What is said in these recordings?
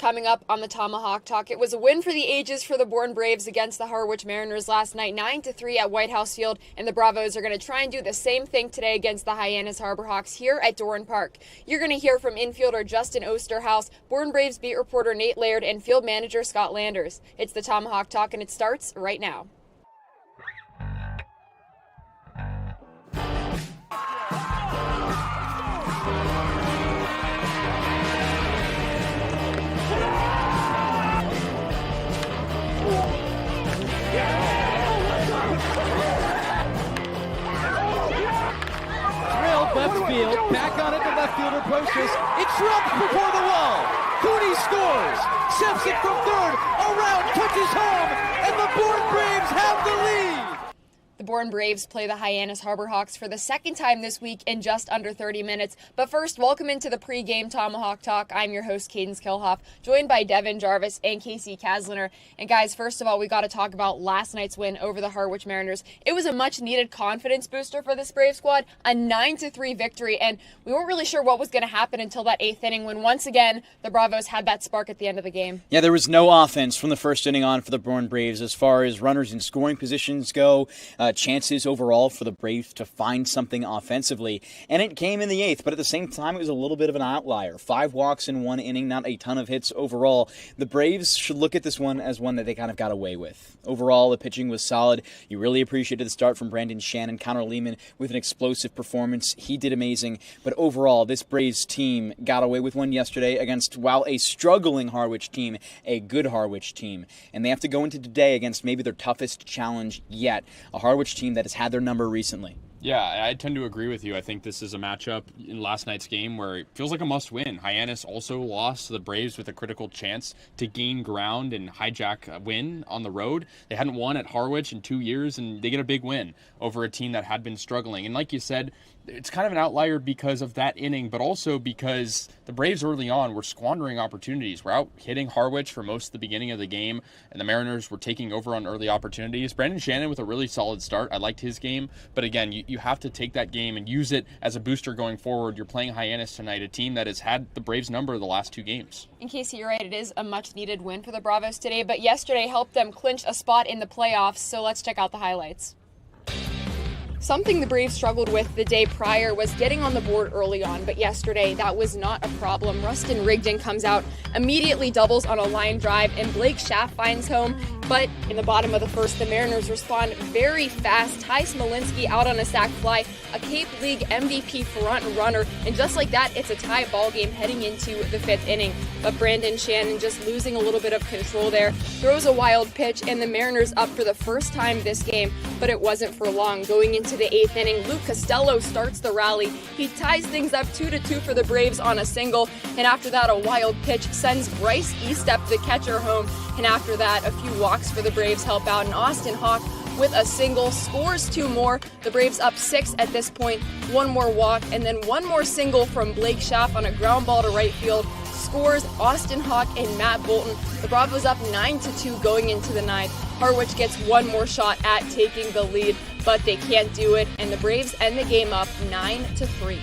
Coming up on the Tomahawk Talk, it was a win for the ages for the Bourne Braves against the Harwich Mariners last night, 9-3 at White House Field, and the Bravos are going to try and do the same thing today against the Hyannis Harborhawks here at Dorn Park. You're going to hear from infielder Justin Osterhaus, Bourne Braves beat reporter Nate Laird, and field manager Scott Landers. It's the Tomahawk Talk, and it starts right now. Left field, back on it to left fielder Brocious. It's dropped before the wall. Cooney scores, sets it from third, around, touches home, and the Bourne Braves have the lead. The Bourne Braves play the Hyannis Harborhawks for the second time this week in just under 30 minutes. But first, welcome into the pregame Tomahawk Talk. I'm your host, Kaydence Kilhof, joined by Devon, Jarvis, and Kasey, Kazliner. And guys, first of all, we got to talk about last night's win over the Harwich Mariners. It was a much-needed confidence booster for this Brave squad, a 9-3 victory, and we weren't really sure what was going to happen until that eighth inning when, once again, the Bravos had that spark at the end of the game. Yeah, there was no offense from the first inning on for the Bourne Braves as far as runners in scoring positions go. Chances overall for the Braves to find something offensively, and it came in the eighth, but at the same time it was a little bit of an outlier. 5 walks in one inning, not a ton of hits overall. The Braves should look at this one as one that they kind of got away with. Overall, the pitching was solid. You really appreciated the start from Brandon Shannon. Connor Lehman with an explosive performance. He did amazing, but overall, this Braves team got away with one yesterday against, while a struggling Harwich team, a good Harwich team, and they have to go into today against maybe their toughest challenge yet, a Harwich team that has had their number recently. Yeah, I tend to agree with you. I think this is a matchup in last night's game where it feels like a must-win. Hyannis also lost to the Braves with a critical chance to gain ground and hijack a win on the road. They hadn't won at Harwich in 2 years, and they get a big win over a team that had been struggling. And like you said, it's kind of an outlier because of that inning, but also because the Braves early on were squandering opportunities. We're out hitting Harwich for most of the beginning of the game, and the Mariners were taking over on early opportunities. Brandon Shannon with a really solid start. I liked his game, but again, you have to take that game and use it as a booster going forward. You're playing Hyannis tonight, a team that has had the Braves number the last 2 games. In case you're right, it is a much-needed win for the Bravos today, but yesterday helped them clinch a spot in the playoffs, so let's check out the highlights. Something the Braves struggled with the day prior was getting on the board early on, but yesterday that was not a problem. Rustin Rigdon comes out, immediately doubles on a line drive, and Blake Schaff finds home. But in the bottom of the first, the Mariners respond very fast. Ty Smolinski out on a sac fly, a Cape League MVP front runner, and just like that, it's a tie ball game heading into the 5th inning. But Brandon Shannon, just losing a little bit of control there, throws a wild pitch, and the Mariners up for the first time this game, but it wasn't for long. Going into the 8th inning, Luke Costello starts the rally. He ties things up 2-2 for the Braves on a single, and after that, a wild pitch sends Bryce Estep, the catcher, home, and after that, a few walks for the Braves help out, and Austin Hawk with a single scores 2 more. The Braves up 6 at this point, 1 more walk, and then 1 more single from Blake Schaff on a ground ball to right field scores Austin Hawk and Matt Bolton. The Bravos up 9-2 going into the 9th. Harwich gets 1 more shot at taking the lead, but they can't do it, and the Braves end the game up 9-3.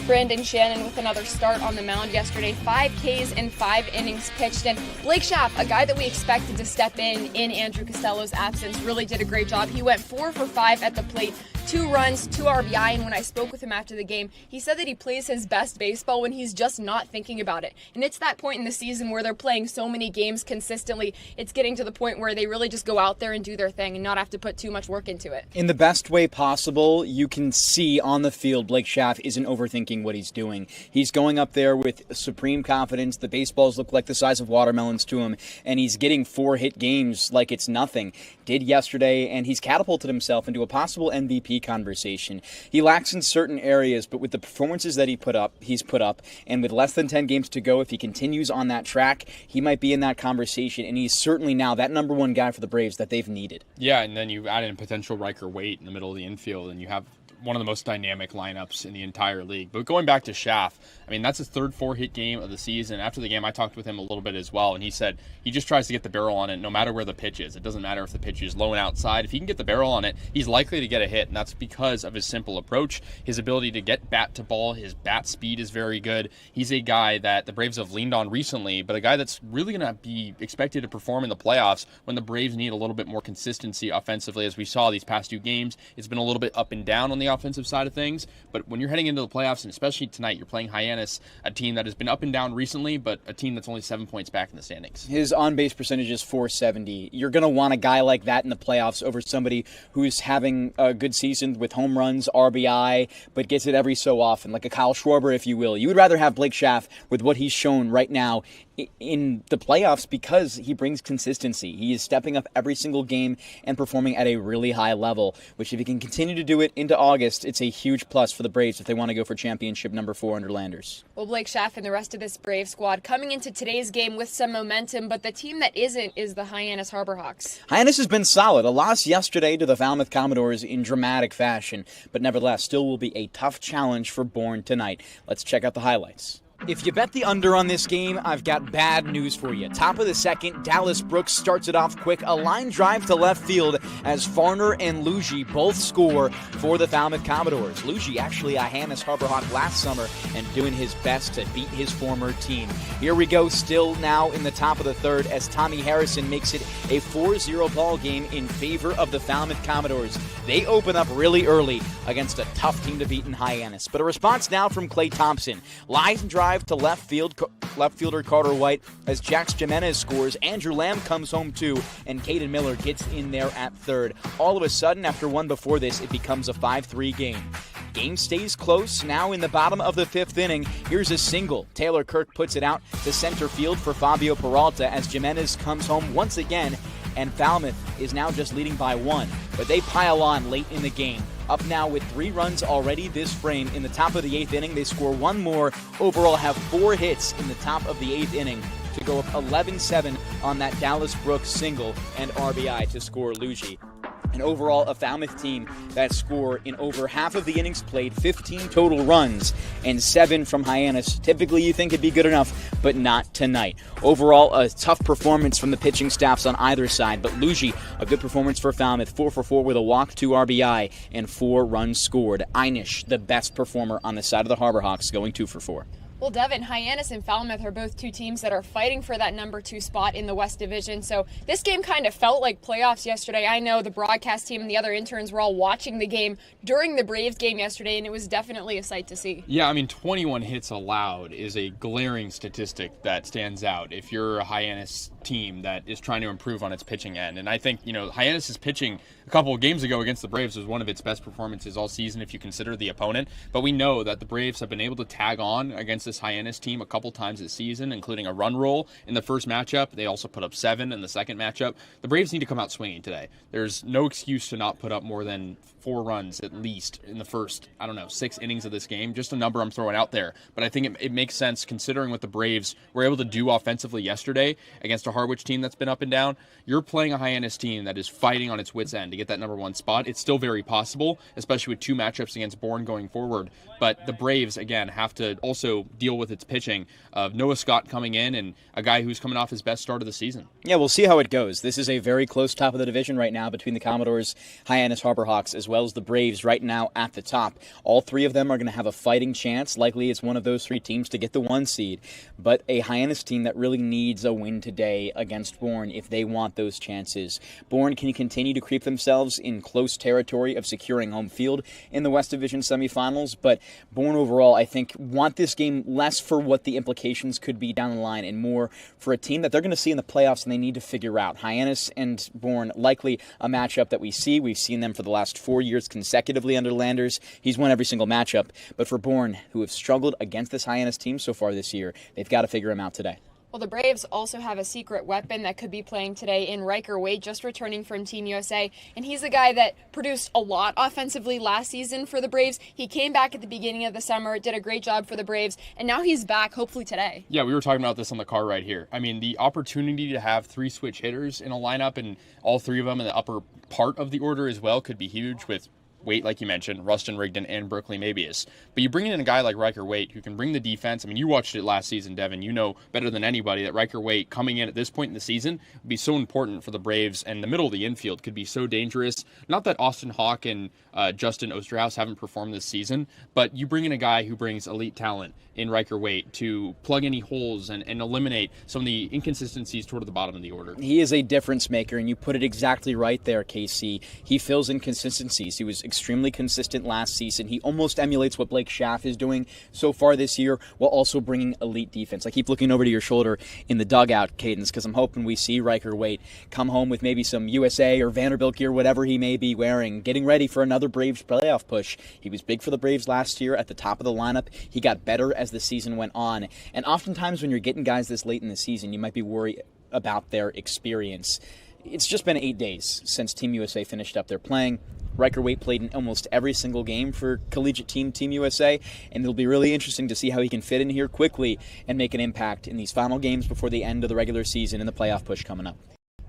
Brandon Shannon with another start on the mound yesterday, 5 Ks in 5 innings pitched, and Blake Schaff, a guy that we expected to step in Andrew Costello's absence, really did a great job. He went 4 for 5 at the plate, 2 runs, 2 RBI, and when I spoke with him after the game, he said that he plays his best baseball when he's just not thinking about it. And it's that point in the season where they're playing so many games consistently, it's getting to the point where they really just go out there and do their thing and not have to put too much work into it. In the best way possible, you can see on the field Blake Schaff isn't overthinking what he's doing. He's going up there with supreme confidence. The baseballs look like the size of watermelons to him, and he's getting 4-hit games like it's nothing. Did yesterday, and he's catapulted himself into a possible MVP conversation. He lacks in certain areas, but with the performances that he's put up, and with less than 10 games to go, if he continues on that track, he might be in that conversation, and he's certainly now that number 1 guy for the Braves that they've needed. Yeah, and then you add in potential Riker Waite in the middle of the infield, and you have one of the most dynamic lineups in the entire league. But going back to Schaff, I mean, that's his third 4-hit game of the season. After the game, I talked with him a little bit as well, and he said he just tries to get the barrel on it no matter where the pitch is. It doesn't matter if the pitch is low and outside. If he can get the barrel on it, he's likely to get a hit, and that's because of his simple approach. His ability to get bat to ball, his bat speed is very good. He's a guy that the Braves have leaned on recently, but a guy that's really going to be expected to perform in the playoffs when the Braves need a little bit more consistency offensively. As we saw these past 2 games, it's been a little bit up and down on the offensive side of things, but when you're heading into the playoffs, and especially tonight, you're playing Hyannis, a team that has been up and down recently, but a team that's only 7 points back in the standings. His on-base percentage is .470. You're going to want a guy like that in the playoffs over somebody who's having a good season with home runs, RBI, but gets it every so often, like a Kyle Schwarber, if you will. You would rather have Blake Schaff with what he's shown right now in the playoffs because he brings consistency. He is stepping up every single game and performing at a really high level, which if he can continue to do it into August, it's a huge plus for the Braves if they want to go for championship number 4 under Landers. Well, Blake Schaff and the rest of this Brave squad coming into today's game with some momentum, but the team that isn't is the Hyannis Harbor Hawks. Hyannis has been solid. A loss yesterday to the Falmouth Commodores in dramatic fashion, but nevertheless still will be a tough challenge for Bourne tonight. Let's check out the highlights. If you bet the under on this game, I've got bad news for you. Top of the second, Dallas Brooks starts it off quick. A line drive to left field as Farner and Luigi both score for the Falmouth Commodores. Luigi actually a Hyannis Harbor Hawk last summer and doing his best to beat his former team. Here we go still now in the top of the third as Tommy Harrison makes it a 4-0 ball game in favor of the Falmouth Commodores. They open up really early against a tough team to beat in Hyannis. But a response now from Clay Thompson. Line drive to left fielder Carter White as Jax Jimenez scores. Andrew Lamb comes home too, and Caden Miller gets in there at third. All of a sudden, after one before this, it becomes a 5-3 game. Game stays close. Now in the bottom of the 5th inning, here's a single. Taylor Kirk puts it out to center field for Fabio Peralta as Jimenez comes home once again, and Falmouth is now just leading by 1. But they pile on late in the game. Up now with 3 runs already this frame. In the top of the 8th inning, they score 1 more. Overall have 4 hits in the top of the 8th inning to go up 11-7 on that Dallas Brooks single and RBI to score Luigi. And overall, a Falmouth team that score in over half of the innings played, 15 total runs, and 7 from Hyannis. Typically, you think it'd be good enough, but not tonight. Overall, a tough performance from the pitching staffs on either side, but Luigi, a good performance for Falmouth, 4 for 4 with a walk, 2 RBI, and 4 runs scored. Hyannis, the best performer on the side of the Harbor Hawks, going 2 for 4. Well, Devon, Hyannis and Falmouth are both 2 teams that are fighting for that number 2 spot in the West Division. So this game kind of felt like playoffs yesterday. I know the broadcast team and the other interns were all watching the game during the Braves game yesterday, and it was definitely a sight to see. Yeah, I mean, 21 hits allowed is a glaring statistic that stands out if you're a Hyannis team that is trying to improve on its pitching end. And I think, Hyannis' pitching a couple of games ago against the Braves was one of its best performances all season if you consider the opponent. But we know that the Braves have been able to tag on against this Hyannis team a couple times this season, including a run roll in the first matchup. They also put up 7 in the second matchup. The Braves need to come out swinging today. There's no excuse to not put up more than 4 runs at least in the first, 6 innings of this game. Just a number I'm throwing out there. But I think it makes sense considering what the Braves were able to do offensively yesterday against a Harwich team that's been up and down. You're playing a Hyannis team that is fighting on its wits' end to get that number 1 spot. It's still very possible, especially with 2 matchups against Bourne going forward. But the Braves, again, have to also deal with its pitching of Noah Scott coming in and a guy who's coming off his best start of the season. Yeah, we'll see how it goes. This is a very close top of the division right now between the Commodores, Hyannis Harbor Hawks, as well as the Braves right now at the top. All 3 of them are going to have a fighting chance. Likely it's one of those 3 teams to get the 1 seed. But a Hyannis team that really needs a win today against Bourne if they want those chances. Bourne can continue to creep themselves in close territory of securing home field in the West Division semifinals, but Bourne overall, I think, want this game less for what the implications could be down the line and more for a team that they're going to see in the playoffs and they need to figure out. Hyannis and Bourne, likely a matchup that we see. We've seen them for the last 4 years consecutively under Landers. He's won every single matchup. But for Bourne, who have struggled against this Hyannis team so far this year, they've got to figure him out today. Well, the Braves also have a secret weapon that could be playing today in Riker Wade, just returning from Team USA. And he's the guy that produced a lot offensively last season for the Braves. He came back at the beginning of the summer, did a great job for the Braves, and now he's back, hopefully today. Yeah, we were talking about this on the car right here. I mean, the opportunity to have 3 switch hitters in a lineup and all 3 of them in the upper part of the order as well could be huge with Waite, like you mentioned, Rustin Rigdon, and Berkeley Mabius. But you bring in a guy like Riker Waite who can bring the defense. I mean, you watched it last season, Devon. You know better than anybody that Riker Waite coming in at this point in the season would be so important for the Braves, and the middle of the infield could be so dangerous. Not that Austin Hawk and Justin Osterhaus haven't performed this season, but you bring in a guy who brings elite talent in Riker Waite to plug any holes and eliminate some of the inconsistencies toward the bottom of the order. He is a difference maker, and you put it exactly right there, Kasey. He fills inconsistencies. He was extremely consistent last season. He almost emulates what Blake Schaff is doing so far this year, while also bringing elite defense. I keep looking over to your shoulder in the dugout, Kaydence, because I'm hoping we see Riker Waite come home with maybe some USA or Vanderbilt gear, whatever he may be wearing, getting ready for another Braves playoff push. He was big for the Braves last year at the top of the lineup. He got better as the season went on. And oftentimes when you're getting guys this late in the season, you might be worried about their experience. It's just been 8 days since Team USA finished up their playing. Riker Waite played in almost every single game for collegiate Team USA, and it'll be really interesting to see how he can fit in here quickly and make an impact in these final games before the end of the regular season and the playoff push coming up.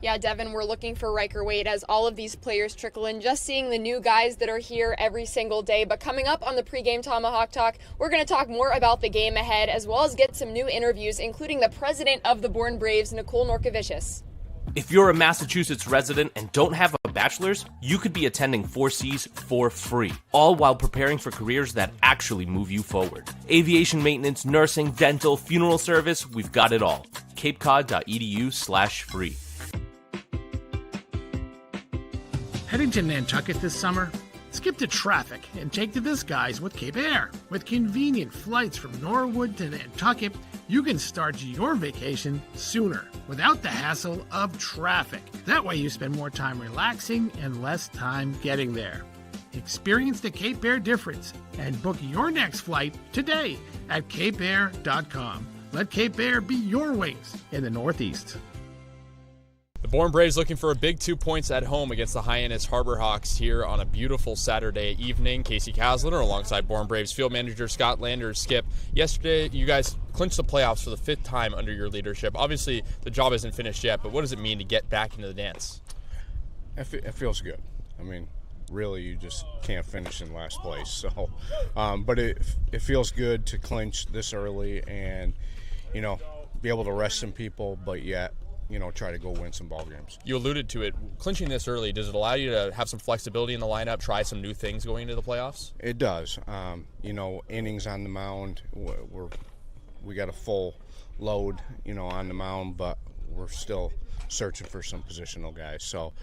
Yeah, Devon, we're looking for Riker Waite as all of these players trickle in, just seeing the new guys that are here every single day. But coming up on the pregame Tomahawk Talk, we're going to talk more about the game ahead, as well as get some new interviews, including the president of the Bourne Braves, Nicole Norkovicius. If you're a Massachusetts resident and don't have a bachelor's, you could be attending 4Cs for free, all while preparing for careers that actually move you forward. Aviation maintenance, nursing, dental, funeral service, we've got it all. capecod.edu/free. Heading to Nantucket this summer? Skip the traffic and take to the skies with Cape Air. With convenient flights from Norwood to Nantucket, you can start your vacation sooner without the hassle of traffic. That way you spend more time relaxing and less time getting there. Experience the Cape Air difference and book your next flight today at capeair.com. Let Cape Air be your wings in the Northeast. The Bourne Braves looking for a big 2 points at home against the Hyannis Harbor Hawks here on a beautiful Saturday evening. Kasey Kazliner alongside Bourne Braves field manager Scott Landers. Skip, yesterday you guys clinched the playoffs for the 5th time under your leadership. Obviously the job isn't finished yet, but what does it mean to get back into the dance? It feels good. I mean, really, you just can't finish in last place. So, but it feels good to clinch this early and, be able to rest some people, but yet, try to go win some ball games. You alluded to it. Clinching this early, does it allow you to have some flexibility in the lineup, try some new things going into the playoffs? It does. Innings on the mound, we got a full load, on the mound, but we're still searching for some positional guys. So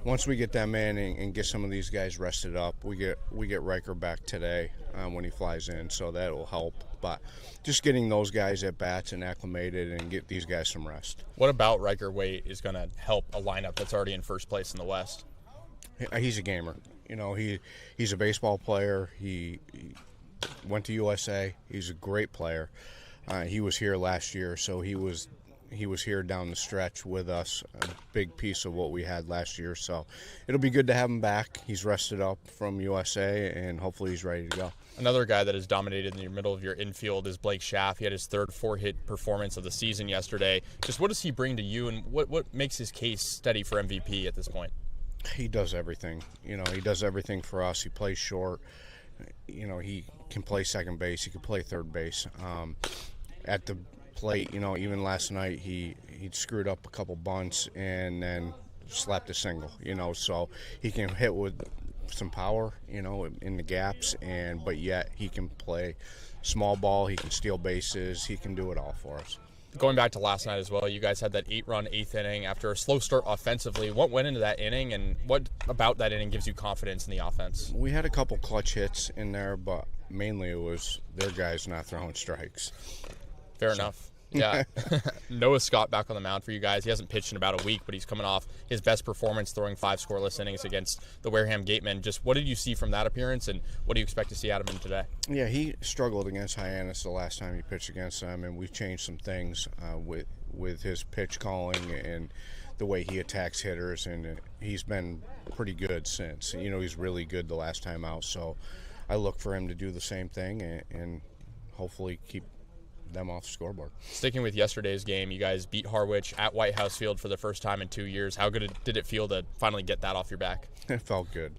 once we get them in and get some of these guys rested up, we get Riker back today when he flies in, so that will help. But just getting those guys at bats and acclimated and get these guys some rest. What about Riker Waite is going to help a lineup that's already in first place in the West? He's a gamer. He's a baseball player. He went to USA. He's a great player. He was here last year, so he was here down the stretch with us, a big piece of what we had last year. So it'll be good to have him back. He's rested up from USA, and hopefully he's ready to go. Another guy that has dominated in the middle of your infield is Blake Schaff. He had his 3rd 4-hit performance of the season yesterday. Just what does he bring to you, and what makes his case steady for MVP at this point? He does everything. He does everything for us. He plays short. He can play second base. He can play third base. At the plate, even last night he screwed up a couple bunts and then slapped a single, so he can hit with some power, in the gaps, but yet he can play small ball, he can steal bases, he can do it all for us. Going back to last night as well, you guys had that 8-run 8th inning after a slow start offensively. What went into that inning, and what about that inning gives you confidence in the offense? We had a couple clutch hits in there, but mainly it was their guys not throwing strikes. Fair enough. Yeah. Noah Scott back on the mound for you guys. He hasn't pitched in about a week, but he's coming off his best performance, throwing 5 scoreless innings against the Wareham Gatemen. Just what did you see from that appearance, and what do you expect to see out of him today? Yeah, he struggled against Hyannis the last time he pitched against them, and we've changed some things with his pitch calling and the way he attacks hitters, and he's been pretty good since. He's really good the last time out, so I look for him to do the same thing and hopefully keep them off the scoreboard. Sticking with yesterday's game, you guys beat Harwich at White House Field for the first time in 2 years. How good did it feel to finally get that off your back? It felt good.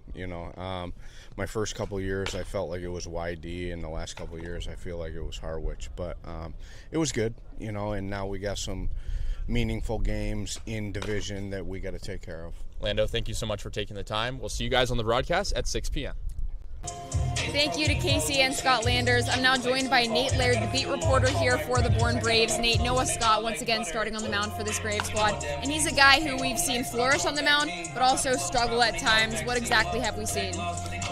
My first couple of years, I felt like it was YD, and the last couple of years, I feel like it was Harwich. But it was good, and now we got some meaningful games in division that we got to take care of. Lando, thank you so much for taking the time. We'll see you guys on the broadcast at 6 p.m. Thank you to Kasey and Scott Landers. I'm now joined by Nate Laird, the beat reporter here for the Bourne Braves. Nate, Noah Scott once again starting on the mound for this Brave squad. And he's a guy who we've seen flourish on the mound, but also struggle at times. What exactly have we seen?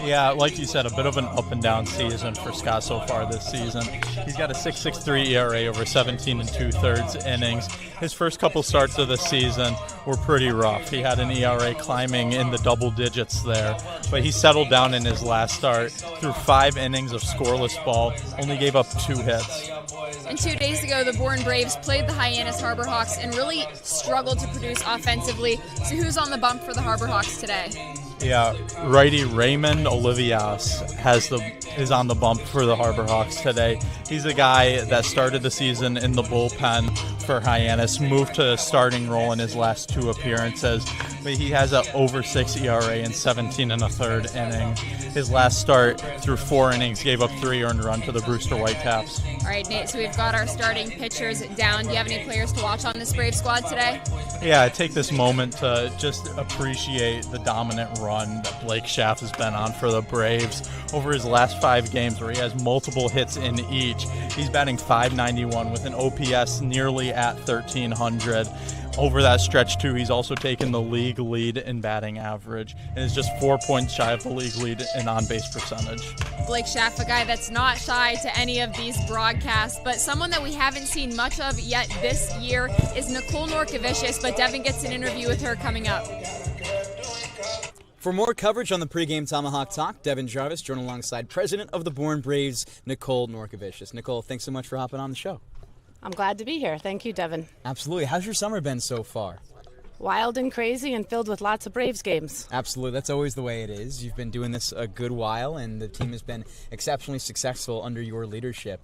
Yeah, like you said, a bit of an up and down season for Scott so far this season. He's got a 6.63 ERA over 17 2/3 innings. His first couple starts of the season were pretty rough. He had an ERA climbing in the double digits there, but he settled down in his last start through 5 innings of scoreless ball, only gave up 2 hits. And 2 days ago, the Bourne Braves played the Hyannis Harbor Hawks and really struggled to produce offensively. So who's on the bump for the Harbor Hawks today? Yeah, righty Raymond Olivias is on the bump for the Harbor Hawks today. He's a guy that started the season in the bullpen for Hyannis, moved to a starting role in his last 2 appearances, but he has an over 6 ERA in 17 1/3 inning. His last start through 4 innings gave up 3 earned run to the Brewster Whitecaps. All right, Nate, so we've got our starting pitchers down. Do you have any players to watch on this Brave squad today? Yeah, I take this moment to just appreciate the dominant run that Blake Schaff has been on for the Braves over his last 5 games, where he has multiple hits in each. He's batting .591 with an OPS nearly at 1,300. Over that stretch, too, he's also taken the league lead in batting average and is just 4 points shy of the league lead in on-base percentage. Blake Schaff, a guy that's not shy to any of these broadcasts, but someone that we haven't seen much of yet this year is Nicole Norkevicius, but Devon gets an interview with her coming up. For more coverage on the pregame Tomahawk Talk, Devon Jarvis joined alongside President of the Bourne Braves, Nicole Norkevicius. Nicole, thanks so much for hopping on the show. I'm glad to be here. Thank you, Devon. Absolutely. How's your summer been so far? Wild and crazy and filled with lots of Braves games. Absolutely. That's always the way it is. You've been doing this a good while, and the team has been exceptionally successful under your leadership.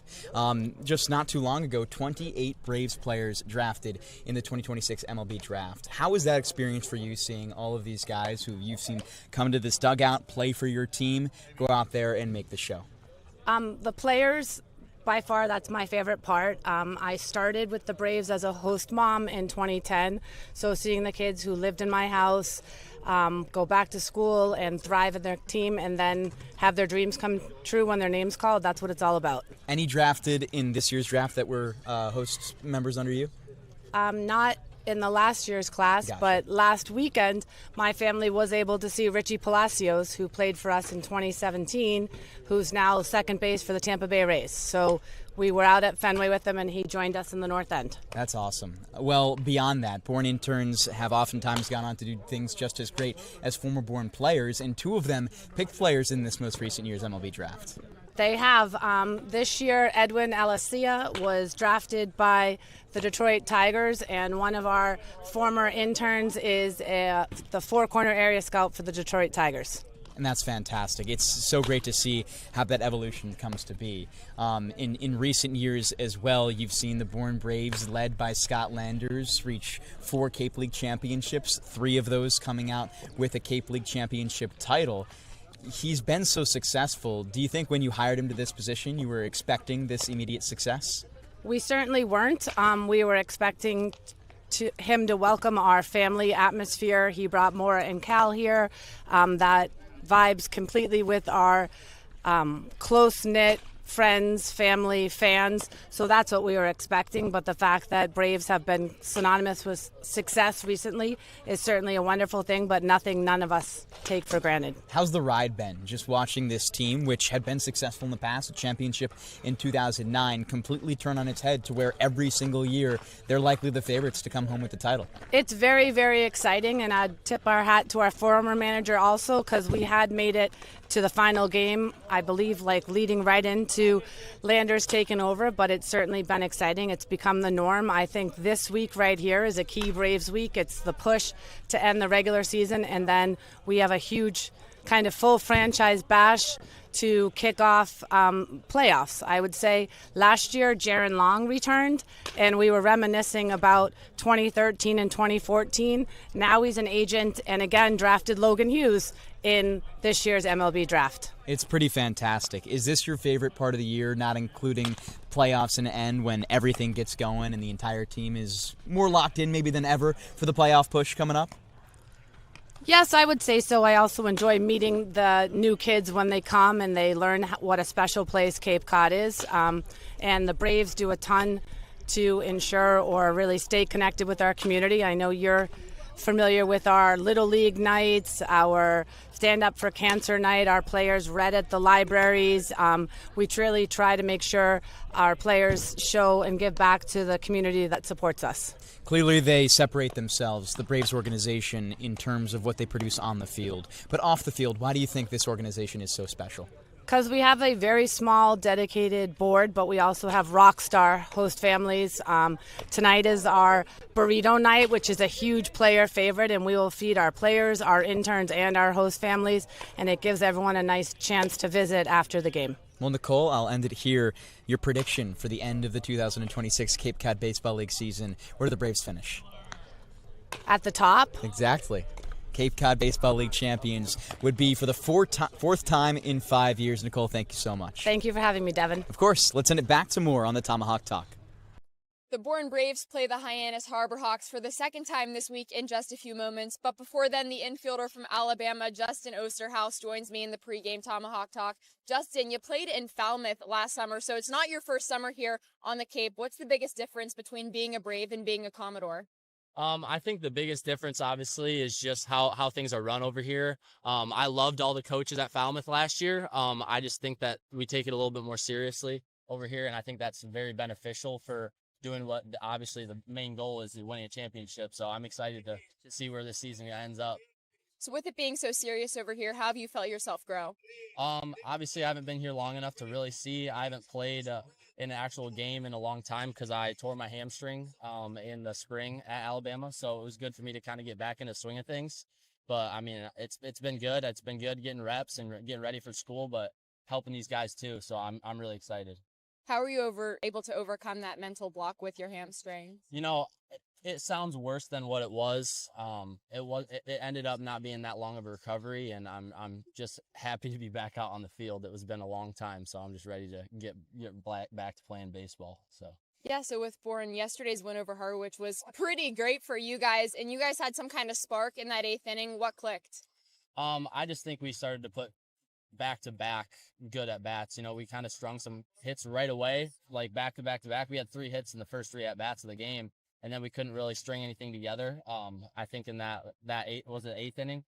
Just not too long ago, 28 Braves players drafted in the 2026 MLB draft. How was that experience for you, seeing all of these guys who you've seen come to this dugout, play for your team, go out there and make the show? The players, by far, that's my favorite part. I started with the Braves as a host mom in 2010, so seeing the kids who lived in my house go back to school and thrive in their team and then have their dreams come true when their name's called, that's what it's all about. Any drafted in this year's draft that were host members under you? Not in the last year's class, Gotcha. But last weekend my family was able to see Richie Palacios, who played for us in 2017, who's now second base for the Tampa Bay Rays. So we were out at Fenway with him and he joined us in the North End. That's awesome. Well, beyond that, Bourne interns have oftentimes gone on to do things just as great as former Bourne players, and 2 of them picked players in this most recent year's MLB draft. They have. This year, Edwin Alessia was drafted by the Detroit Tigers, and one of our former interns is the four-corner area scout for the Detroit Tigers. And that's fantastic. It's so great to see how that evolution comes to be. In recent years as well, you've seen the Bourne Braves, led by Scott Landers, reach 4 Cape League championships, 3 of those coming out with a Cape League championship title. He's been so successful. Do you think when you hired him to this position, you were expecting this immediate success? We certainly weren't. We were expecting him to welcome our family atmosphere. He brought Maura and Cal here. That vibes completely with our close-knit friends, family, fans. So that's what we were expecting. But the fact that Braves have been synonymous with success recently is certainly a wonderful thing, but nothing none of us take for granted. How's the ride been? Just watching this team, which had been successful in the past, a championship in 2009, completely turn on its head to where every single year they're likely the favorites to come home with the title. It's very, very exciting, and I'd tip our hat to our former manager also, because we had made it to the final game, I believe, leading right into Landers taking over, but it's certainly been exciting. It's become the norm. I think this week right here is a key Braves week. It's the push to end the regular season, and then we have a huge kind of full franchise bash to kick off playoffs. I would say last year Jaron Long returned, and we were reminiscing about 2013 and 2014. Now he's an agent and again drafted Logan Hughes in this year's MLB draft. It's pretty fantastic. Is this your favorite part of the year, not including playoffs and end when everything gets going and the entire team is more locked in maybe than ever for the playoff push coming up? Yes, I would say so. I also enjoy meeting the new kids when they come and they learn what a special place Cape Cod is. And the Braves do a ton to ensure or really stay connected with our community. I know you're familiar with our Little League nights, our Stand Up for Cancer night, our players read at the libraries. We truly try to make sure our players show and give back to the community that supports us. Clearly they separate themselves, the Braves organization, in terms of what they produce on the field. But off the field, why do you think this organization is so special? Because we have a very small, dedicated board, but we also have rock star host families. Tonight is our burrito night, which is a huge player favorite, and we will feed our players, our interns, and our host families, and it gives everyone a nice chance to visit after the game. Well, Nicole, I'll end it here. Your prediction for the end of the 2026 Cape Cod Baseball League season. Where do the Braves finish? At the top? Exactly. Cape Cod Baseball League champions would be for the fourth time in 5 years. Nicole, thank you so much. Thank you for having me, Devon. Of course. Let's send it back to more on the Tomahawk Talk. The Bourne Braves play the Hyannis Harbor Hawks for the second time this week in just a few moments. But before then, the infielder from Alabama, Justin Osterhaus, joins me in the pregame Tomahawk Talk. Justin, you played in Falmouth last summer, so it's not your first summer here on the Cape. What's the biggest difference between being a Brave and being a Commodore? I think the biggest difference, obviously, is just how things are run over here. I loved all the coaches at Falmouth last year. I just think that we take it a little bit more seriously over here, and I think that's very beneficial for doing what, obviously, the main goal is winning a championship. So I'm excited to see where this season ends up. So with it being so serious over here, how have you felt yourself grow? Obviously, I haven't been here long enough to really see. I haven't played in an actual game in a long time because I tore my hamstring in the spring at Alabama. So it was good for me to kind of get back in the swing of things. But, I mean, it's been good. It's been good getting reps and getting ready for school, but helping these guys too. So I'm really excited. How are you able to overcome that mental block with your hamstring? You know, it sounds worse than what it was. It ended up not being that long of a recovery, and I'm just happy to be back out on the field. It was been a long time, so I'm just ready to get back to playing baseball. So. Yeah, so with Bourne, yesterday's win over Harwich was pretty great for you guys, and you guys had some kind of spark in that 8th inning. What clicked? I just think we started to put back-to-back good at-bats. You know, we kind of strung some hits right away, like back-to-back-to-back. We had 3 hits in the first 3 at-bats of the game, and then we couldn't really string anything together. I think in that 8th inning,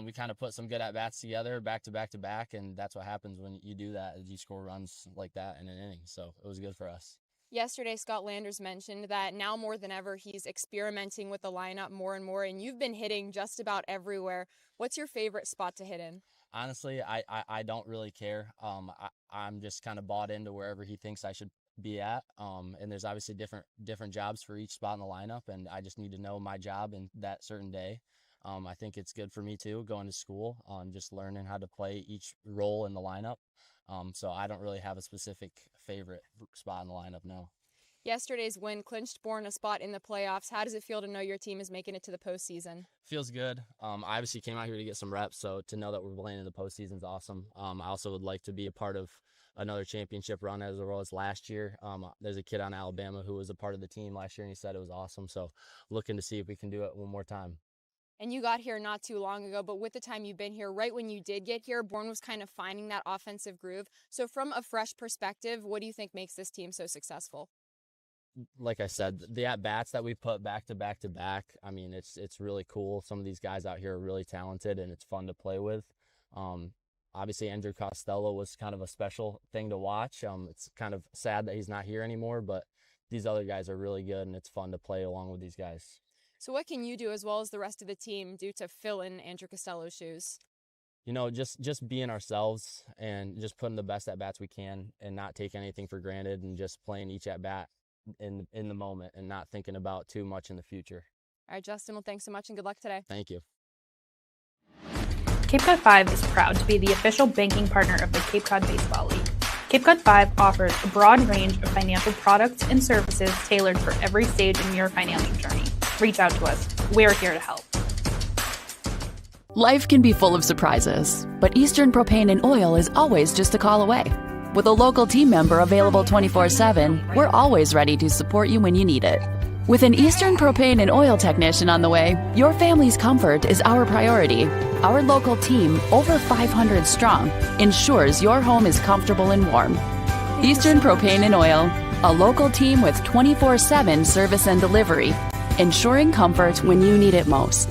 we kind of put some good at-bats together, back-to-back-to-back, and that's what happens when you do that, is you score runs like that in an inning. So it was good for us. Yesterday, Scott Landers mentioned that now more than ever, he's experimenting with the lineup more and more, and you've been hitting just about everywhere. What's your favorite spot to hit in? Honestly, I don't really care. I'm just kind of bought into wherever he thinks I should be at. And there's obviously different jobs for each spot in the lineup, and I just need to know my job in that certain day. I think it's good for me too, going to school, just learning how to play each role in the lineup. So I don't really have a specific favorite spot in the lineup, no. Yesterday's win clinched Bourne a spot in the playoffs. How does it feel to know your team is making it to the postseason? Feels good. I obviously came out here to get some reps, so to know that we're playing in the postseason is awesome. I also would like to be a part of another championship run as well as last year. There's a kid on Alabama who was a part of the team last year, and he said it was awesome. So looking to see if we can do it one more time. And you got here not too long ago, but with the time you've been here, right when you did get here, Bourne was kind of finding that offensive groove. So from a fresh perspective, what do you think makes this team so successful? Like I said, the at-bats that we put back-to-back, I mean, it's really cool. Some of these guys out here are really talented, and it's fun to play with. Obviously, Andrew Costello was kind of a special thing to watch. It's kind of sad that he's not here anymore, but these other guys are really good, and it's fun to play along with these guys. So what can you do, as well as the rest of the team, do to fill in Andrew Costello's shoes? You know, just being ourselves and just putting the best at-bats we can and not taking anything for granted and just playing each at-bat in the moment and not thinking about too much in the future. All right, Justin, well, thanks so much and good luck today. Thank you. Cape Cod 5 is proud to be the official banking partner of the Cape Cod Baseball League. Cape Cod 5 offers a broad range of financial products and services tailored for every stage in your financial journey. Reach out to us. We're here to help. Life can be full of surprises, but Eastern Propane and Oil is always just a call away. With a local team member available 24/7, we're always ready to support you when you need it. With an Eastern Propane and Oil technician on the way, your family's comfort is our priority. Our local team, over 500 strong, ensures your home is comfortable and warm. Eastern Propane and Oil, a local team with 24/7 service and delivery, ensuring comfort when you need it most.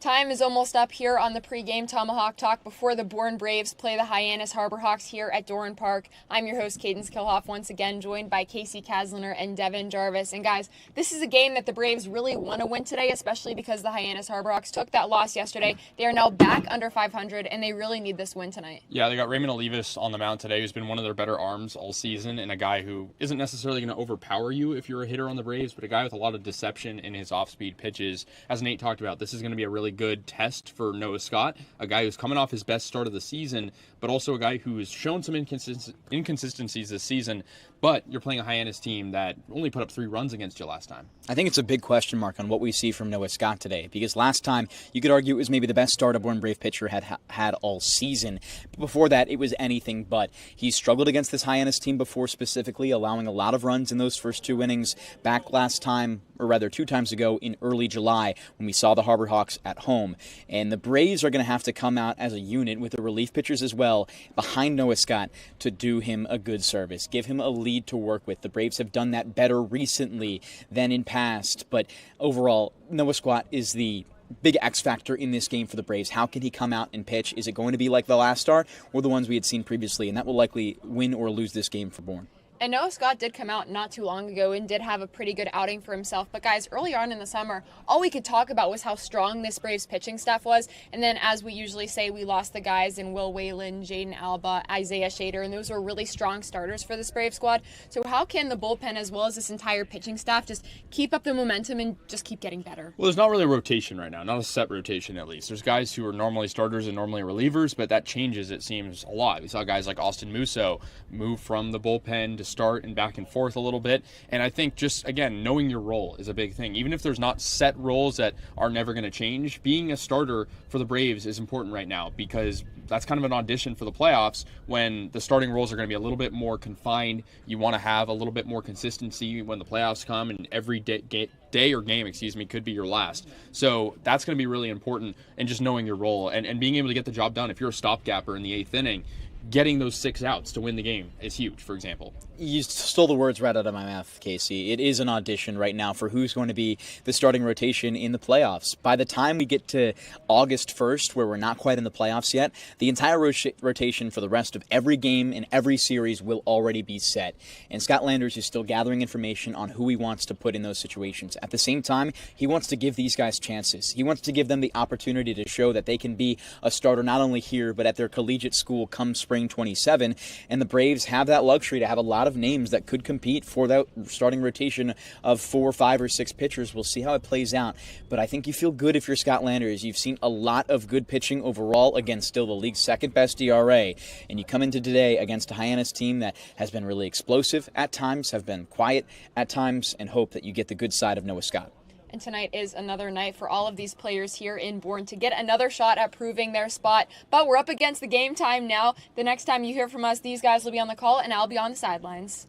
Time is almost up here on the pregame Tomahawk Talk before the Bourne Braves play the Hyannis Harbor Hawks here at Doran Park. I'm your host, Kaydence Kilhof, once again joined by Kasey, Kazliner, and Devon, Jarvis. And guys, this is a game that the Braves really want to win today, especially because the Hyannis Harbor Hawks took that loss yesterday. They are now back under 500, and they really need this win tonight. Yeah, they got Raymond Olivas on the mound today, who's been one of their better arms all season, and a guy who isn't necessarily going to overpower you if you're a hitter on the Braves, but a guy with a lot of deception in his off-speed pitches. As Nate talked about, this is going to be a really good test for Noah Scott, a guy who's coming off his best start of the season, but also a guy who has shown some inconsistencies this season. But you're playing a Hyannis team that only put up 3 runs against you last time. I think it's a big question mark on what we see from Noah Scott today, because last time you could argue it was maybe the best start a Bourne Brave pitcher had all season. But before that, it was anything but. He struggled against this Hyannis team before, specifically allowing a lot of runs in those first 2 innings back last time, or rather 2 times ago in early July when we saw the Harbor Hawks at home. And the Braves are going to have to come out as a unit with the relief pitchers as well behind Noah Scott to do him a good service, give him a lead to work with. The Braves have done that better recently than in past, but overall, Noah Scott is the big X factor in this game for the Braves. How can he come out and pitch? Is it going to be like the last start or the ones we had seen previously? And that will likely win or lose this game for Bourne. And Noah Scott did come out not too long ago and did have a pretty good outing for himself. But guys, early on in the summer, all we could talk about was how strong this Braves pitching staff was. And then, as we usually say, we lost the guys in Will Whalen, Jaden Alba, Isaiah Shader, and those were really strong starters for this Brave squad. So how can the bullpen, as well as this entire pitching staff, just keep up the momentum and just keep getting better? Well, there's not really a rotation right now, not a set rotation at least. There's guys who are normally starters and normally relievers, but that changes, it seems, a lot. We saw guys like Austin Musso move from the bullpen to start and back and forth a little bit. And I think just, again, knowing your role is a big thing. Even if there's not set roles that are never going to change, being a starter for the Braves is important right now, because that's kind of an audition for the playoffs when the starting roles are going to be a little bit more confined. You want to have a little bit more consistency when the playoffs come, and every day or game, could be your last. So that's going to be really important, and just knowing your role and being able to get the job done. If you're a stopgapper in the 8th inning, getting those 6 outs to win the game is huge, for example. You stole the words right out of my mouth, Kasey. It is an audition right now for who's going to be the starting rotation in the playoffs. By the time we get to August 1st, where we're not quite in the playoffs yet, the entire rotation for the rest of every game and every series will already be set. And Scott Landers is still gathering information on who he wants to put in those situations. At the same time, he wants to give these guys chances. He wants to give them the opportunity to show that they can be a starter not only here, but at their collegiate school come spring 27. And the Braves have that luxury to have a lot of names that could compete for that starting rotation of 4, 5, or 6 pitchers. We'll see how it plays out. But I think you feel good if you're Scott Landers. You've seen a lot of good pitching overall against still the league's 2nd best ERA. And you come into today against a Hyannis team that has been really explosive at times, have been quiet at times, and hope that you get the good side of Noah Scott. And tonight is another night for all of these players here in Bourne to get another shot at proving their spot. But we're up against the game time now. The next time you hear from us, these guys will be on the call and I'll be on the sidelines.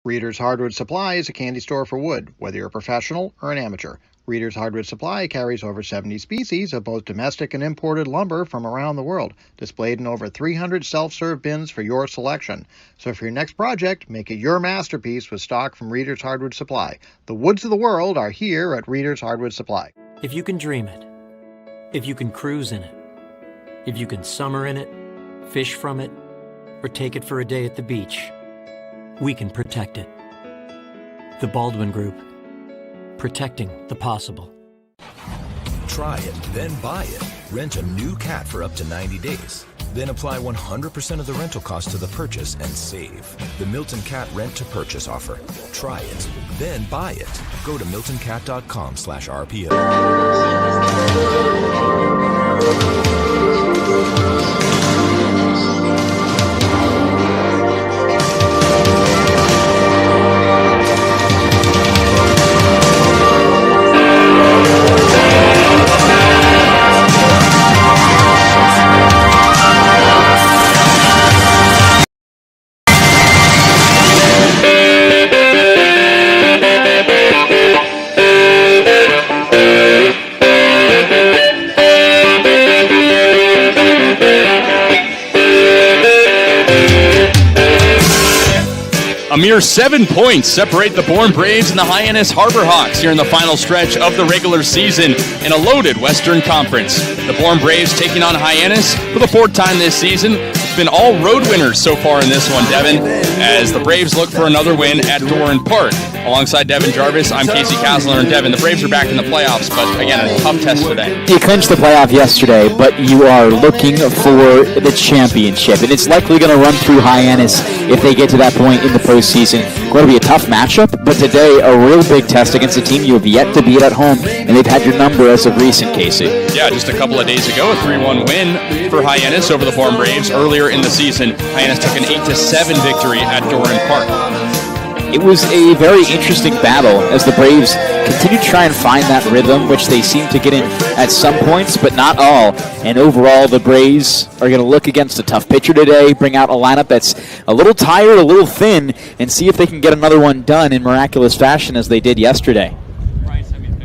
Reader's Hardwood Supply is a candy store for wood, whether you're a professional or an amateur. Reader's Hardwood Supply carries over 70 species of both domestic and imported lumber from around the world, displayed in over 300 self-serve bins for your selection. So for your next project, make it your masterpiece with stock from Reader's Hardwood Supply. The woods of the world are here at Reader's Hardwood Supply. If you can dream it, if you can cruise in it, if you can summer in it, fish from it, or take it for a day at the beach, we can protect it. The Baldwin Group. Protecting the possible. Try it, then buy it. Rent a new cat for up to 90 days. Then apply 100% of the rental cost to the purchase and save. The Milton Cat Rent to Purchase offer. Try it, then buy it. Go to miltoncat.com/RPO. A mere 7 points separate the Bourne Braves and the Hyannis Harbor Hawks here in the final stretch of the regular season in a loaded Western Conference. The Bourne Braves taking on Hyannis for the fourth time this season. It's been all road winners so far in this one, Devon, as the Braves look for another win at Doran Park. Alongside Devon Jarvis, I'm Kasey, Kazliner, and Devon. The Braves are back in the playoffs, but again, a tough test today. You clinched the playoff yesterday, but you are looking for the championship, and it's likely going to run through Hyannis if they get to that point in the postseason. Going to be a tough matchup, but today a real big test against a team you have yet to beat at home, and they've had your number as of recent, Kasey. Yeah, just a couple of days ago, a 3-1 win for Hyannis over the Bourne Braves. Earlier in the season, Hyannis took an 8-7 victory at Doran Park. It was a very interesting battle as the Braves continue to try and find that rhythm, which they seem to get in at some points, but not all. And overall, the Braves are going to look against a tough pitcher today, bring out a lineup that's a little tired, a little thin, and see if they can get another one done in miraculous fashion as they did yesterday.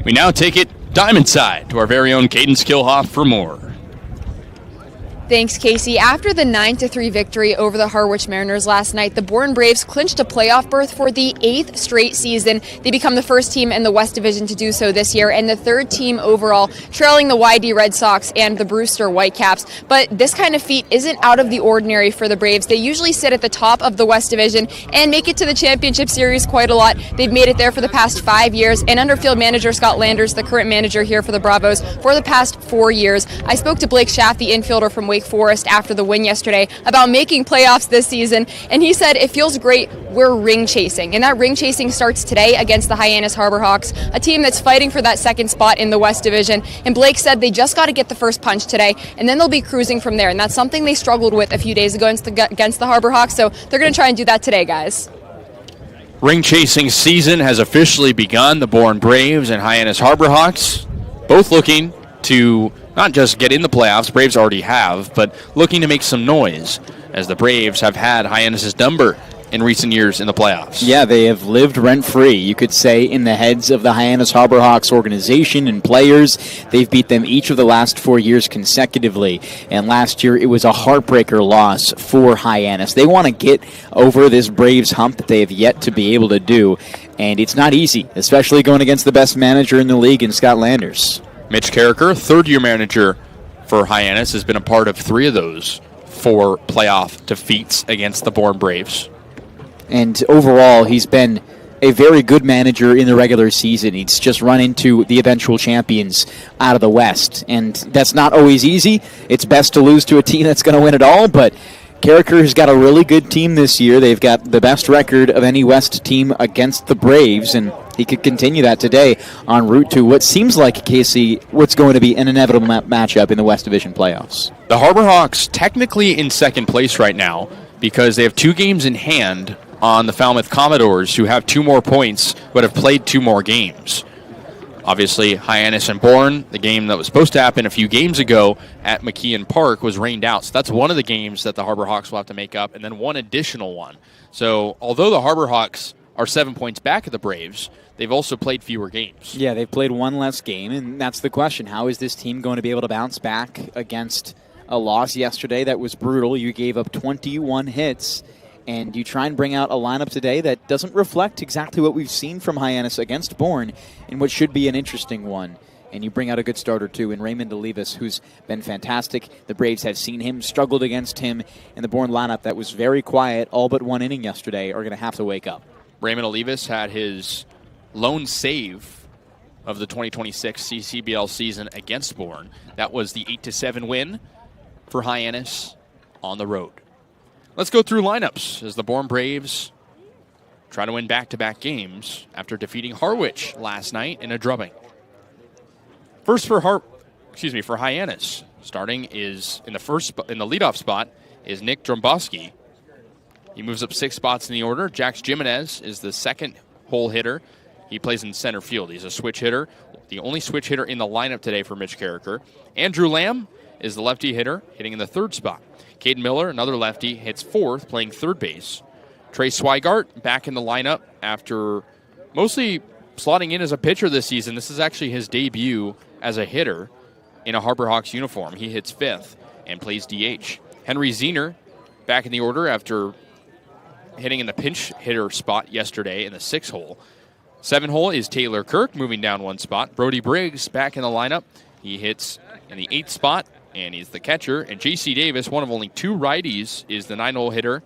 We now take it diamond side to our very own Kaydence Kilhof for more. Thanks, Kasey. After the 9-3 victory over the Harwich Mariners last night, the Bourne Braves clinched a playoff berth for the 8th straight season. They become the first team in the West Division to do so this year, and the third team overall, trailing the YD Red Sox and the Brewster Whitecaps. But this kind of feat isn't out of the ordinary for the Braves. They usually sit at the top of the West Division and make it to the Championship Series quite a lot. They've made it there for the past 5 years, and under field manager Scott Landers, the current manager here for the Bravos, for the past 4 years. I spoke to Blake Schaff, the infielder from Wake Forest, after the win yesterday about making playoffs this season, and he said it feels great. We're ring chasing, and that ring chasing starts today against the Hyannis Harbor Hawks, a team that's fighting for that second spot in the West Division. And Blake said they just got to get the first punch today, and then they'll be cruising from there, and that's something they struggled with a few days ago against the Harbor Hawks, so they're going to try and do that today, guys. Ring chasing season has officially begun. The Bourne Braves and Hyannis Harbor Hawks both looking to not just get in the playoffs, Braves already have, but looking to make some noise, as the Braves have had Hyannis' number in recent years in the playoffs. Yeah, they have lived rent-free, you could say, in the heads of the Hyannis Harbor Hawks organization and players. They've beat them each of the last 4 years consecutively, and last year it was a heartbreaker loss for Hyannis. They want to get over this Braves hump that they have yet to be able to do, and it's not easy, especially going against the best manager in the league in Scott Landers. Mitch Carricker, third-year manager for Hyannis, has been a part of 3 of those 4 playoff defeats against the Bourne Braves. And overall, he's been a very good manager in the regular season. He's just run into the eventual champions out of the West. And that's not always easy. It's best to lose to a team that's going to win it all, but Carricker has got a really good team this year. They've got the best record of any West team against the Braves, and he could continue that today en route to what seems like, Kasey, what's going to be an inevitable matchup in the West Division playoffs. The Harbor Hawks technically in second place right now because they have 2 games in hand on the Falmouth Commodores, who have 2 more points but have played 2 more games. Obviously, Hyannis and Bourne, the game that was supposed to happen a few games ago at McKeon Park, was rained out. So that's one of the games that the Harbor Hawks will have to make up, and then one additional one. So although the Harbor Hawks are 7 points back of the Braves, they've also played fewer games. Yeah, they've played one less game, and that's the question. How is this team going to be able to bounce back against a loss yesterday that was brutal? You gave up 21 hits, and you try and bring out a lineup today that doesn't reflect exactly what we've seen from Hyannis against Bourne in what should be an interesting one. And you bring out a good starter, too, in Raymond Olivas, who's been fantastic. The Braves have seen him, struggled against him, and the Bourne lineup that was very quiet, all but one inning yesterday, are going to have to wake up. Raymond Olivas had his lone save of the 2026 CCBL season against Bourne. That was the 8-7 win for Hyannis on the road. Let's go through lineups as the Bourne Braves try to win back-to-back games after defeating Harwich last night in a drubbing. First for Hyannis, starting is in the leadoff spot is Nick Dromboski. He moves up 6 spots in the order. Jax Jimenez is the second hole hitter. He plays in center field. He's a switch hitter, the only switch hitter in the lineup today for Mitch Carricker. Andrew Lamb is the lefty hitter, hitting in the 3rd spot. Caden Miller, another lefty, hits 4th, playing 3rd base. Trey Swigart back in the lineup after mostly slotting in as a pitcher this season. This is actually his debut as a hitter in a Harbor Hawks uniform. He hits 5th and plays DH. Henry Zener back in the order after hitting in the pinch hitter spot yesterday in the 6th hole. 7th hole is Taylor Kirk, moving down 1 spot. Brody Briggs back in the lineup. He hits in the 8th spot, and he's the catcher. And J.C. Davis, one of only 2 righties, is the 9-hole hitter,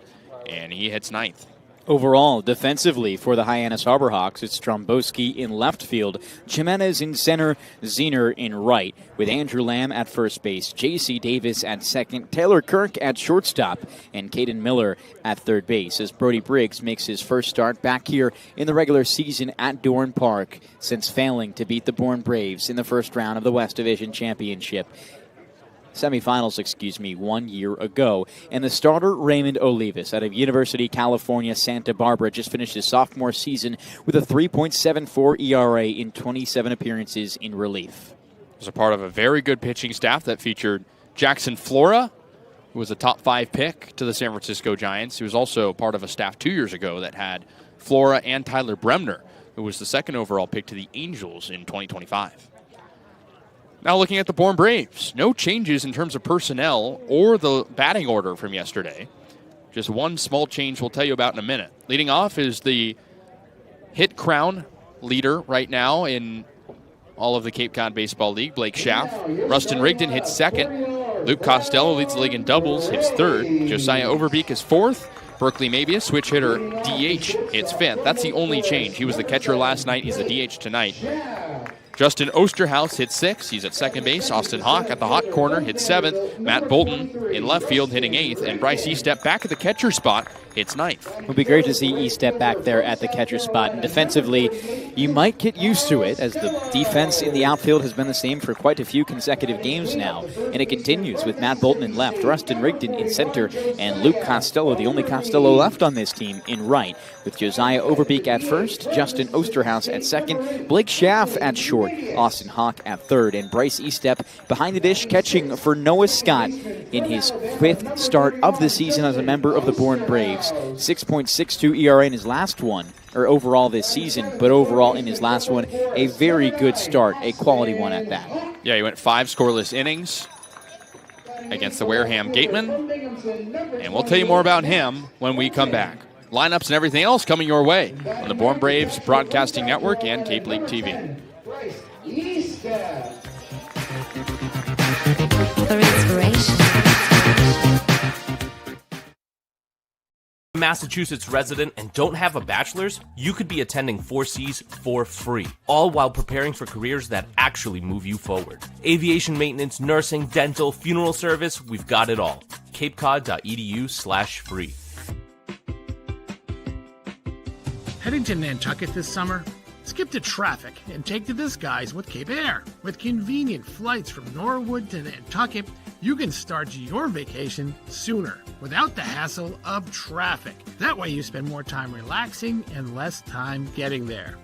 and he hits 9th. Overall, defensively for the Hyannis Harbor Hawks, it's Stromboski in left field, Jimenez in center, Zener in right, with Andrew Lamb at first base, J.C. Davis at second, Taylor Kirk at shortstop, and Caden Miller at third base, as Brody Briggs makes his first start back here in the regular season at Dorn Park since failing to beat the Bourne Braves in the first round of the West Division Championship. Semifinals, 1 year ago. And the starter, Raymond Olivas, out of University of California, Santa Barbara, just finished his sophomore season with a 3.74 ERA in 27 appearances in relief. He was a part of a very good pitching staff that featured Jackson Flora, who was a top 5 pick to the San Francisco Giants. He was also part of a staff 2 years ago that had Flora and Tyler Bremner, who was the 2nd overall pick to the Angels in 2025. Now looking at the Bourne Braves, no changes in terms of personnel or the batting order from yesterday. Just one small change we'll tell you about in a minute. Leading off is the hit crown leader right now in all of the Cape Cod Baseball League, Blake Schaff. Rustin Rigdon hits 2nd. Luke Costello leads the league in doubles, hits 3rd. Josiah Overbeek is 4th. Berkeley Mabia, switch hitter, DH, hits 5th. That's the only change. He was the catcher last night. He's the DH tonight. Justin Osterhaus hits 6th. He's at second base. Austin Hawk at the hot corner hits 7th. Matt Bolton in left field hitting 8th. And Bryce Estep back at the catcher spot hits 9th. It would be great to see Estep back there at the catcher spot. And defensively, you might get used to it, as the defense in the outfield has been the same for quite a few consecutive games now. And it continues with Matt Bolton in left, Rustin Rigdon in center, and Luke Costello, the only Costello left on this team, in right, with Josiah Overbeek at first, Justin Osterhaus at second, Blake Schaff at short, Austin Hawk at third, and Bryce Estep behind the dish catching for Noah Scott in his 5th start of the season as a member of the Bourne Braves. 6.62 ERA in his last one, or overall this season, but overall in his last one, a very good start, a quality one at that. Yeah, he went 5 scoreless innings against the Wareham Gatemen, and we'll tell you more about him when we come back. Lineups and everything else coming your way on the Bourne Braves Broadcasting Network and Cape League TV. For inspiration. Massachusetts resident and don't have a bachelor's, you could be attending 4Cs for free, all while preparing for careers that actually move you forward. Aviation maintenance, nursing, dental, funeral service, we've got it all. capecod.edu/free. Heading to Nantucket this summer? Skip the traffic and take to the skies with Cape Air. With convenient flights from Norwood to Nantucket, you can start your vacation sooner without the hassle of traffic. That way you spend more time relaxing and less time getting there.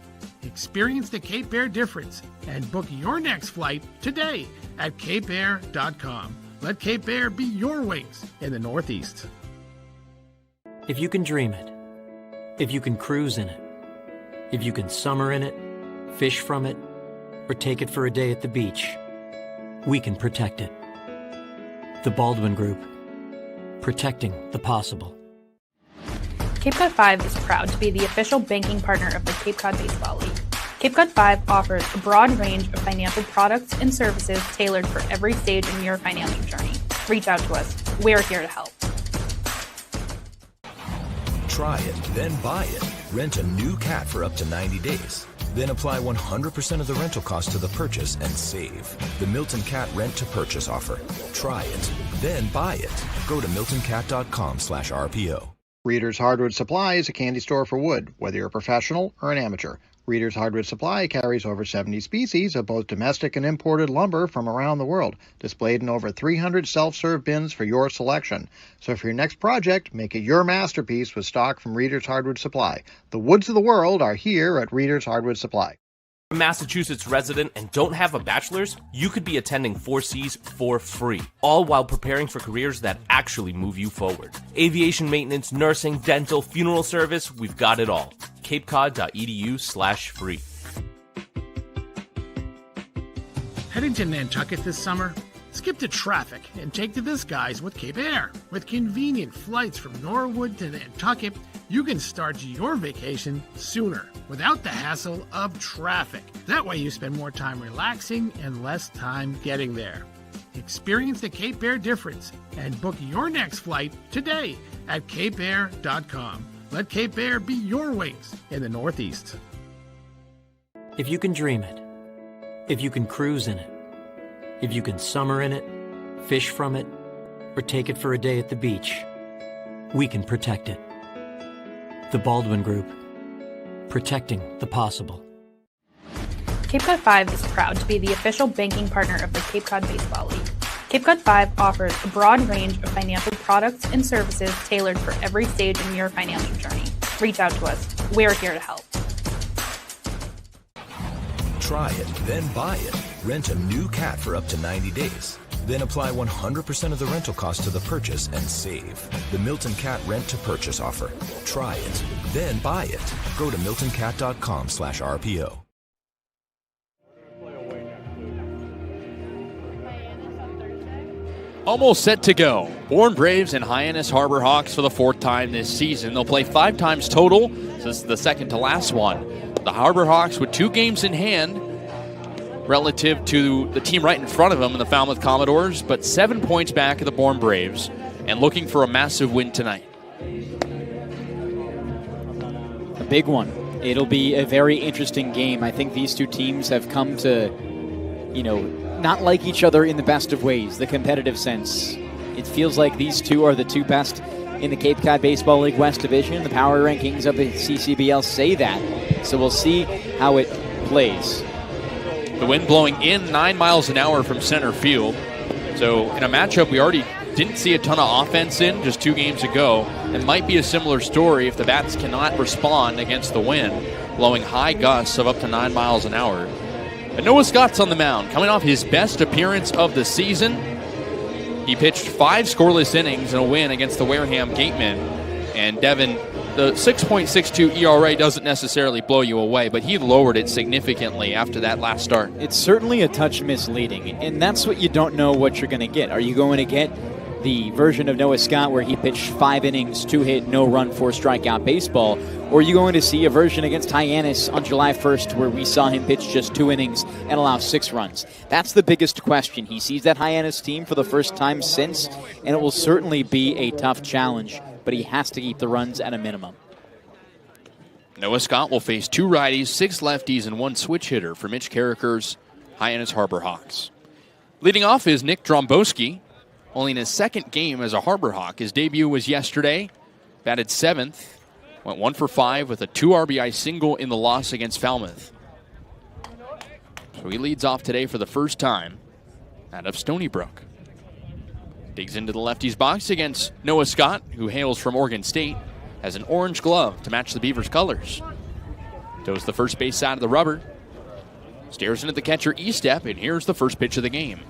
Experience the Cape Air difference and book your next flight today at capeair.com. Let Cape Air be your wings in the Northeast. If you can dream it, if you can cruise in it, if you can summer in it, fish from it, or take it for a day at the beach, we can protect it. The Baldwin Group. Protecting the possible. Cape Cod 5 is proud to be the official banking partner of the Cape Cod Baseball League. Cape Cod 5 offers a broad range of financial products and services tailored for every stage in your financial journey. Reach out to us. We're here to help. Try it, then buy it. Rent a new cat for up to 90 days. Then apply 100% of the rental cost to the purchase and save. The Milton Cat Rent to Purchase offer. Try it, then buy it. Go to miltoncat.com/RPO. Reader's Hardwood Supply is a candy store for wood, whether you're a professional or an amateur. Reader's Hardwood Supply carries over 70 species of both domestic and imported lumber from around the world, displayed in over 300 self-serve bins for your selection. So for your next project, make it your masterpiece with stock from Reader's Hardwood Supply. The woods of the world are here at Reader's Hardwood Supply. A Massachusetts resident and don't have a bachelor's, you could be attending 4Cs for free, all while preparing for careers that actually move you forward. Aviation maintenance, nursing, dental, funeral service, we've got it all. capecod.edu/free. Heading to Nantucket this summer? Skip the traffic and take to the skies with Cape Air. With convenient flights from Norwood to Nantucket, you can start your vacation sooner without the hassle of traffic. That way you spend more time relaxing and less time getting there. Experience the Cape Air difference and book your next flight today at capeair.com. Let Cape Air be your wings in the Northeast. If you can dream it, if you can cruise in it, if you can summer in it, fish from it, or take it for a day at the beach, we can protect it. The Baldwin Group. Protecting the possible. Cape Cod 5 is proud to be the official banking partner of the Cape Cod Baseball League. Cape Cod 5 offers a broad range of financial products and services tailored for every stage in your financial journey. Reach out to us. We're here to help. Try it, then buy it. Rent a new cat for up to 90 days. Then apply 100% of the rental cost to the purchase and save. The Milton Cat Rent to Purchase offer. Try it, then buy it. Go to miltoncat.com/RPO. Almost set to go. Bourne Braves and Hyannis Harbor Hawks for the 4th time this season. They'll play 5 times total. So this is the second to last one. The Harbor Hawks with 2 games in hand relative to the team right in front of them in the Falmouth Commodores, but 7 points back of the Bourne Braves and looking for a massive win tonight. A big one. It'll be a very interesting game. I think these two teams have come to, not like each other in the best of ways, the competitive sense. It feels like these two are the 2 best in the Cape Cod Baseball League West Division. The power rankings of the CCBL say that. So we'll see how it plays. The wind blowing in 9 miles an hour from center field. So in a matchup we already didn't see a ton of offense in just 2 games ago. It might be a similar story if the bats cannot respond against the wind, blowing high gusts of up to 9 miles an hour. And Noah Scott's on the mound, coming off his best appearance of the season. He pitched 5 scoreless innings in a win against the Wareham Gatemen. And Devon, the 6.62 ERA doesn't necessarily blow you away, but he lowered it significantly after that last start. It's certainly a touch misleading, and that's what you don't know what you're going to get. Are you going to get the version of Noah Scott where he pitched 5 innings, 2 hit, no run, 4 strikeout baseball? Or are you going to see a version against Hyannis on July 1st where we saw him pitch just 2 innings and allow 6 runs? That's the biggest question. He sees that Hyannis team for the first time since, and it will certainly be a tough challenge, but he has to keep the runs at a minimum. Noah Scott will face 2 righties, 6 lefties, and 1 switch hitter for Mitch Carricker's Hyannis Harbor Hawks. Leading off is Nick Dromboski, only in his 2nd game as a Harbor Hawk. His debut was yesterday, batted 7th, went 1 for 5 with a 2 RBI single in the loss against Falmouth. So he leads off today for the first time out of Stony Brook. Digs into the lefty's box against Noah Scott, who hails from Oregon State, has an orange glove to match the Beavers' colors. Goes the first base side of the rubber. Stares into the catcher E-step, and here's the first pitch of the game.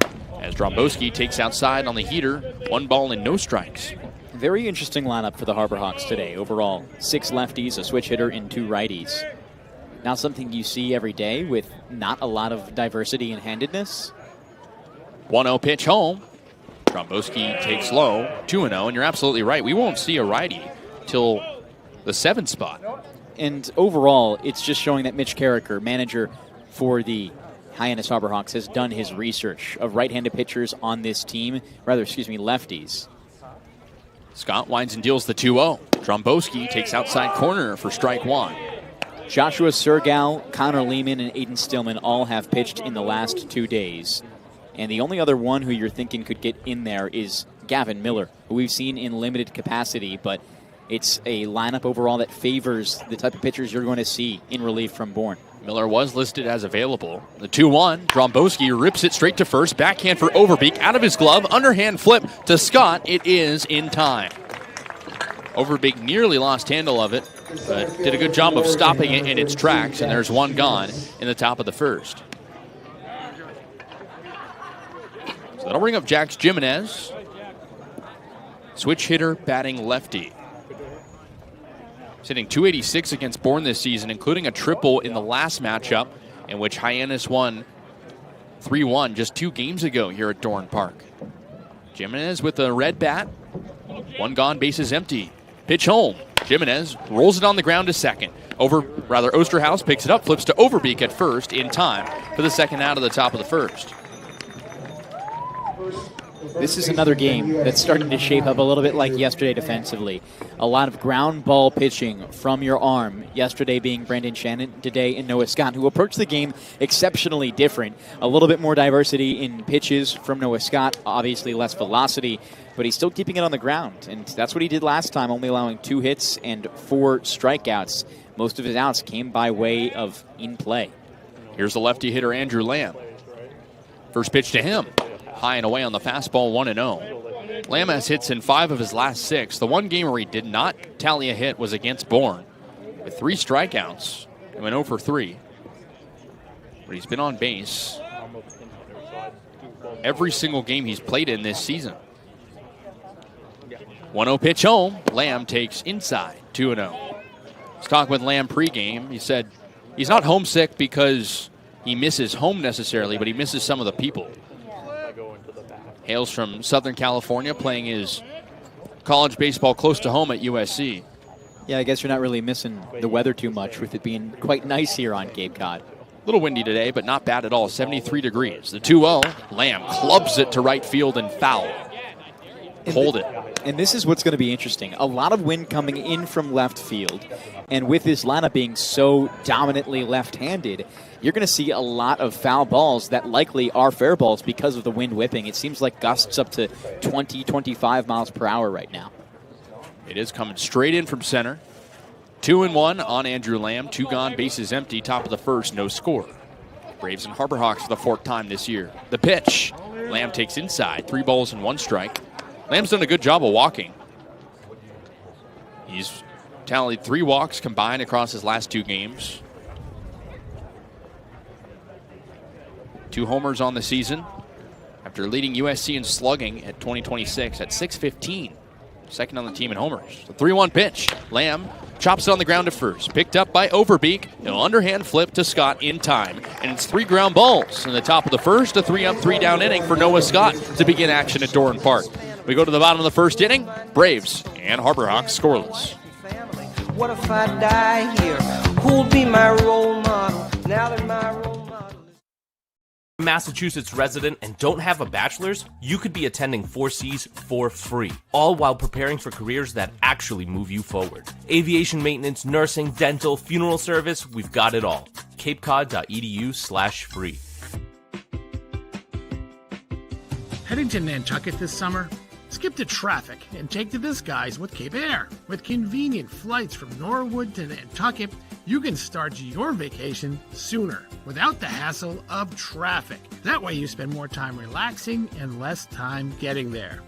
As Dromboski takes outside on the heater, 1 ball and no strikes. Very interesting lineup for the Harbor Hawks today. Overall, 6 lefties, a switch hitter, and 2 righties. Not something you see every day with not a lot of diversity and handedness. 1-0 pitch home. Dromboski takes low, 2-0, and you're absolutely right. We won't see a righty till the 7th spot. And overall, it's just showing that Mitch Carricker, manager for the Hyannis Harbor Hawks, has done his research of right-handed pitchers on this team, lefties. Scott winds and deals the 2-0. Dromboski takes outside corner for strike 1. Joshua Sergal, Connor Lehman, and Aiden Stillman all have pitched in the last 2 days. And the only other one who you're thinking could get in there is Gavin Miller, who we've seen in limited capacity, but it's a lineup overall that favors the type of pitchers you're going to see in relief from Bourne. Miller was listed as available. The 2-1, Dromboski rips it straight to first. Backhand for Overbeek, out of his glove, underhand flip to Scott. It is in time. Overbeek nearly lost handle of it, but did a good job of stopping it in its tracks, and there's one gone in the top of the first. So that'll bring up Jax Jimenez. Switch hitter, batting lefty. He's hitting .286 against Bourne this season, including a triple in the last matchup, in which Hyannis won 3-1 just 2 games ago here at Dorn Park. Jimenez with a red bat. One gone, bases empty. Pitch home. Jimenez rolls it on the ground to second. Osterhaus picks it up, flips to Overbeek at first in time for the second out of the top of the first. This is another game that's starting to shape up a little bit like yesterday defensively. A lot of ground ball pitching from your arm. Yesterday being Brendan Shannon, today in Noah Scott, who approached the game exceptionally different. A little bit more diversity in pitches from Noah Scott, obviously less velocity, but he's still keeping it on the ground. And that's what he did last time, only allowing 2 hits and 4 strikeouts. Most of his outs came by way of in play. Here's the lefty hitter, Andrew Lamb. First pitch to him. High and away on the fastball, 1-0. Lamb has hits in 5 of his last 6. The one game where he did not tally a hit was against Bourne. With 3 strikeouts, he went 0 for 3. But he's been on base every single game he's played in this season. 1-0 pitch home. Lamb takes inside, 2-0. Let's talk with Lamb pregame. He said he's not homesick because he misses home necessarily, but he misses some of the people. Hails from Southern California, playing his college baseball close to home at USC. Yeah, I guess you're not really missing the weather too much with it being quite nice here on Cape Cod. A little windy today, but not bad at all. 73 degrees. The 2-0. Lamb clubs it to right field and foul. Hold it. And this is what's going to be interesting. A lot of wind coming in from left field. And with this lineup being so dominantly left-handed, you're going to see a lot of foul balls that likely are fair balls because of the wind whipping. It seems like gusts up to 20, 25 miles per hour right now. It is coming straight in from center. 2-1 on Andrew Lamb. 2 gone, bases empty. Top of the first, no score. Braves and Harbor Hawks for the 4th time this year. The pitch. Lamb takes inside. 3 balls and 1 strike. Lamb's done a good job of walking. He's tallied 3 walks combined across his last 2 games. 2 homers on the season after leading USC in slugging at 2026 at .615. Second on the team in homers. The 3-1 pitch. Lamb chops it on the ground to first. Picked up by Overbeek. An underhand flip to Scott in time. And it's 3 ground balls in the top of the first. A 3-up, 3-down inning for Noah Scott to begin action at Dorn Park. We go to the bottom of the first inning. Braves and Harbor Hawks scoreless. What if I die here? Who'll be my role model? Now that my role model is Massachusetts resident and don't have a bachelor's, you could be attending 4Cs for free, all while preparing for careers that actually move you forward. Aviation maintenance, nursing, dental, funeral service, we've got it all. capecod.edu/free. Heading to Nantucket this summer? Skip the traffic and take to the skies with Cape Air. With convenient flights from Norwood to Nantucket, you can start your vacation sooner without the hassle of traffic. That way you spend more time relaxing and less time getting there.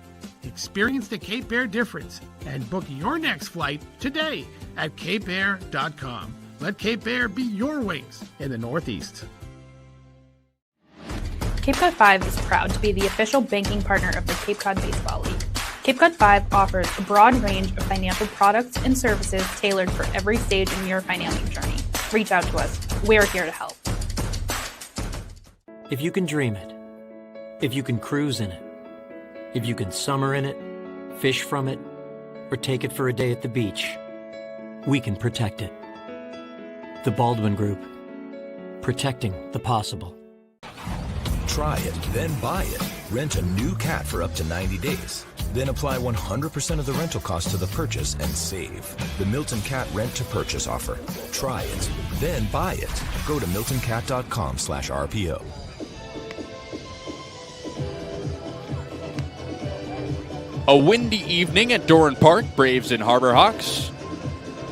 Experience the Cape Air difference and book your next flight today at capeair.com. Let Cape Air be your wings in the Northeast. Cape Cod 5 is proud to be the official banking partner of the Cape Cod Baseball League. Cape Cod 5 offers a broad range of financial products and services tailored for every stage in your financial journey. Reach out to us. We're here to help. If you can dream it, if you can cruise in it, if you can summer in it, fish from it, or take it for a day at the beach, we can protect it. The Baldwin Group. Protecting the possible. Try it, then buy it. Rent a new cat for up to 90 days. Then apply 100% of the rental cost to the purchase and save. The Milton Cat Rent to Purchase offer. Try it, then buy it. Go to miltoncat.com/RPO. A windy evening at Doran Park. Braves and Harbor Hawks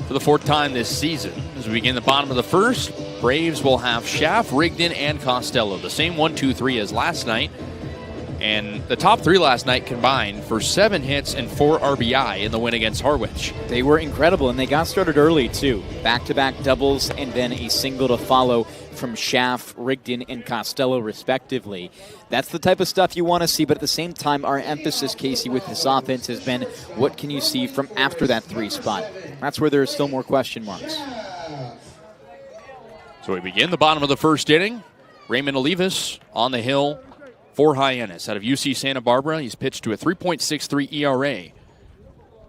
for the fourth time this season. As we begin the bottom of the first, Braves will have Schaff, Rigdon, and Costello. The same 1-2-3 as last night. And the top three last night combined for 7 hits and 4 RBI in the win against Harwich. They were incredible, and they got started early, too. Back-to-back doubles and then a single to follow from Schaff, Rigdon, and Costello, respectively. That's the type of stuff you want to see, but at the same time, our emphasis, Kasey, with this offense has been what can you see from after that 3 spot. That's where there are still more question marks. So we begin the bottom of the first inning. Raymond Olivas on the hill for Hyannis. Out of UC Santa Barbara, he's pitched to a 3.63 ERA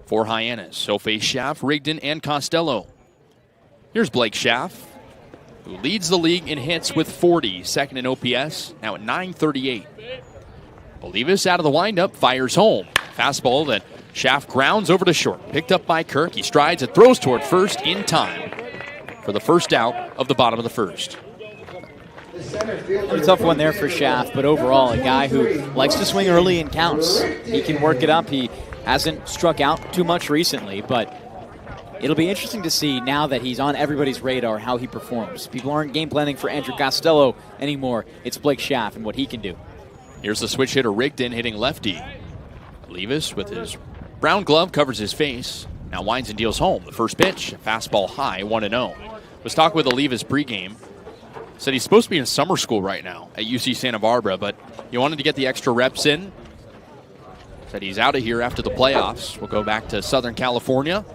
for Hyannis. So face Schaff, Rigdon, and Costello. Here's Blake Schaff, who leads the league in hits with 40, second in OPS, now at .938. Olivas out of the windup, fires home. Fastball that Schaff grounds over to short. Picked up by Kirk. He strides and throws toward first in time for the first out of the bottom of the first. A tough one there for Schaff, but overall a guy who likes to swing early in counts. He can work it up. He hasn't struck out too much recently, but it'll be interesting to see now that he's on everybody's radar how he performs. People aren't game planning for Andrew Costello anymore. It's Blake Schaff and what he can do. Here's the switch hitter Rigdon hitting lefty. Olivas with his brown glove covers his face. Now winds and deals home. The first pitch, a fastball high, 1-0. Was talking with Olivas pregame. Said he's supposed to be in summer school right now at UC Santa Barbara, but he wanted to get the extra reps in. Said he's out of here after the playoffs. We'll go back to Southern California.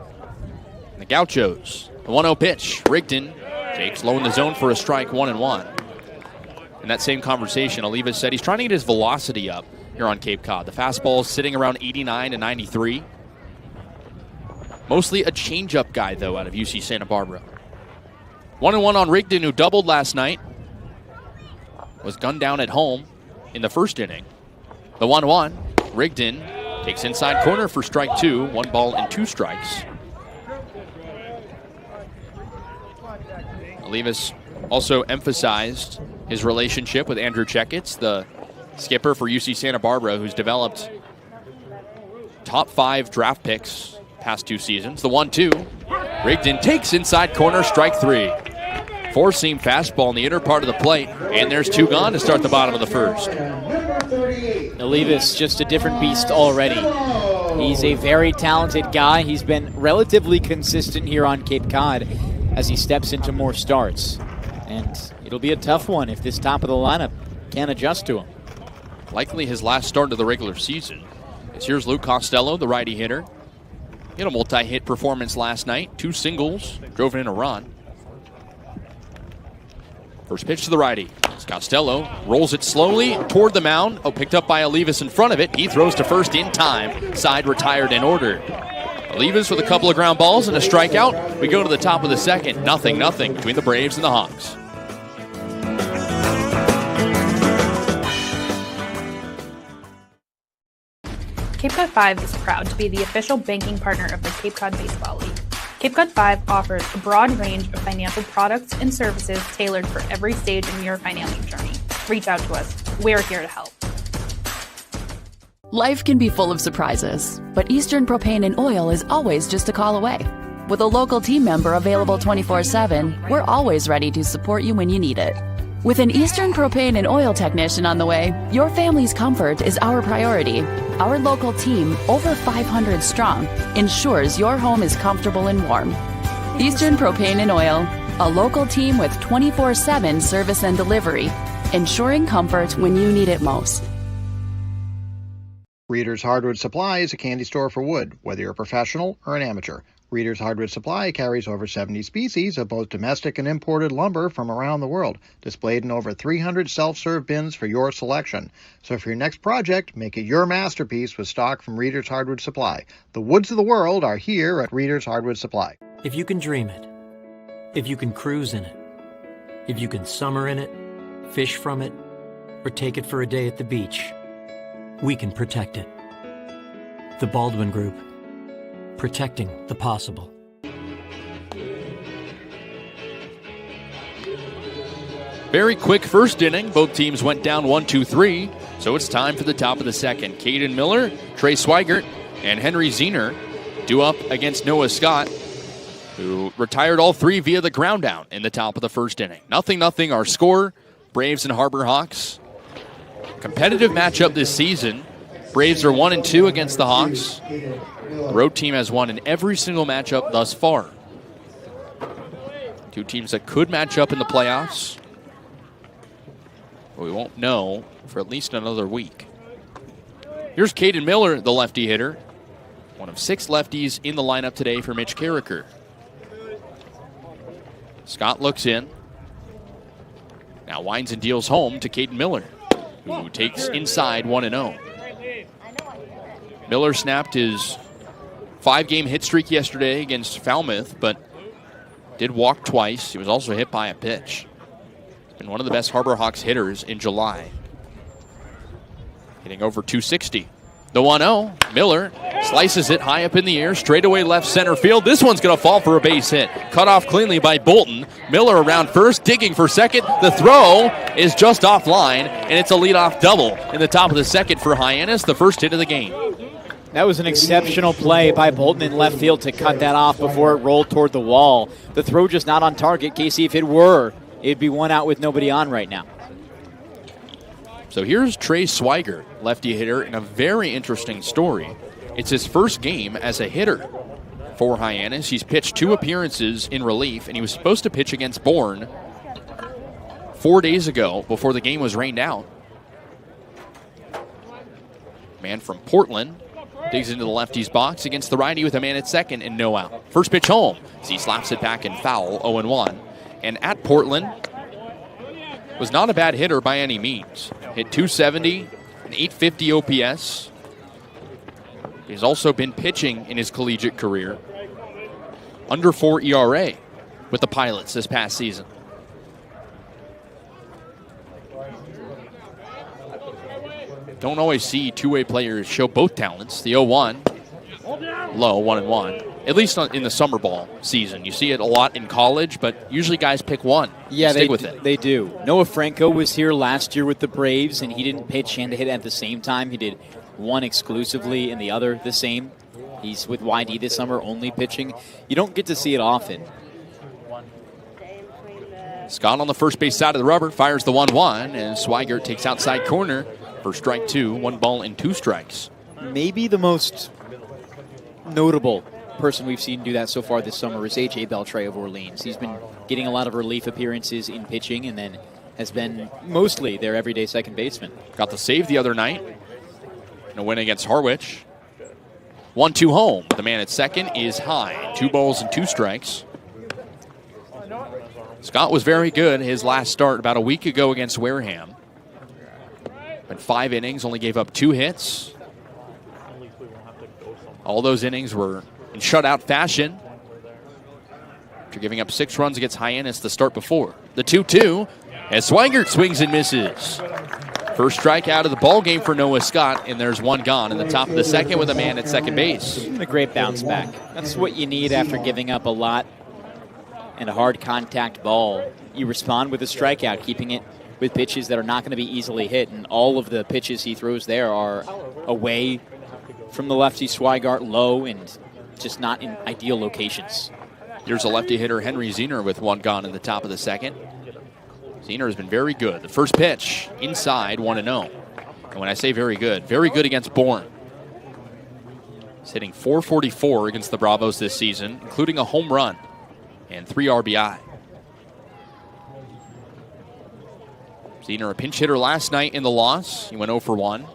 And the Gauchos. The 1-0 pitch. Rigdon takes low in the zone for a strike, 1-1. In that same conversation, Olivas said he's trying to get his velocity up here on Cape Cod. The fastball is sitting around 89 and 93. Mostly a changeup guy, though, out of UC Santa Barbara. 1-1 on Rigdon, who doubled last night. Was gunned down at home in the first inning. The 1-1. Rigdon takes inside corner for strike 2. 1 ball and 2 strikes. Olivas also emphasized his relationship with Andrew Checketts, the skipper for UC Santa Barbara, who's developed top 5 draft picks past 2 seasons. The 1-2. Rigdon takes inside corner, strike 3. 4-seam fastball in the inner part of the plate, and there's 2 gone to start the bottom of the first. Olivas, just a different beast already. He's a very talented guy. He's been relatively consistent here on Cape Cod as he steps into more starts. And it'll be a tough one if this top of the lineup can't adjust to him. Likely his last start of the regular season. As here's Luke Costello, the righty hitter. He had a multi-hit performance last night. 2 singles, drove in a run. First pitch to the righty. Costello rolls it slowly toward the mound. Oh, picked up by Olivas in front of it. He throws to first in time. Side retired in order. Olivas with a couple of ground balls and a strikeout. We go to the top of the second. 0-0 between the Braves and the Hawks. Cape Cod 5 is proud to be the official banking partner of the Cape Cod Baseball League. Cape Cod 5 offers a broad range of financial products and services tailored for every stage in your financial journey. Reach out to us. We're here to help. Life can be full of surprises, but Eastern Propane and Oil is always just a call away. With a local team member available 24/7, we're always ready to support you when you need it. With an Eastern Propane and Oil technician on the way, your family's comfort is our priority. Our local team, over 500 strong, ensures your home is comfortable and warm. Eastern Propane and Oil, a local team with 24/7 service and delivery, ensuring comfort when you need it most. Reader's Hardwood Supply is a candy store for wood, whether you're a professional or an amateur. Reader's Hardwood Supply carries over 70 species of both domestic and imported lumber from around the world, displayed in over 300 self-serve bins for your selection. So for your next project, make it your masterpiece with stock from Reader's Hardwood Supply. The woods of the world are here at Reader's Hardwood Supply. If you can dream it, if you can cruise in it, if you can summer in it, fish from it, or take it for a day at the beach, we can protect it. The Baldwin Group. Protecting the possible. Very quick first inning. Both teams went down 1-2-3. So it's time for the top of the second. Caden Miller, Trey Swigert, and Henry Zehner due up against Noah Scott, who retired all three via the ground out in the top of the first inning. 0-0 our score. Braves and Harbor Hawks. Competitive matchup this season. Braves are 1-2 against the Hawks. The road team has won in every single matchup thus far. Two teams that could match up in the playoffs. But we won't know for at least another week. Here's Caden Miller, the lefty hitter. One of 6 lefties in the lineup today for Mitch Carricker. Scott looks in. Now winds and deals home to Caden Miller, who takes inside 1-0. Miller snapped his 5-game hit streak yesterday against Falmouth, but did walk twice. He was also hit by a pitch. He's been one of the best Harbor Hawks hitters in July. Hitting over 260. The 1-0. Miller slices it high up in the air, straightaway left center field. This one's going to fall for a base hit. Cut off cleanly by Bolton. Miller around first, digging for second. The throw is just offline, and it's a leadoff double in the top of the second for Hyannis, the first hit of the game. That was an exceptional play by Bolton in left field to cut that off before it rolled toward the wall. The throw just not on target. Kasey, if it were, it'd be one out with nobody on right now. So here's Trey Swigert, lefty hitter, in a very interesting story. It's his first game as a hitter for Hyannis. He's pitched 2 appearances in relief, and he was supposed to pitch against Bourne 4 days ago before the game was rained out. Man from Portland digs into the lefty's box against the righty with a man at second and no out. First pitch home as he slaps it back in foul, 0-1. And at Portland, was not a bad hitter by any means. Hit 270, an 850 OPS. He's also been pitching in his collegiate career. Under 4 ERA with the Pilots this past season. Don't always see two-way players show both talents. The 0-1, low, 1-1. At least in the summer ball season. You see it a lot in college, but usually guys pick one. Yeah, stick with it. They do. Noah Franco was here last year with the Braves, and he didn't pitch and hit at the same time. He did one exclusively and the other the same. He's with YD this summer, only pitching. You don't get to see it often. Scott on the first base side of the rubber fires the 1-1, and Swigert takes outside corner for strike 2, 1 ball and 2 strikes. Maybe the most notable person we've seen do that so far this summer is A.J. Beltre of Orleans. He's been getting a lot of relief appearances in pitching and then has been mostly their everyday second baseman. Got the save the other night in a win against Harwich. 1-2 home. The man at second is high. 2 balls and 2 strikes. Scott was very good his last start about a week ago against Wareham. In 5 innings, only gave up 2 hits. All those innings were in shutout fashion after giving up 6 runs against Hyannis the start before. The 2-2 as Swigert swings and misses. First strikeout of the ball game for Noah Scott, and there's 1 gone in the top of the second with a man at second base. A great bounce back. That's what you need after giving up a lot and a hard contact ball. You respond with a strikeout, keeping it with pitches that are not going to be easily hit, and all of the pitches he throws there are away from the lefty Swigert, low and just not in ideal locations. Here's a lefty hitter, Henry Zehner, with 1 gone in the top of the second. Zehner has been very good. The first pitch, inside, 1-0. And when I say very good against Bourne. He's hitting .444 against the Bravos this season, including a home run and 3 RBI. Zehner, a pinch hitter last night in the loss. He went 0 for 1.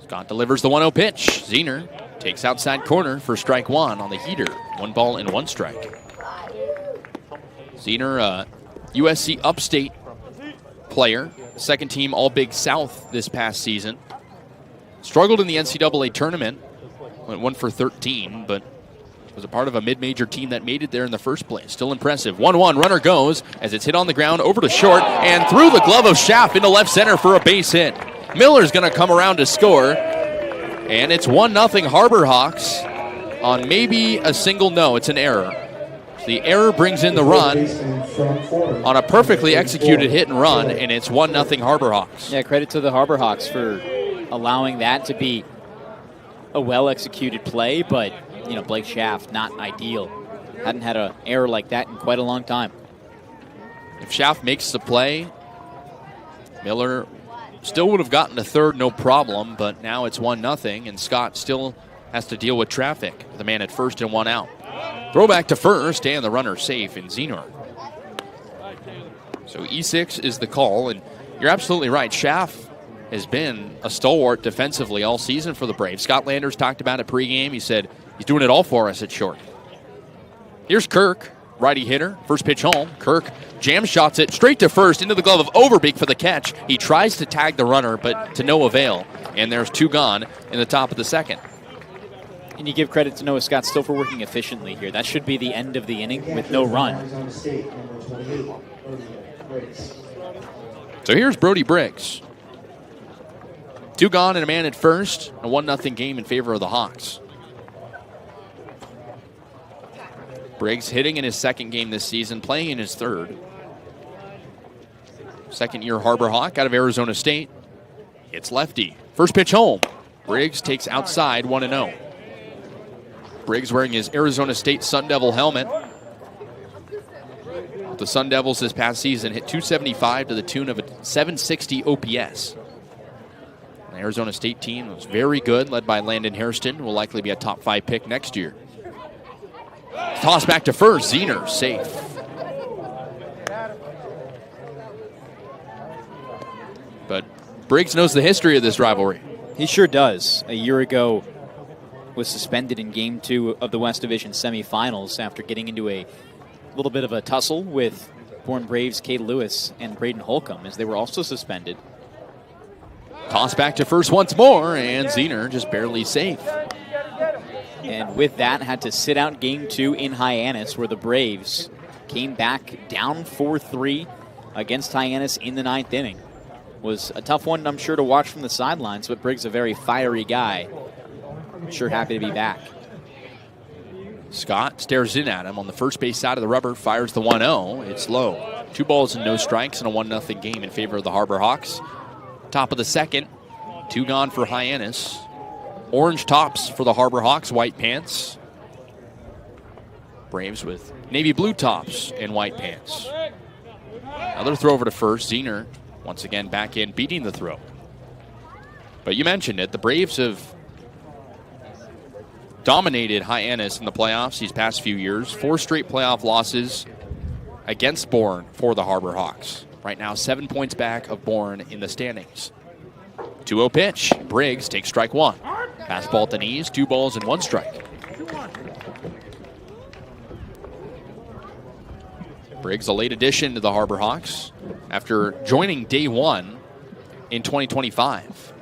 Scott delivers the 1-0 pitch. Zehner takes outside corner for strike 1 on the heater. 1 ball and 1 strike. Zehner, USC Upstate player, second team All-Big South this past season. Struggled in the NCAA tournament, went 1 for 13, but was a part of a mid-major team that made it there in the first place. Still impressive. 1-1, runner goes as it's hit on the ground over to short and through the glove of Schaff into left center for a base hit. Miller's going to come around to score. And it's 1-0 Harbor Hawks on maybe a single, no, it's an error. The error brings in the run on a perfectly executed hit and run, and it's 1-0 Harbor Hawks. Yeah, credit to the Harbor Hawks for allowing that to be a well-executed play, but, Blake Schaff, not ideal. Hadn't had an error like that in quite a long time. If Schaff makes the play, Miller still would have gotten a third, no problem, but now it's 1-0, and Scott still has to deal with traffic. The man at first and one out. Throwback to first, and the runner safe in Zenor. So E6 is the call, and you're absolutely right. Schaff has been a stalwart defensively all season for the Braves. Scott Landers talked about it pregame. He said he's doing it all for us at short. Here's Kirk, righty hitter. First pitch home. Kirk jam shots it straight to first into the glove of Overbeek for the catch. He tries to tag the runner, but to no avail. And there's two gone in the top of the second. And you give credit to Noah Scott still for working efficiently here. That should be the end of the inning with no run. So here's Brody Briggs. Two gone and a man at first. A 1-0 game in favor of the Hawks. Briggs hitting in his second game this season, playing in his third. Second-year Harbor Hawk out of Arizona State. It's lefty. First pitch home. Briggs takes outside 1-0. Briggs wearing his Arizona State Sun Devil helmet. The Sun Devils this past season hit .275 to the tune of a .760 OPS. The Arizona State team was very good, led by Landon Hairston. Will likely be a top 5 pick next year. Toss back to first. Zener safe. But Briggs knows the history of this rivalry. He sure does. A year ago, was suspended in Game 2 of the West Division semifinals after getting into a little bit of a tussle with Bourne Braves' Cade Lewis and Braden Holcomb, as they were also suspended. Toss back to first once more, and Zener just barely safe. And with that, had to sit out Game 2 in Hyannis, where the Braves came back down 4-3 against Hyannis in the 9th inning. Was a tough one, I'm sure, to watch from the sidelines, but Briggs a very fiery guy. Sure happy to be back. Scott stares in at him on the first base side of the rubber, fires the 1-0. It's low. 2 balls and no strikes in a 1-0 game in favor of the Harbor Hawks. Top of the second, 2 gone for Hyannis. Orange tops for the Harbor Hawks, white pants. Braves with navy blue tops and white pants. Another throw over to first. Zener once again back in, beating the throw. But you mentioned it, the Braves have dominated Hyannis in the playoffs these past few years. 4 straight playoff losses against Bourne for the Harbor Hawks. Right now, 7 points back of Bourne in the standings. 2-0 pitch. Briggs takes strike 1. Fastball at the knees, 2 balls and 1 strike. Briggs, a late addition to the Harbor Hawks after joining day 1 in 2025.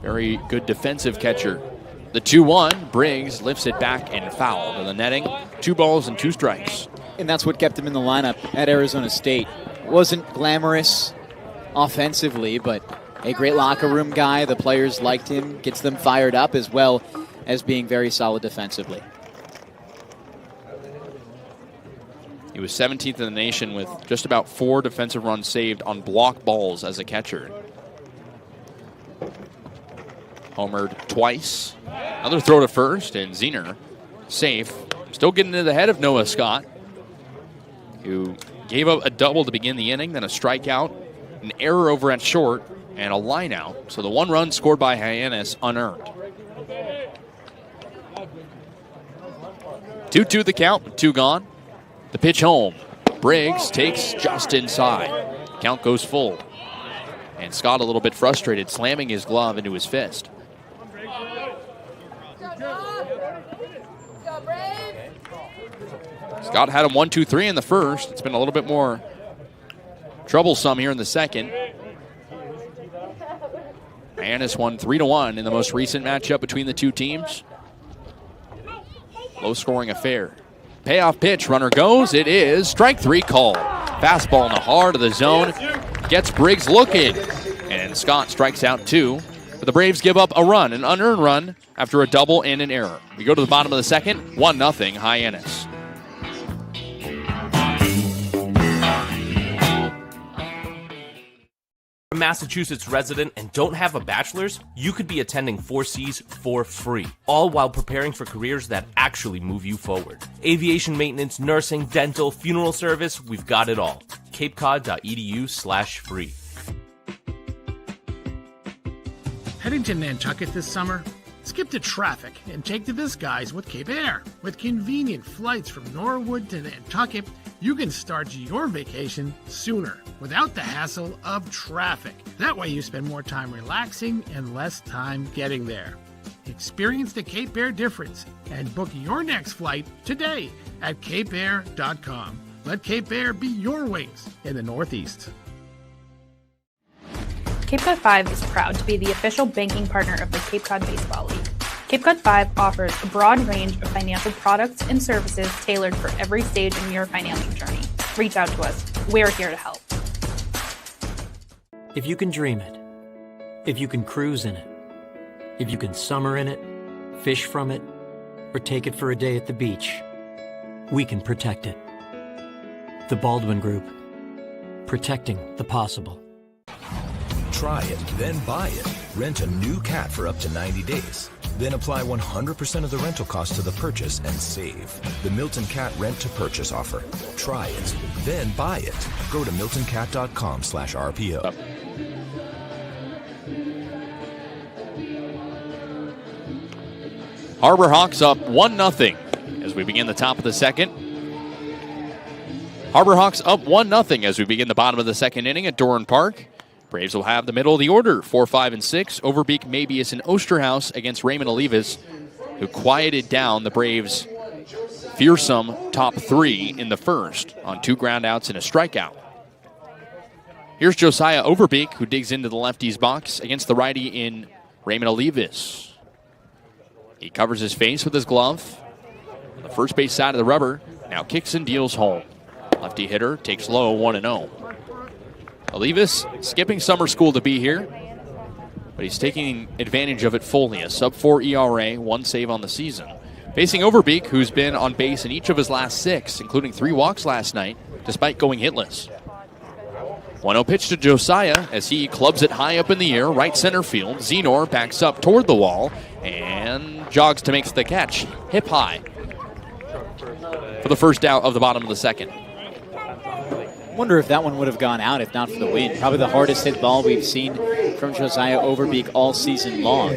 Very good defensive catcher. The 2-1, Briggs lifts it back and foul to the netting. 2 balls and 2 strikes. And that's what kept him in the lineup at Arizona State. Wasn't glamorous offensively, but a great locker room guy. The players liked him, gets them fired up, as well as being very solid defensively. He was 17th in the nation with just about 4 defensive runs saved on block balls as a catcher. Homered twice. Another throw to first, and Zener safe. Still getting into the head of Noah Scott, who gave up a double to begin the inning, then a strikeout, an error over at short, and a line out. So the 1 run scored by Hyannis unearned. 2-2 the count, with 2 gone. The pitch home. Briggs takes just inside. Count goes full. And Scott a little bit frustrated, slamming his glove into his fist. Scott had him 1-2-3 in the first. It's been a little bit more troublesome here in the second. Hyannis won 3-1 in the most recent matchup between the two teams. Low-scoring affair. Payoff pitch, runner goes. It is strike 3 call. Fastball in the heart of the zone. gets Briggs looking, and Scott strikes out 2. But the Braves give up a run, an unearned run, after a double and an error. We go to the bottom of the second, 1-0 Hyannis. A Massachusetts resident and don't have a bachelor's, you could be attending 4Cs for free, all while preparing for careers that actually move you forward. Aviation maintenance, nursing, dental, funeral service, we've got it all. capecod.edu/free. Heading to Nantucket this summer? Skip the traffic and take to the skies with Cape Air. With convenient flights from Norwood to Nantucket, you can start your vacation sooner without the hassle of traffic. That way you spend more time relaxing and less time getting there. Experience the Cape Air difference and book your next flight today at capeair.com. Let Cape Air be your wings in the Northeast. Cape Cod 5 is proud to be the official banking partner of the Cape Cod Baseball League. Cape Cod 5 offers a broad range of financial products and services tailored for every stage in your financial journey. Reach out to us. We're here to help. If you can dream it, if you can cruise in it, if you can summer in it, fish from it, or take it for a day at the beach, we can protect it. The Baldwin Group. Protecting the possible. Try it, then buy it. Rent a new cat for up to 90 days. Then apply 100% of the rental cost to the purchase and save. The Milton Cat Rent to Purchase offer. Try it, then buy it. Go to miltoncat.com/RPO. Harbor Hawks up 1-0 as we begin the top of the second. Harbor Hawks up 1-0 as we begin the bottom of the second inning at Dorn Park. Braves will have the middle of the order, 4, 5, and 6. Overbeek, Mabius, and Osterhaus against Raymond Olivas, who quieted down the Braves' fearsome top 3 in the first on 2 groundouts and a strikeout. Here's Josiah Overbeek, who digs into the lefty's box against the righty in Raymond Olivas. He covers his face with his glove. On the first base side of the rubber, now kicks and deals home. Lefty hitter takes low, 1-0. Olivas skipping summer school to be here, but he's taking advantage of it fully. A sub-4 ERA, 1 save on the season. Facing Overbeek, who's been on base in each of his last 6, including 3 walks last night, despite going hitless. 1-0 pitch to Josiah as he clubs it high up in the air, right center field. Zenor backs up toward the wall and jogs to make the catch, hip high, for the first out of the bottom of the second. Wonder if that one would have gone out if not for the wind. Probably the hardest hit ball we've seen from Josiah Overbeek all season long.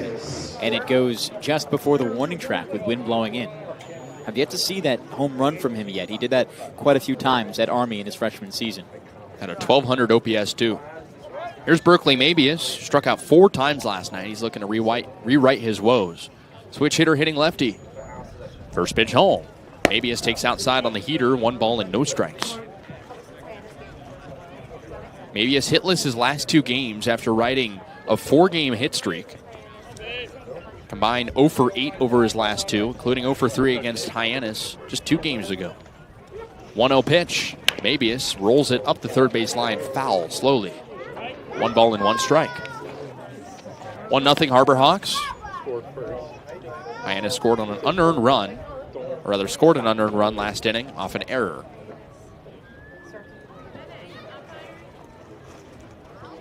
And it goes just before the warning track with wind blowing in. I've yet to see that home run from him yet. He did that quite a few times at Army in his freshman season. Had a 1,200 OPS too. Here's Berkeley Mabius. Struck out 4 times last night. He's looking to rewrite his woes. Switch hitter hitting lefty. First pitch home. Mabius takes outside on the heater. 1 ball and no strikes. Mabius hitless his last 2 games after riding a 4-game hit streak. Combined 0 for 8 over his last 2, including 0 for 3 against Hyannis just 2 games ago. 1-0 pitch. Mabius rolls it up the third base line, foul slowly. 1 ball and 1 strike. 1-0 Harbor Hawks. Hyannis scored an unearned run last inning off an error.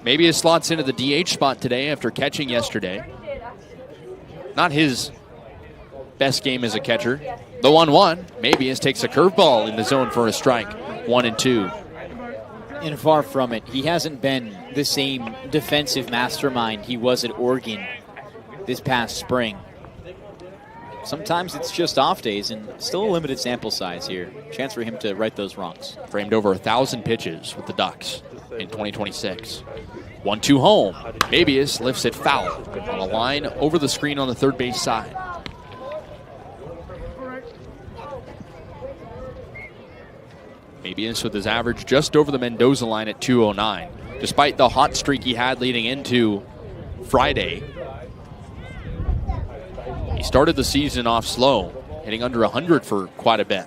Mabius slots into the DH spot today after catching yesterday. Not his best game as a catcher. The 1-1, Mabius takes a curveball in the zone for a strike. 1-2. And far from it. He hasn't been the same defensive mastermind he was at Oregon this past spring. Sometimes it's just off days, and still a limited sample size here. Chance for him to right those wrongs. Framed over 1,000 pitches with the Ducks in 2026. 1-2 home. Mabius lifts it foul on a line over the screen on the third base side. Mabius with his average just over the Mendoza line at 209. Despite the hot streak he had leading into Friday, he started the season off slow, hitting under 100 for quite a bit.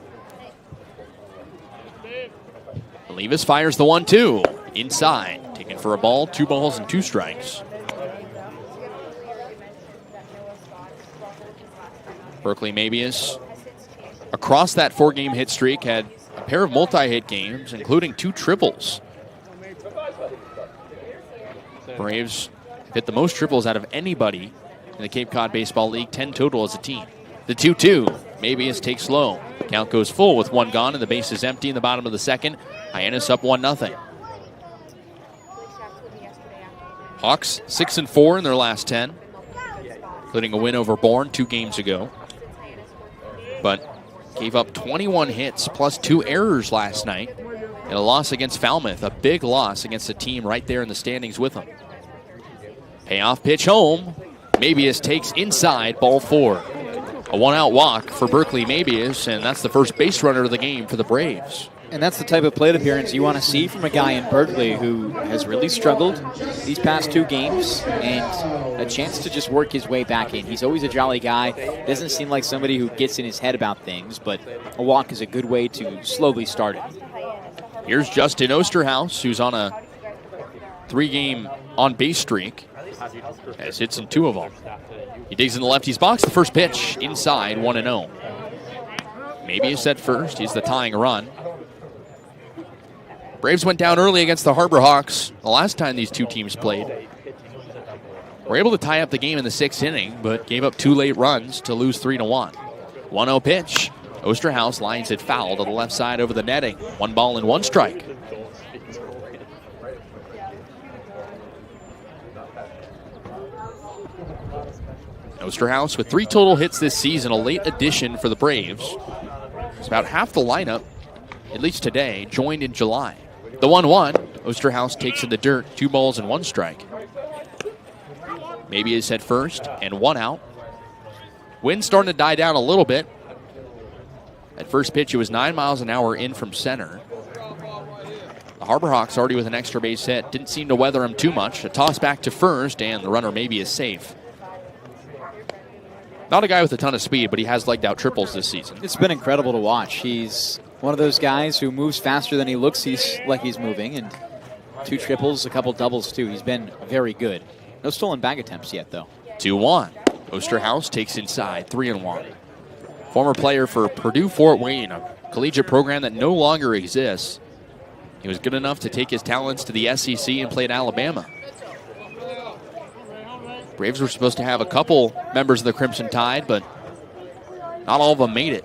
Olivas fires the 1-2. Inside. Taken for a ball, 2 balls and 2 strikes. Berkeley Mabius, across that 4-game hit streak, had a pair of multi-hit games, including 2 triples. Braves hit the most triples out of anybody in the Cape Cod Baseball League, 10 total as a team. The 2-2, Mabius takes low. Count goes full with 1 gone and the base is empty in the bottom of the second. Hyannis up 1-0. Hawks 6-4 in their last 10, including a win over Bourne 2 games ago. But gave up 21 hits plus 2 errors last night in a loss against Falmouth, a big loss against a team right there in the standings with them. Payoff pitch home. Mabius takes inside, ball 4. A 1-out walk for Berkeley Mabius, and that's the first base runner of the game for the Braves. And that's the type of plate appearance you want to see from a guy in Berkeley who has really struggled these past 2 games and a chance to just work his way back in. He's always a jolly guy. Doesn't seem like somebody who gets in his head about things, but a walk is a good way to slowly start it. Here's Justin Osterhaus, who's on a 3-game on-base streak. Has hits in 2 of them. He digs in the lefty's box. The first pitch inside, 1-0. Mabius at first. He's the tying run. Braves went down early against the Harbor Hawks the last time these 2 teams played. Were able to tie up the game in the 6th inning, but gave up 2 late runs to lose 3-1. 1-0 pitch. Osterhaus lines it foul to the left side over the netting. 1 ball and 1 strike. Osterhaus with 3 total hits this season, a late addition for the Braves. It's about half the lineup, at least today, joined in July. The 1-1, Osterhaus takes in the dirt, 2 balls and 1 strike. Mabius at first, and 1 out. Wind starting to die down a little bit. At first pitch, it was 9 miles an hour in from center. The Harbor Hawks already with an extra base hit. Didn't seem to weather him too much. A toss back to first, and the runner maybe is safe. Not a guy with a ton of speed, but he has legged out triples this season. It's been incredible to watch. He's one of those guys who moves faster than he looks he's moving, and 2 triples, a couple doubles too. He's been very good. No stolen bag attempts yet, though. 2-1. Osterhaus takes inside, 3-1. Former player for Purdue Fort Wayne, a collegiate program that no longer exists. He was good enough to take his talents to the SEC and play at Alabama. Braves were supposed to have a couple members of the Crimson Tide, but not all of them made it.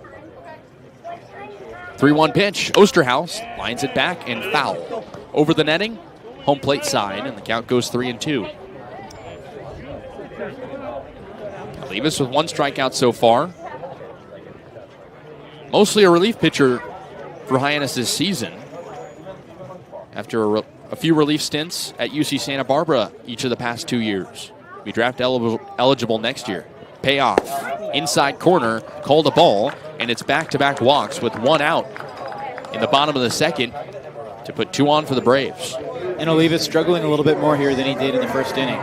3-1 pitch. Osterhaus lines it back and foul. Over the netting, home plate side, and the count goes 3-2. Levis with 1 strikeout so far. Mostly a relief pitcher for Hyannis this season. After a few relief stints at UC Santa Barbara each of the past 2 years. Be draft eligible next year. Payoff. Inside corner, called a ball, and it's back-to-back walks with 1 out in the bottom of the second to put 2 on for the Braves. And Olivas struggling a little bit more here than he did in the first inning.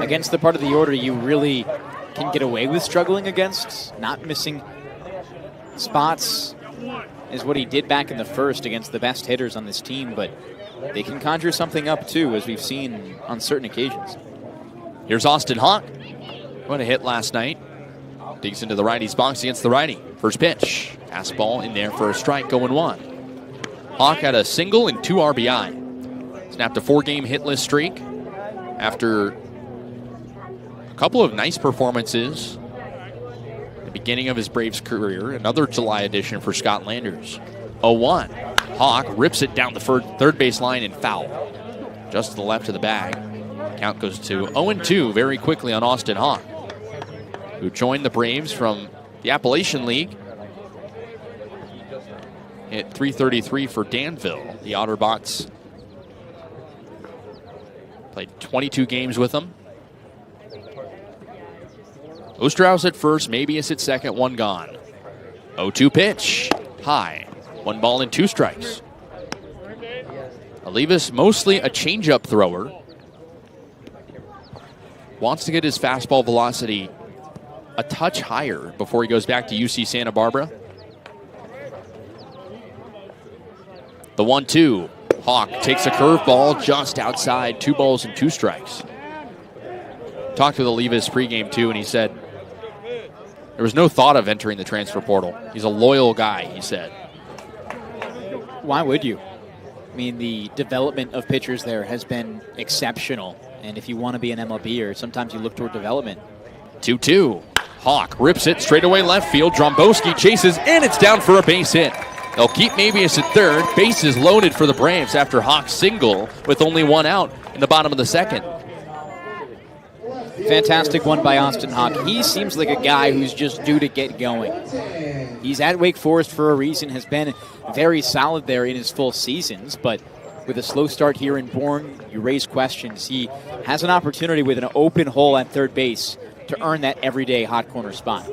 Against the part of the order you really can get away with struggling against, not missing spots is what he did back in the first against the best hitters on this team, but they can conjure something up too, as we've seen on certain occasions. Here's Austin Hawk. What a hit last night. Digs into the righty's box against the righty. First pitch. Fastball in there for a strike, going 1. Hawk had a single and 2 RBI. Snapped a 4-game hitless streak after a couple of nice performances at the beginning of his Braves career. Another July edition for Scott Landers. 0-1. Hawk rips it down the third base line and foul. Just to the left of the bag. Count goes to 0-2 very quickly on Austin Hawk, who joined the Braves from the Appalachian League. Hit .333 for Danville. The Otterbots played 22 games with them. Osterhaus at first, Mabius at second, 1 gone. 0-2 pitch. High. 1 ball and 2 strikes. Olivas mostly a changeup thrower. Wants to get his fastball velocity a touch higher before he goes back to UC Santa Barbara. The 1-2. Hawk takes a curveball just outside, 2 balls and 2 strikes. Talked with Olivas pregame too, and he said there was no thought of entering the transfer portal. He's a loyal guy, he said. Why would you? I mean, the development of pitchers there has been exceptional. And if you want to be an MLBer, sometimes you look toward development. 2-2. Hawk rips it straight away left field. Drombowski chases, and it's down for a base hit. They'll keep Mabius at third. Bases loaded for the Braves after Hawk's single with only 1 out in the bottom of the second. Fantastic one by Austin Hawk. He seems like a guy who's just due to get going. He's at Wake Forest for a reason, has been very solid there in his full seasons, but with a slow start here in Bourne, you raise questions. He has an opportunity with an open hole at third base to earn that everyday hot corner spot.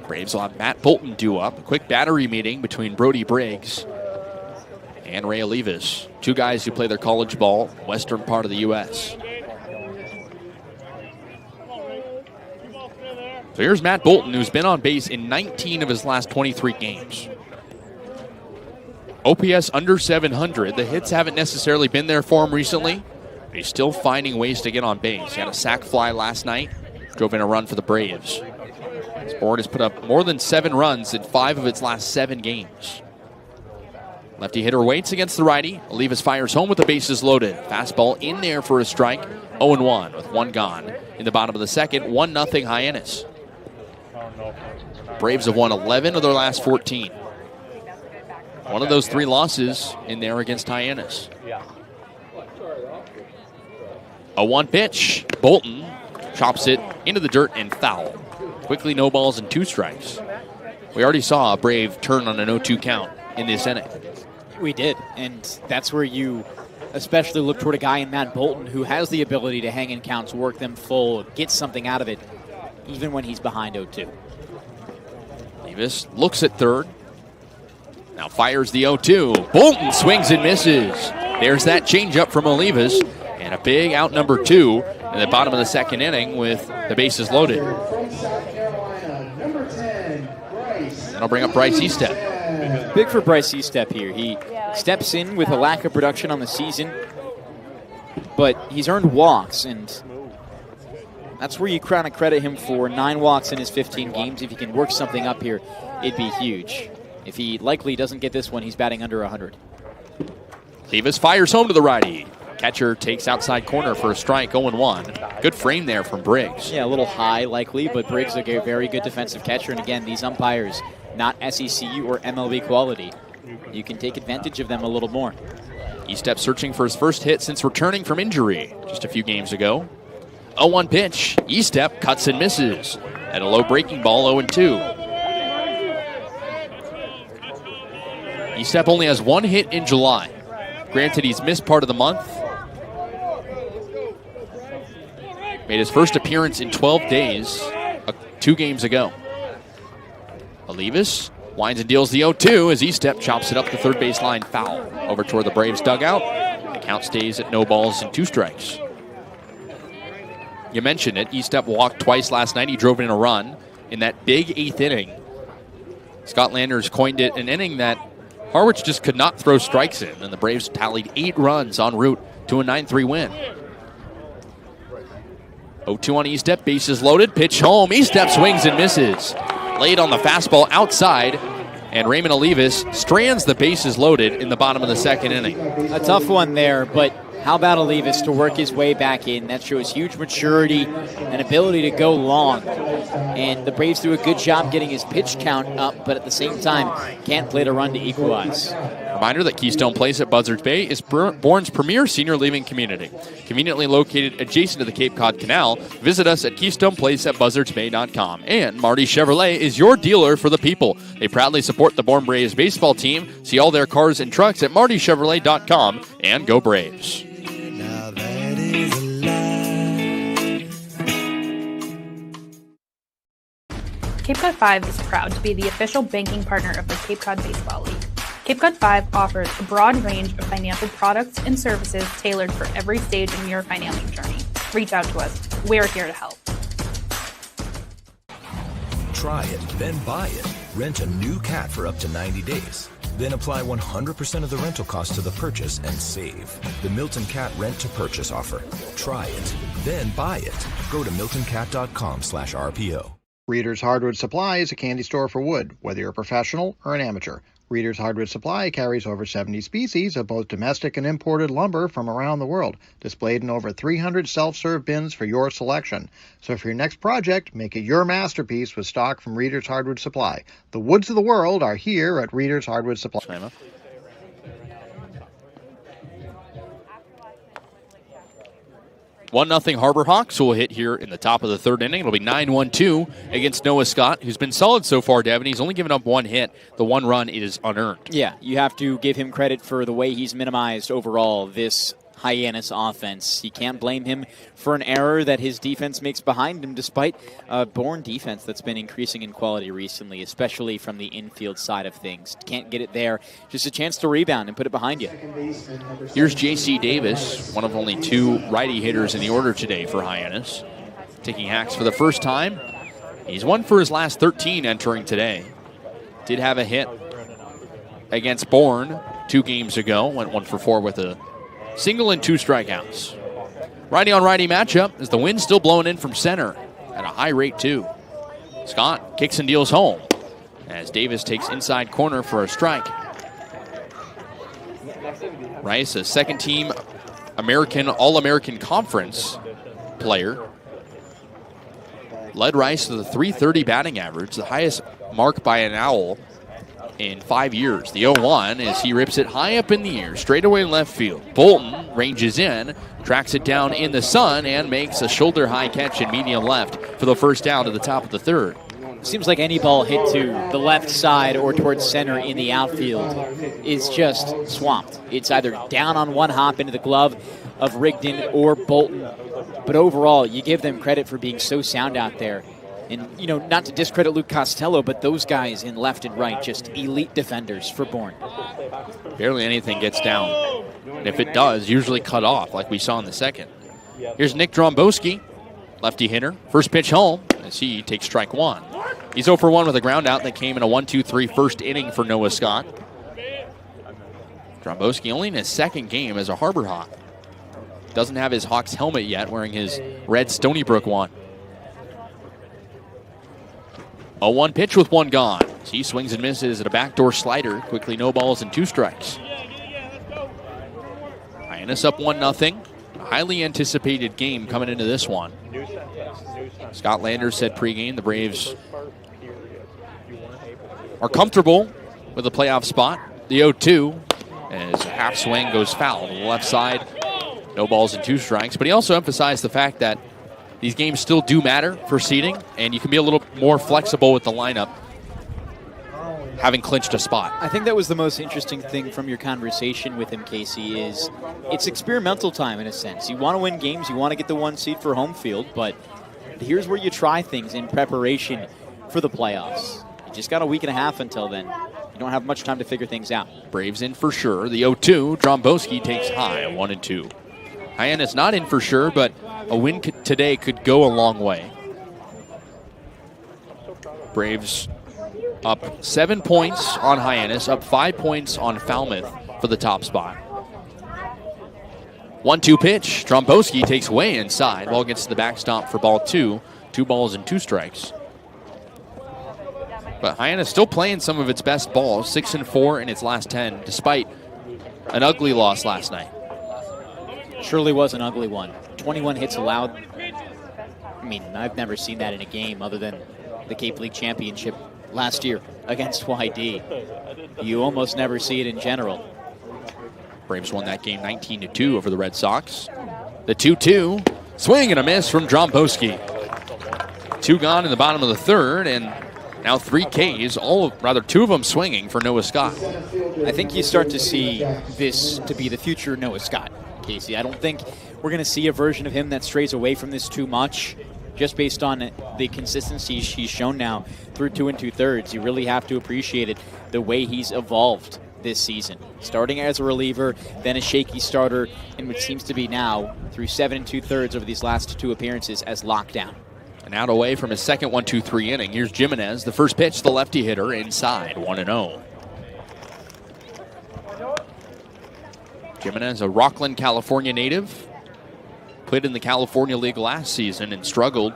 Braves will have Matt Bolton due up. A quick battery meeting between Brody Briggs and Ray Olivas, 2 guys who play their college ball western part of the U.S. So here's Matt Bolton, who's been on base in 19 of his last 23 games. OPS under 700. The hits haven't necessarily been there for him recently, but he's still finding ways to get on base. He had a sac fly last night, drove in a run for the Braves. His board has put up more than 7 runs in 5 of its last 7 games. Lefty hitter waits against the righty. Olivas fires home with the bases loaded. Fastball in there for a strike. 0-1 with 1 gone. In the bottom of the second, 1-0 Hyannis. Braves have won 11 of their last 14. One of those 3 losses in there against Hyannis. 0-1 pitch. Bolton chops it into the dirt and foul. Quickly, no balls and 2 strikes. We already saw a Brave turn on an 0-2 count in this inning. We did, and that's where you especially look toward a guy in Matt Bolton who has the ability to hang in counts, work them full, get something out of it, even when he's behind 0-2. Davis looks at third. Now fires the 0-2. Bolton swings and misses. There's that changeup from Olivas, and a big out number 2 in the bottom of the second inning with the bases loaded. That'll bring up Bryce Estep. Big for Bryce Estep here. He steps in with a lack of production on the season, but he's earned walks, and that's where you kind of credit him for 9 walks in his 15 games. If he can work something up here, it'd be huge. If he likely doesn't get this one, he's batting under 100. Davis fires home to the righty. Catcher takes outside corner for a strike, 0-1. Good frame there from Briggs. Yeah, a little high likely, but Briggs is a very good defensive catcher. And again, these umpires, not SEC or MLB quality. You can take advantage of them a little more. Estep searching for his first hit since returning from injury just a few games ago. 0-1 pitch. Estep cuts and misses. At a low breaking ball, 0-2. Estep only has 1 hit in July. Granted, he's missed part of the month. Made his first appearance in 12 days 2 games ago. Olivas winds and deals the 0-2 as Estep chops it up the third baseline foul. Over toward the Braves dugout. The count stays at no balls and 2 strikes. You mentioned it. Estep walked twice last night. He drove in a run in that big 8th inning. Scott Landers coined it an inning that Harwich just could not throw strikes in, and the Braves tallied 8 runs en route to a 9-3 win. 0-2 on Estep, bases loaded, pitch home. Estep swings and misses. Laid on the fastball outside, and Raymond Olivas strands the bases loaded in the bottom of the second inning. A tough one there, but how about Olivas to work his way back in? That shows huge maturity and ability to go long. And the Braves do a good job getting his pitch count up, but at the same time, can't play to run to equalize. Reminder that Keystone Place at Buzzards Bay is Bourne's premier senior living community. Conveniently located adjacent to the Cape Cod Canal, visit us at KeystonePlace@BuzzardsBay.com. And Marty Chevrolet is your dealer for the people. They proudly support the Bourne Braves baseball team. See all their cars and trucks at MartyChevrolet.com, and go Braves. Cape Cod 5 is proud to be the official banking partner of the Cape Cod Baseball League. Cape Cod 5 offers a broad range of financial products and services tailored for every stage in your financial journey. Reach out to us. We're here to help. Try it, then buy it. Rent a new cat for up to 90 days. Then apply 100% of the rental cost to the purchase and save. The Milton Cat Rent to Purchase offer. Try it, then buy it. Go to miltoncat.com/RPO. Reader's Hardwood Supply is a candy store for wood, whether you're a professional or an amateur. Reader's Hardwood Supply carries over 70 species of both domestic and imported lumber from around the world, displayed in over 300 self-serve bins for your selection. So for your next project, make it your masterpiece with stock from Reader's Hardwood Supply. The woods of the world are here at Reader's Hardwood Supply. 1-0 Harbor Hawks will hit here in the top of the third inning. It'll be 9-1-2 against Noah Scott, who's been solid so far, Devon. He's only given up one hit. The one run is unearned. Yeah, you have to give him credit for the way he's minimized overall this Hyannis offense. You can't blame him for an error that his defense makes behind him, despite a Bourne defense that's been increasing in quality recently, especially from the infield side of things. Can't get it there. Just a chance to rebound and put it behind you. Here's J.C. Davis, one of only two righty hitters in the order today for Hyannis. Taking hacks for the first time. He's won for his last 13 entering today. Did have a hit against Bourne 2 games ago. Went 1 for 4 with a single and 2 strikeouts. Righty-on-righty matchup as the wind's still blowing in from center at a high rate, too. Scott kicks and deals home as Davis takes inside corner for a strike. Rice, a second-team All-American Conference player, led Rice to the .330 batting average, the highest mark by an Owl in 5 years. The 0-1 as he rips it high up in the air, straight away left field. Bolton ranges in, tracks it down in the sun, and makes a shoulder-high catch in medium left for the first down to the top of the third. Seems like any ball hit to the left side or towards center in the outfield is just swamped. It's either down on one hop into the glove of Rigdon or Bolton. But overall, you give them credit for being so sound out there. And, you know, not to discredit Luke Costello, but those guys in left and right, just elite defenders for Bourne. Barely anything gets down. And if it does, usually cut off like we saw in the second. Here's Nick Dromboski, lefty hitter. First pitch home as he takes strike 1. He's 0 for 1 with a ground out that came in a 1-2-3 first inning for Noah Scott. Dromboski only in his second game as a Harbor Hawk. Doesn't have his Hawks helmet yet, wearing his red Stony Brook one. 0-1 pitch with 1 gone. He swings and misses at a backdoor slider. Quickly no balls and 2 strikes. Hyannis up 1-0. A highly anticipated game coming into this one. Scott Landers said pregame the Braves are comfortable with a playoff spot. The 0-2 as a half swing goes foul to the left side. No balls and 2 strikes. But he also emphasized the fact that these games still do matter for seeding, and you can be a little more flexible with the lineup, having clinched a spot. I think that was the most interesting thing from your conversation with him, Kasey, is it's experimental time in a sense. You want to win games, you want to get the 1 seed for home field, but here's where you try things in preparation for the playoffs. You just got a week and a half until then. You don't have much time to figure things out. Braves in for sure. The 0-2, Dromboski takes high, 1-2. Hyannis not in for sure, but a win today could go a long way. Braves up 7 points on Hyannis, up 5 points on Falmouth for the top spot. 1-2 pitch. Dromboski takes way inside. Ball gets to the backstop for ball 2. 2 balls and 2 strikes. But Hyannis still playing some of its best balls, 6-4 in its last 10, despite an ugly loss last night. Surely was an ugly one. 21 hits allowed. I mean, I've never seen that in a game other than the Cape League Championship last year against YD. You almost never see it in general. Braves won that game 19-2 over the Red Sox. The 2-2, swing and a miss from Dromboski. 2 gone in the bottom of the third, and now 3 Ks, 2 of them swinging for Noah Scott. I think you start to see this to be the future Noah Scott, Kasey. I don't think we're going to see a version of him that strays away from this too much, just based on the consistency he's shown now through 2 2/3. You really have to appreciate it, the way he's evolved this season. Starting as a reliever, then a shaky starter, and what seems to be now, through 7 2/3 over these last 2 appearances, as lockdown. And out away from his second 1-2-3 inning. Here's Jimenez, the first pitch, the lefty hitter, inside, 1-0. Jimenez, a Rockland, California native. Played in the California League last season and struggled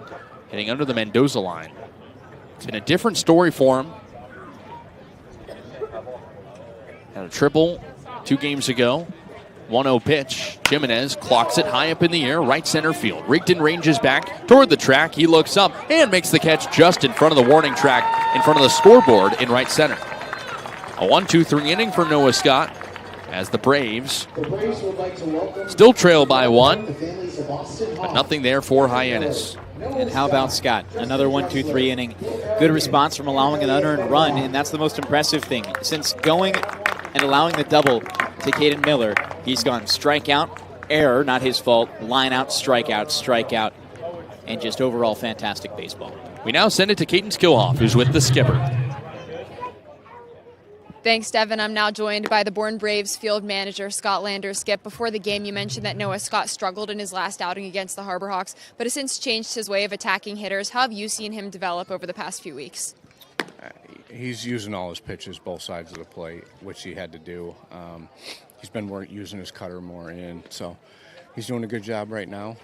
hitting under the Mendoza line. It's been a different story for him. Had a triple 2 games ago. 1-0 pitch. Jimenez clocks it high up in the air, right center field. Rigdon ranges back toward the track. He looks up and makes the catch just in front of the warning track, in front of the scoreboard in right center. A 1-2-3 inning for Noah Scott as the Braves still trail by 1, but nothing there for Hyannis. And how about Scott? Another 1-2-3 inning. Good response from allowing an unearned run, and that's the most impressive thing. Since going and allowing the double to Caden Miller, he's gone strikeout, error, not his fault, line out, strikeout, and just overall fantastic baseball. We now send it to Kaydence Kilhof, who's with the skipper. Thanks, Devon. I'm now joined by the Bourne Braves field manager, Scott Lander. Skip, before the game, you mentioned that Noah Scott struggled in his last outing against the Harbor Hawks, but has since changed his way of attacking hitters. How have you seen him develop over the past few weeks? He's using all his pitches, both sides of the plate, which he had to do. He's been using his cutter more in, so he's doing a good job right now.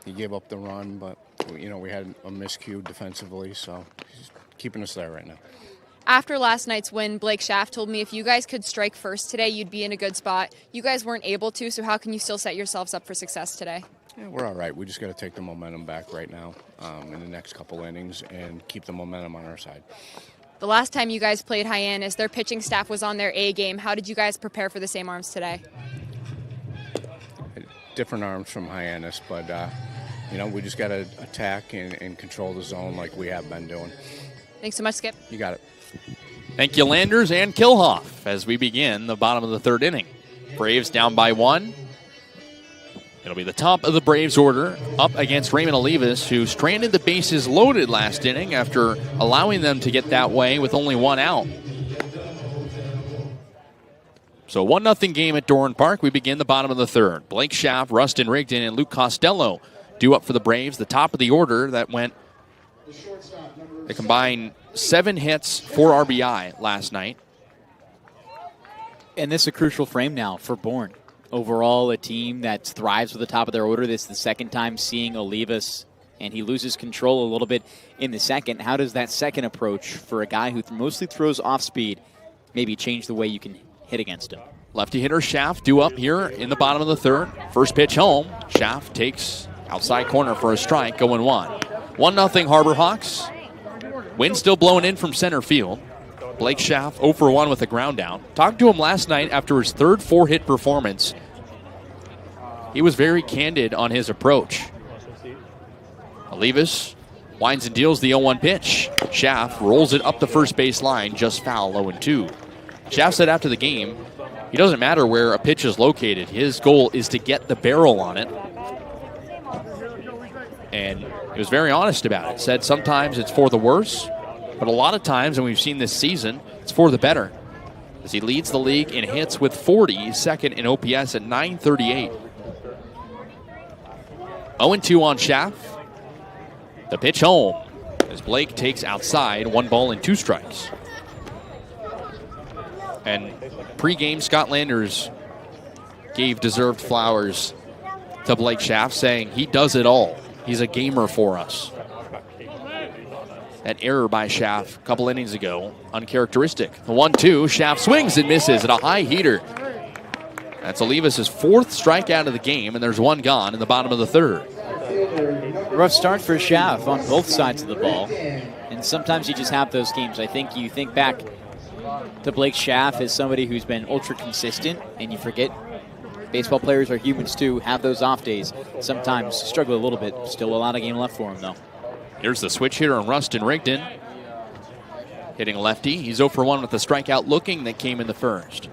He gave up the run, but we had a miscue defensively, so he's keeping us there right now. After last night's win, Blake Schaff told me if you guys could strike first today, you'd be in a good spot. You guys weren't able to, so how can you still set yourselves up for success today? Yeah, we're all right. We just got to take the momentum back right now in the next couple innings and keep the momentum on our side. The last time you guys played Hyannis, their pitching staff was on their A game. How did you guys prepare for the same arms today? Different arms from Hyannis, but we just got to attack and control the zone like we have been doing. Thanks so much, Skip. You got it. Thank you, Landers and Kilhof, as we begin the bottom of the 3rd inning. Braves down by 1. It'll be the top of the Braves order up against Raymond Olivas, who stranded the bases loaded last inning after allowing them to get that way with only 1 out. So 1-0 game at Dorn Park. We begin the bottom of the 3rd. Blake Schaff, Rustin Rigdon, and Luke Costello due up for the Braves. The top of the order that went a combined 7 hits, 4 RBI last night. And this is a crucial frame now for Bourne. Overall, a team that thrives with the top of their order. This is the second time seeing Olivas, and he loses control a little bit in the second. How does that second approach for a guy who mostly throws off speed maybe change the way you can hit against him? Lefty hitter Schaff due up here in the bottom of the 3rd. First pitch home. Schaff takes outside corner for a strike, going 1. 1-0 Harbor Hawks. Wind still blowing in from center field. Blake Schaff 0 for 1 with a ground down. Talked to him last night after his 3rd 4-hit performance. He was very candid on his approach. Olivas winds and deals the 0-1 pitch. Schaff rolls it up the first base line, just foul, 0-2. Schaff said after the game, it doesn't matter where a pitch is located. His goal is to get the barrel on it. And he was very honest about it. Said sometimes it's for the worse, but a lot of times, and we've seen this season, it's for the better. As he leads the league in hits with 40, he's second in OPS at 938. 0-2 on Schaff. The pitch home as Blake takes outside, 1 ball and 2 strikes. And pregame, Scott Landers gave deserved flowers to Blake Schaff, saying he does it all. He's a gamer for us. That error by Schaff a couple innings ago, uncharacteristic. The 1-2, Schaff swings and misses at a high heater. That's Olivas' 4th strikeout of the game, and there's 1 gone in the bottom of the 3rd. Rough start for Schaff on both sides of the ball, and sometimes you just have those games. I think you think back to Blake Schaff as somebody who's been ultra consistent, and you forget baseball players are humans too, have those off days. Sometimes struggle a little bit. Still a lot of game left for him, though. Here's the switch hitter on Rustin Rigdon. Hitting lefty. He's 0 for 1 with the strikeout looking that came in the 1st.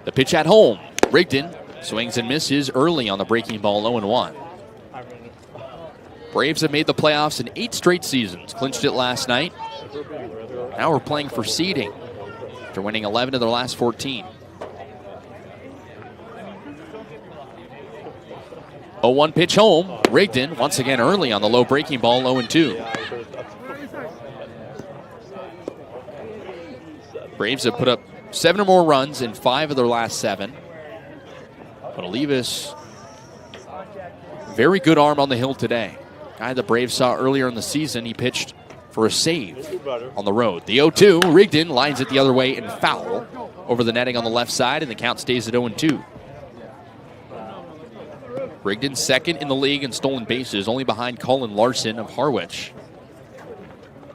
The pitch at home. Rigdon swings and misses early on the breaking ball, 0-1. Braves have made the playoffs in 8 straight seasons. Clinched it last night. Now we're playing for seeding after winning 11 of their last 14. 0-1 pitch home. Rigdon once again early on the low breaking ball, 0-2. Braves have put up 7 or more runs in 5 of their last 7. But Olivas, very good arm on the hill today. Guy the Braves saw earlier in the season, he pitched for a save on the road. The 0-2, Rigdon lines it the other way and foul over the netting on the left side, and the count stays at 0-2. Rigdon second in the league in stolen bases, only behind Colin Larson of Harwich.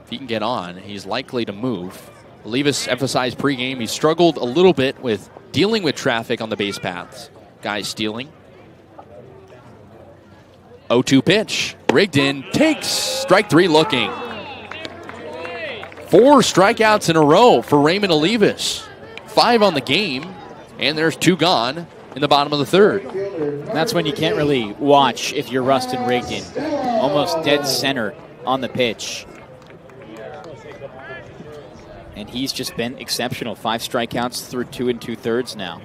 If he can get on, he's likely to move. Olivas emphasized pregame, he struggled a little bit with dealing with traffic on the base paths. Guys stealing. 0-2 pitch. Rigdon takes strike three looking. 4 strikeouts in a row for Raymond Olivas. 5 on the game, and there's 2 gone in the bottom of the third. That's when you can't really watch if you're Rustin Rigdon. Almost dead center on the pitch. And he's just been exceptional. 5 strikeouts through 2 2/3 now.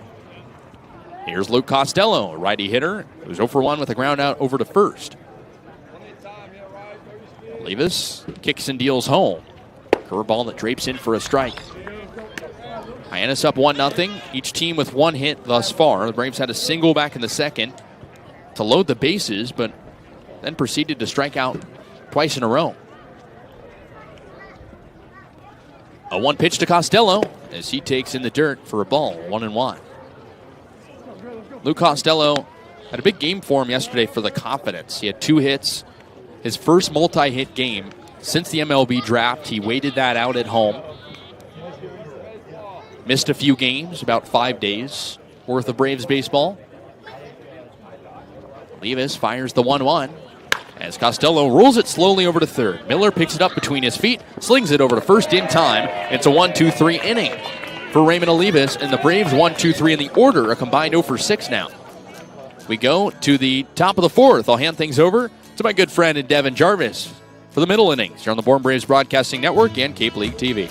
Here's Luke Costello, a righty hitter, who's 0 for 1 with a ground out over to first. Olivas kicks and deals home. Curveball that drapes in for a strike. Hyannis up 1-0. Each team with 1 hit thus far. The Braves had a single back in the second to load the bases, but then proceeded to strike out twice in a row. A 1 pitch to Costello as he takes in the dirt for a ball, 1-1. Luke Costello had a big game for him yesterday for the confidence. He had 2 hits. His first multi-hit game since the MLB draft. He waited that out at home. Missed a few games, about 5 days worth of Braves baseball. Olivas fires the 1-1 as Costello rolls it slowly over to third. Miller picks it up between his feet, slings it over to first in time. It's a 1-2-3 inning for Raymond Olivas, and the Braves 1-2-3 in the order, a combined 0 for 6 now. We go to the top of the 4th. I'll hand things over to my good friend Devon Jarvis for the middle innings here on the Bourne Braves Broadcasting Network and Cape League TV.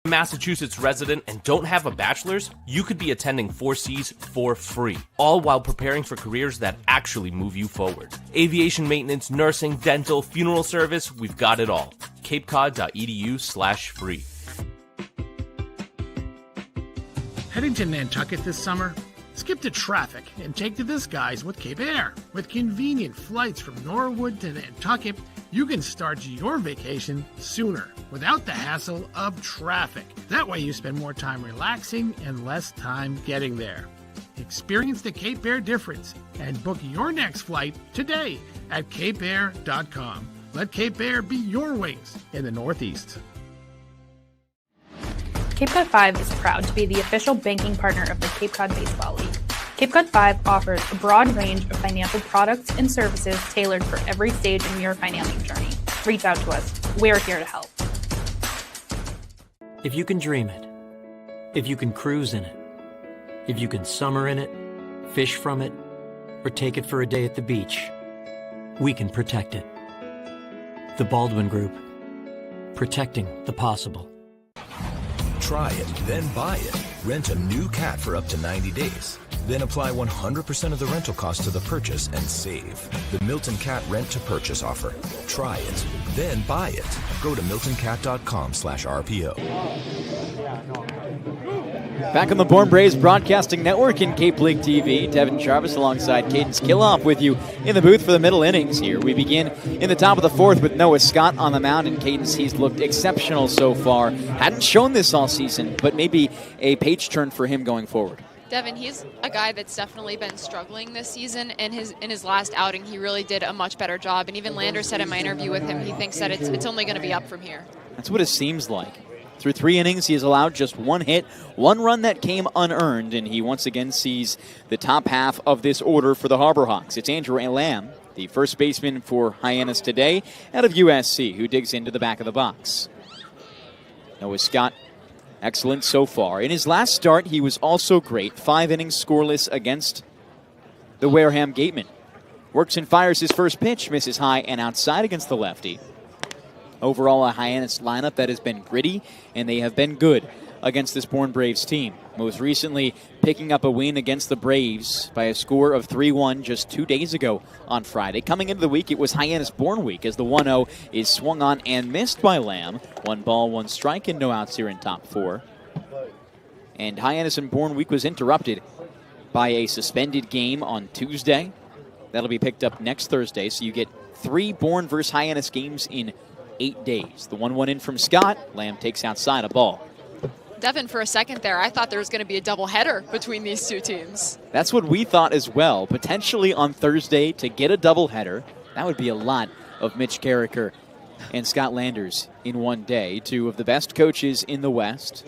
Massachusetts resident and don't have a bachelor's, you could be attending 4Cs for free, all while preparing for careers that actually move you forward. Aviation maintenance, nursing, dental, funeral service, we've got it all. capecod.edu/free. Heading to Nantucket this summer? Skip the traffic and take to the skies with Cape Air. With convenient flights from Norwood to Nantucket, you can start your vacation sooner without the hassle of traffic. That way you spend more time relaxing and less time getting there. Experience the Cape Air difference and book your next flight today at capeair.com. Let Cape Air be your wings in the Northeast. Cape Cod 5 is proud to be the official banking partner of the Cape Cod Baseball League. Cape Cod 5 offers a broad range of financial products and services tailored for every stage in your financial journey. Reach out to us. We're here to help. If you can dream it, if you can cruise in it, if you can summer in it, fish from it, or take it for a day at the beach, we can protect it. The Baldwin Group. Protecting the possible. Try it, then buy it. Rent a new cat for up to 90 days. Then apply 100% of the rental cost to the purchase and save. The Milton Cat Rent to Purchase offer. Try it, then buy it. Go to miltoncat.com/RPO. Back on the Bourne Braves Broadcasting Network and Cape League TV, Devon Jarvis alongside Kaydence Kilhof with you in the booth for the middle innings here. We begin in the top of the 4th with Noah Scott on the mound, and Kaydence, he's looked exceptional so far. Hadn't shown this all season, but maybe a page turn for him going forward. Devon, he's a guy that's definitely been struggling this season, and in his last outing, he really did a much better job. And even Lander said in my interview with him, he thinks that it's only going to be up from here. That's what it seems like. Through 3 innings, he has allowed just 1 hit, 1 run that came unearned, and he once again sees the top half of this order for the Harbor Hawks. It's Andrew Lamb, the first baseman for Hyannis today, out of USC, who digs into the back of the box. Noah Scott, excellent so far. In his last start, he was also great. 5 innings scoreless against the Wareham Gatemen. Works and fires his first pitch, misses high and outside against the lefty. Overall, a Hyannis lineup that has been gritty, and they have been good against this Bourne Braves team. Most recently picking up a win against the Braves by a score of 3-1 just 2 days ago on Friday. Coming into the week, it was Hyannis Bourne week as the 1-0 is swung on and missed by Lamb. 1 ball, 1 strike, and no outs here in top 4. And Hyannis and Bourne week was interrupted by a suspended game on Tuesday. That'll be picked up next Thursday, so you get 3 Bourne versus Hyannis games in 8 days. The 1-1 in from Scott. Lamb takes outside a ball. Devon, for a second there, I thought there was going to be a doubleheader between these two teams. That's what we thought as well. Potentially on Thursday to get a doubleheader. That would be a lot of Mitch Carricker and Scott Landers in one day. 2 of the best coaches in the West.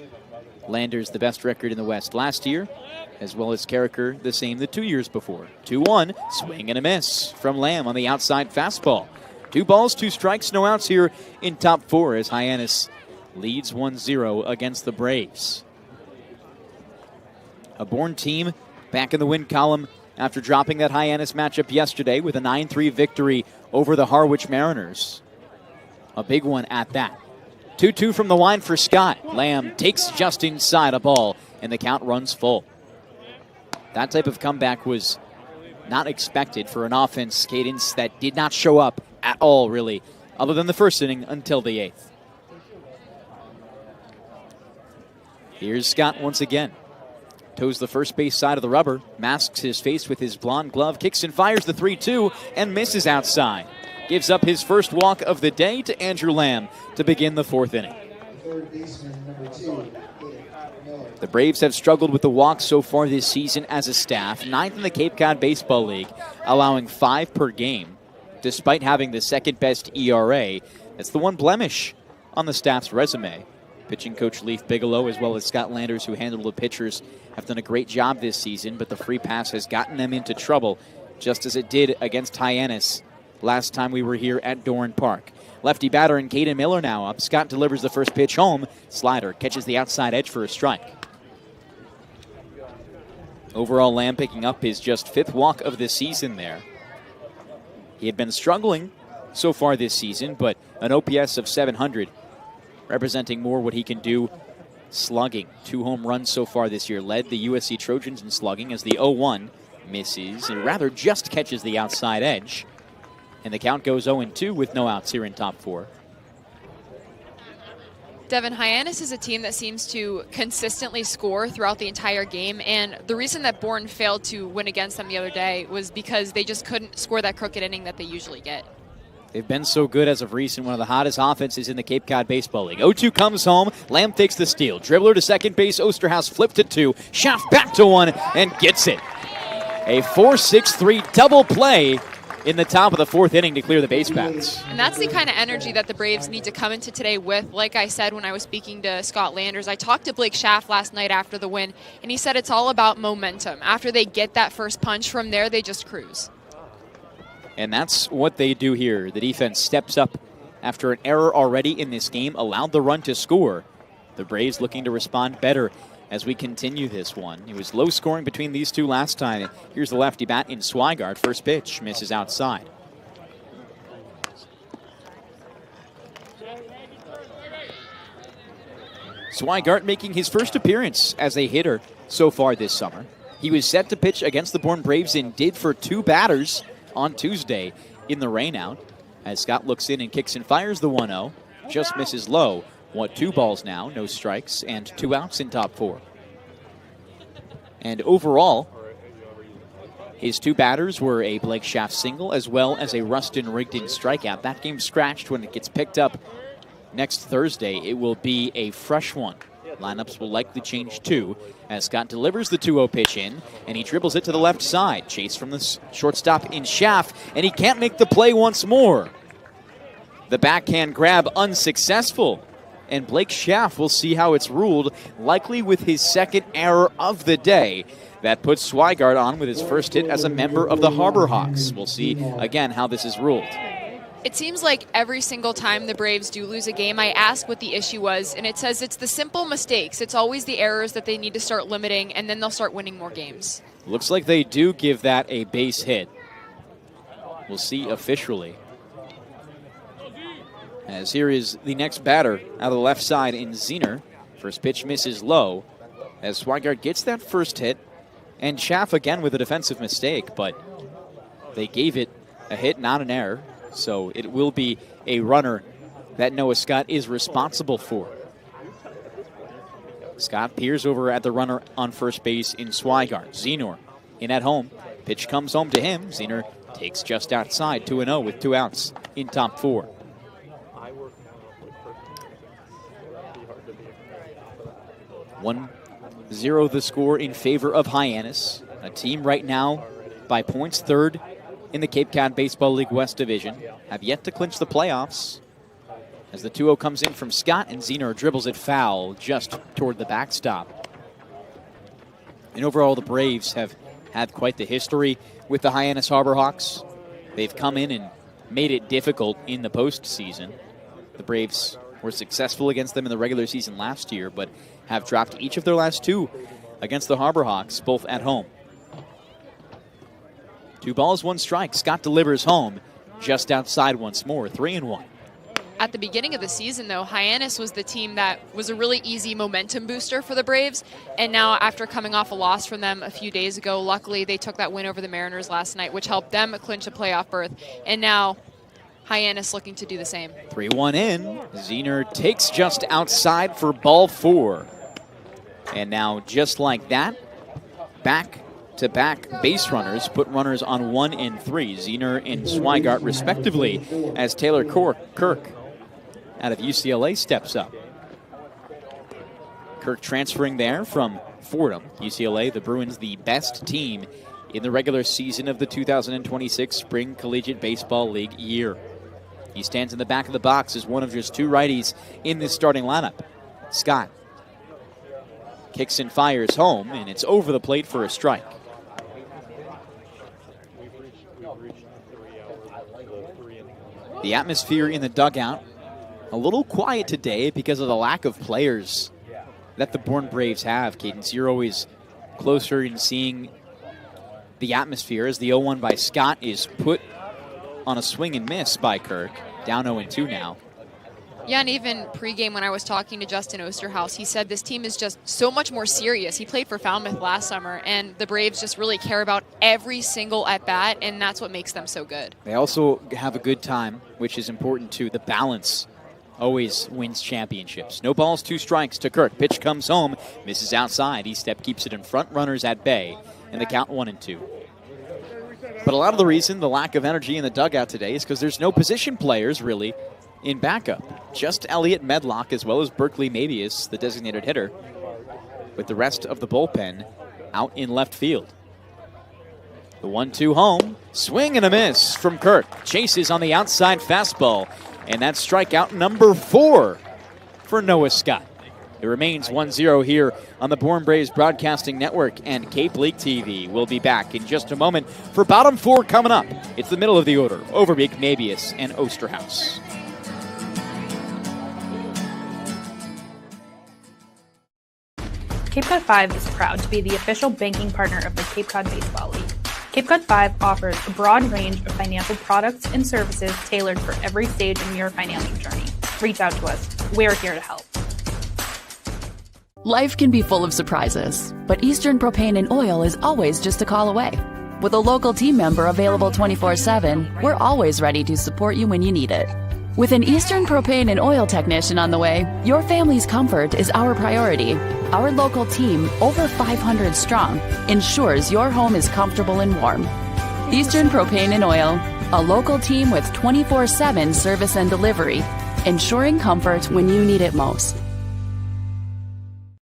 Landers the best record in the West last year, as well as Carricker the same the 2 years before. 2-1, swing and a miss from Lamb on the outside fastball. 2 balls, 2 strikes, no outs here in top 4 as Hyannis leads 1-0 against the Braves. A Bourne team back in the win column after dropping that Hyannis matchup yesterday with a 9-3 victory over the Harwich Mariners. A big one at that. 2-2 from the line for Scott. Lamb takes just inside a ball, and the count runs full. That type of comeback was not expected for an offense, Kaydence, that did not show up at all, really, other than the first inning until the 8th. Here's Scott once again. Toes the first base side of the rubber, masks his face with his blonde glove, kicks and fires the 3-2, and misses outside. Gives up his first walk of the day to Andrew Lamb to begin the 4th inning. The Braves have struggled with the walks so far this season as a staff, 9th in the Cape Cod Baseball League, allowing 5 per game, despite having the 2nd best ERA. That's the one blemish on the staff's resume. Pitching coach Leif Bigelow, as well as Scott Landers, who handled the pitchers, have done a great job this season, but the free pass has gotten them into trouble, just as it did against Hyannis last time we were here at Dorn Park. Lefty batter and Caden Miller now up. Scott delivers the first pitch home. Slider catches the outside edge for a strike. Overall, Lamb picking up his just 5th walk of the season there. He had been struggling so far this season, but an OPS of 700, representing more what he can do slugging. 2 home runs so far this year. Led the USC Trojans in slugging as the 0-1 misses, and rather just catches the outside edge. And the count goes 0-2 with no outs here in top 4. Devon, Hyannis is a team that seems to consistently score throughout the entire game, and the reason that Bourne failed to win against them the other day was because they just couldn't score that crooked inning that they usually get. They've been so good as of recent, one of the hottest offenses in the Cape Cod Baseball League. 0-2 comes home, Lamb takes the steal. Dribbler to second base, Osterhaus flipped to 2, Schaff back to 1, and gets it. A 4-6-3 double play in the top of the 4th inning to clear the base paths. And that's the kind of energy that the Braves need to come into today with. Like I said when I was speaking to Scott Landers, I talked to Blake Schaff last night after the win, and he said it's all about momentum. After they get that first punch, from there they just cruise. And that's what they do here. The defense steps up after an error already in this game, allowed the run to score. The Braves looking to respond better as we continue this one. It was low scoring between these two last time. Here's the lefty bat in Swigart. First pitch misses outside. Swigart making his first appearance as a hitter so far this summer. He was set to pitch against the Bourne Braves and did for 2 batters on Tuesday in the rainout. As Scott looks in and kicks and fires the 1-0. Just misses low. 2 balls now, no strikes, and 2 outs in top 4. And overall, his 2 batters were a Blake Schaff single as well as a Rustin Rigdon strikeout. That game scratched. When it gets picked up next Thursday, it will be a fresh one. Lineups will likely change too, as Scott delivers the 2-0 pitch in, and he dribbles it to the left side. Chase from the shortstop in Schaff, and he can't make the play once more. The backhand grab unsuccessful, and Blake Schaff will see how it's ruled, likely with his 2nd error of the day. That puts Swigart on with his first hit as a member of the Harbor Hawks. We'll see again how this is ruled. It seems like every single time the Braves do lose a game, I ask what the issue was, and it says it's the simple mistakes. It's always the errors that they need to start limiting, and then they'll start winning more games. Looks like they do give that a base hit. We'll see officially. As here is the next batter out of the left side in Ziner. First pitch misses low as Swigart gets that first hit, and Schaff again with a defensive mistake, but they gave it a hit, not an error, so it will be a runner that Noah Scott is responsible for. Scott peers over at the runner on first base in Swigart. Zenor in at home. Pitch comes home to him. Zenor takes just outside, 2-0 with 2 outs in top 4. One 0 the score in favor of Hyannis, a team right now by points third in the Cape Cod Baseball League West Division, have yet to clinch the playoffs. As the 2-0 comes in from Scott, and Zenor dribbles it foul just toward the backstop. And overall, the Braves have had quite the history with the Hyannis Harbor Hawks. They've come in and made it difficult in the postseason. The Braves were successful against them in the regular season last year, but have dropped each of their last 2 against the Harbor Hawks, both at home. 2 balls, 1 strike. Scott delivers home just outside once more, 3-1. At the beginning of the season, though, Hyannis was the team that was a really easy momentum booster for the Braves. And now, after coming off a loss from them a few days ago, luckily they took that win over the Mariners last night, which helped them clinch a playoff berth. And now, Hyannis looking to do the same. 3-1 in. Zenor takes just outside for ball 4. And now, just like that, back-to-back base runners put runners on 1 and 3. Zenor and Swigart, respectively, as Taylor Kirk out of UCLA steps up. Kirk transferring there from Fordham. UCLA, the Bruins, the best team in the regular season of the 2026 Spring Collegiate Baseball League year. He stands in the back of the box as one of just 2 righties in this starting lineup. Scott kicks and fires home, and it's over the plate for a strike. The atmosphere in the dugout a little quiet today because of the lack of players that the Bourne Braves have. Kaydence, you're always closer in seeing the atmosphere as the 0-1 by Scott is put on a swing and miss by Kirk. Down 0-2 now. Yeah, and even pregame when I was talking to Justin Osterhaus, he said this team is just so much more serious. He played for Falmouth last summer, and the Braves just really care about every single at-bat, and that's what makes them so good. They also have a good time, which is important too. The balance always wins championships. No balls, 2 strikes to Kirk. Pitch comes home, misses outside. Estep keeps it in front, runners at bay, and the count 1-2. But a lot of the reason, the lack of energy in the dugout today, is because there's no position players, really, in backup. Just Elliot Medlock as well as Berkeley Mabius, the designated hitter, with the rest of the bullpen out in left field. The 1-2 home, swing and a miss from Kirk. Chases on the outside fastball, and that's strikeout number 4 for Noah Scott. It remains 1-0 here on the Bourne Braves Broadcasting Network and Cape League TV. We'll be back in just a moment for bottom 4 coming up. It's the middle of the order. Overbeek, Mabius, and Osterhaus. Cape Cod 5 is proud to be the official banking partner of the Cape Cod Baseball League. Cape Cod 5 offers a broad range of financial products and services tailored for every stage in your financial journey. Reach out to us. We're here to help. Life can be full of surprises, but Eastern Propane and Oil is always just a call away. With a local team member available 24/7, we're always ready to support you when you need it. With an Eastern Propane and Oil technician on the way, your family's comfort is our priority. Our local team, over 500 strong, ensures your home is comfortable and warm. Eastern Propane and Oil, a local team with 24/7 service and delivery, ensuring comfort when you need it most.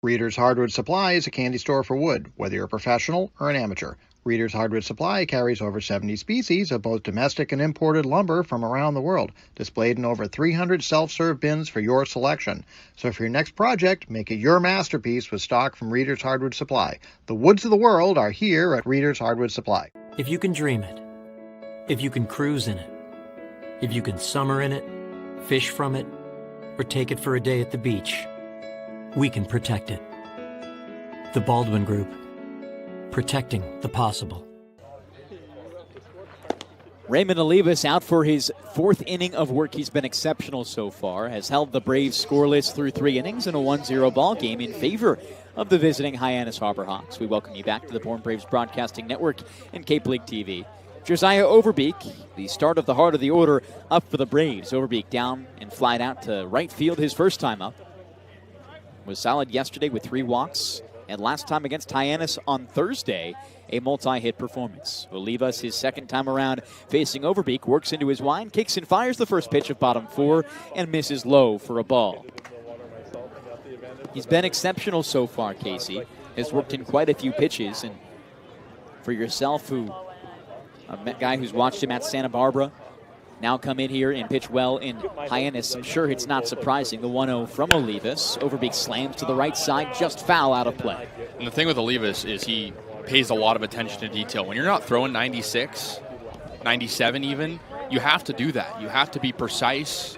Reader's Hardwood Supply is a candy store for wood, whether you're a professional or an amateur. Reader's Hardwood Supply carries over 70 species of both domestic and imported lumber from around the world, displayed in over 300 self-serve bins for your selection. So for your next project, make it your masterpiece with stock from Reader's Hardwood Supply. The woods of the world are here at Reader's Hardwood Supply. If you can dream it, if you can cruise in it, if you can summer in it, fish from it, or take it for a day at the beach, we can protect it. The Baldwin Group. Protecting the possible. Raymond Olivas out for his 4th inning of work. He's been exceptional so far, has held the Braves scoreless through 3 innings in a 1-0 ball game in favor of the visiting Hyannis Harbor Hawks. We welcome you back to the Bourne Braves Broadcasting Network and Cape League TV. Josiah Overbeek, the start of the heart of the order, up for the Braves. Overbeek down and flied out to right field his first time up. Was solid yesterday with 3 walks, and last time against Hyannis on Thursday, a multi-hit performance. Olivas, his second time around, facing Overbeek, works into his wind, kicks and fires the first pitch of bottom 4, and misses low for a ball. He's been exceptional so far, Kasey. Has worked in quite a few pitches, and for yourself, a guy who's watched him at Santa Barbara, now come in here and pitch well in Hyannis, I'm sure it's not surprising. The 1-0 from Olivas. Overbeek slams to the right side, just foul out of play. And the thing with Olivas is he pays a lot of attention to detail. When you're not throwing 96, 97 even, you have to do that. You have to be precise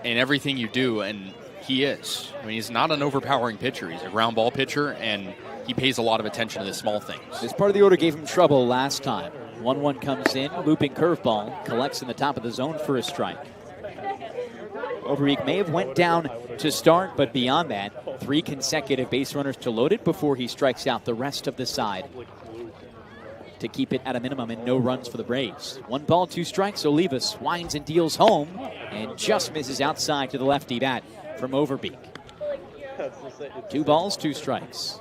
in everything you do, and he is. I mean, he's not an overpowering pitcher. He's a ground ball pitcher, and he pays a lot of attention to the small things. This part of the order gave him trouble last time. 1-1 comes in, looping curveball, collects in the top of the zone for a strike. Overbeek may have went down to start, but beyond that, 3 consecutive base runners to load it before he strikes out the rest of the side to keep it at a minimum and no runs for the Braves. 1 ball, 2 strikes. Olivas winds and deals home and just misses outside to the lefty bat from Overbeek. 2 balls, 2 strikes.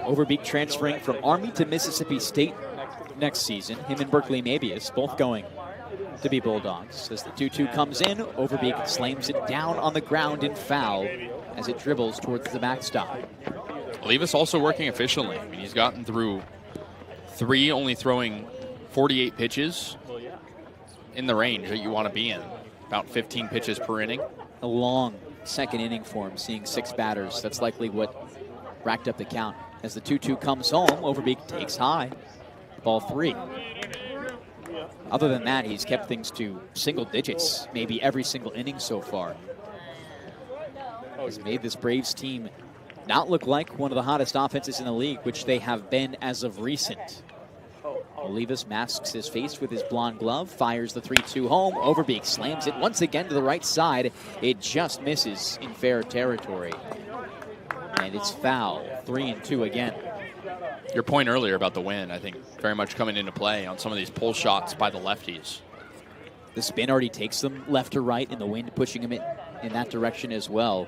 Overbeek transferring from Army to Mississippi State next season. Him and Berkeley Mabius both going to be Bulldogs. As the 2-2 comes in, Overbeek slams it down on the ground in foul as it dribbles towards the backstop. Olivas also working efficiently. I mean, he's gotten through 3, only throwing 48 pitches in the range that you want to be in. About 15 pitches per inning. A long second inning for him, seeing 6 batters. That's likely what racked up the count. As the 2-2 comes home, Overbeek takes high. Ball 3. Other than that, he's kept things to single digits, maybe every single inning so far. He's made this Braves team not look like one of the hottest offenses in the league, which they have been as of recent. Olivas masks his face with his blonde glove, fires the 3-2 home. Overbeek slams it once again to the right side. It just misses in fair territory. And it's foul. 3-2 again. Your point earlier about the wind, I think, very much coming into play on some of these pull shots by the lefties. The spin already takes them left to right, and the wind pushing them in that direction as well.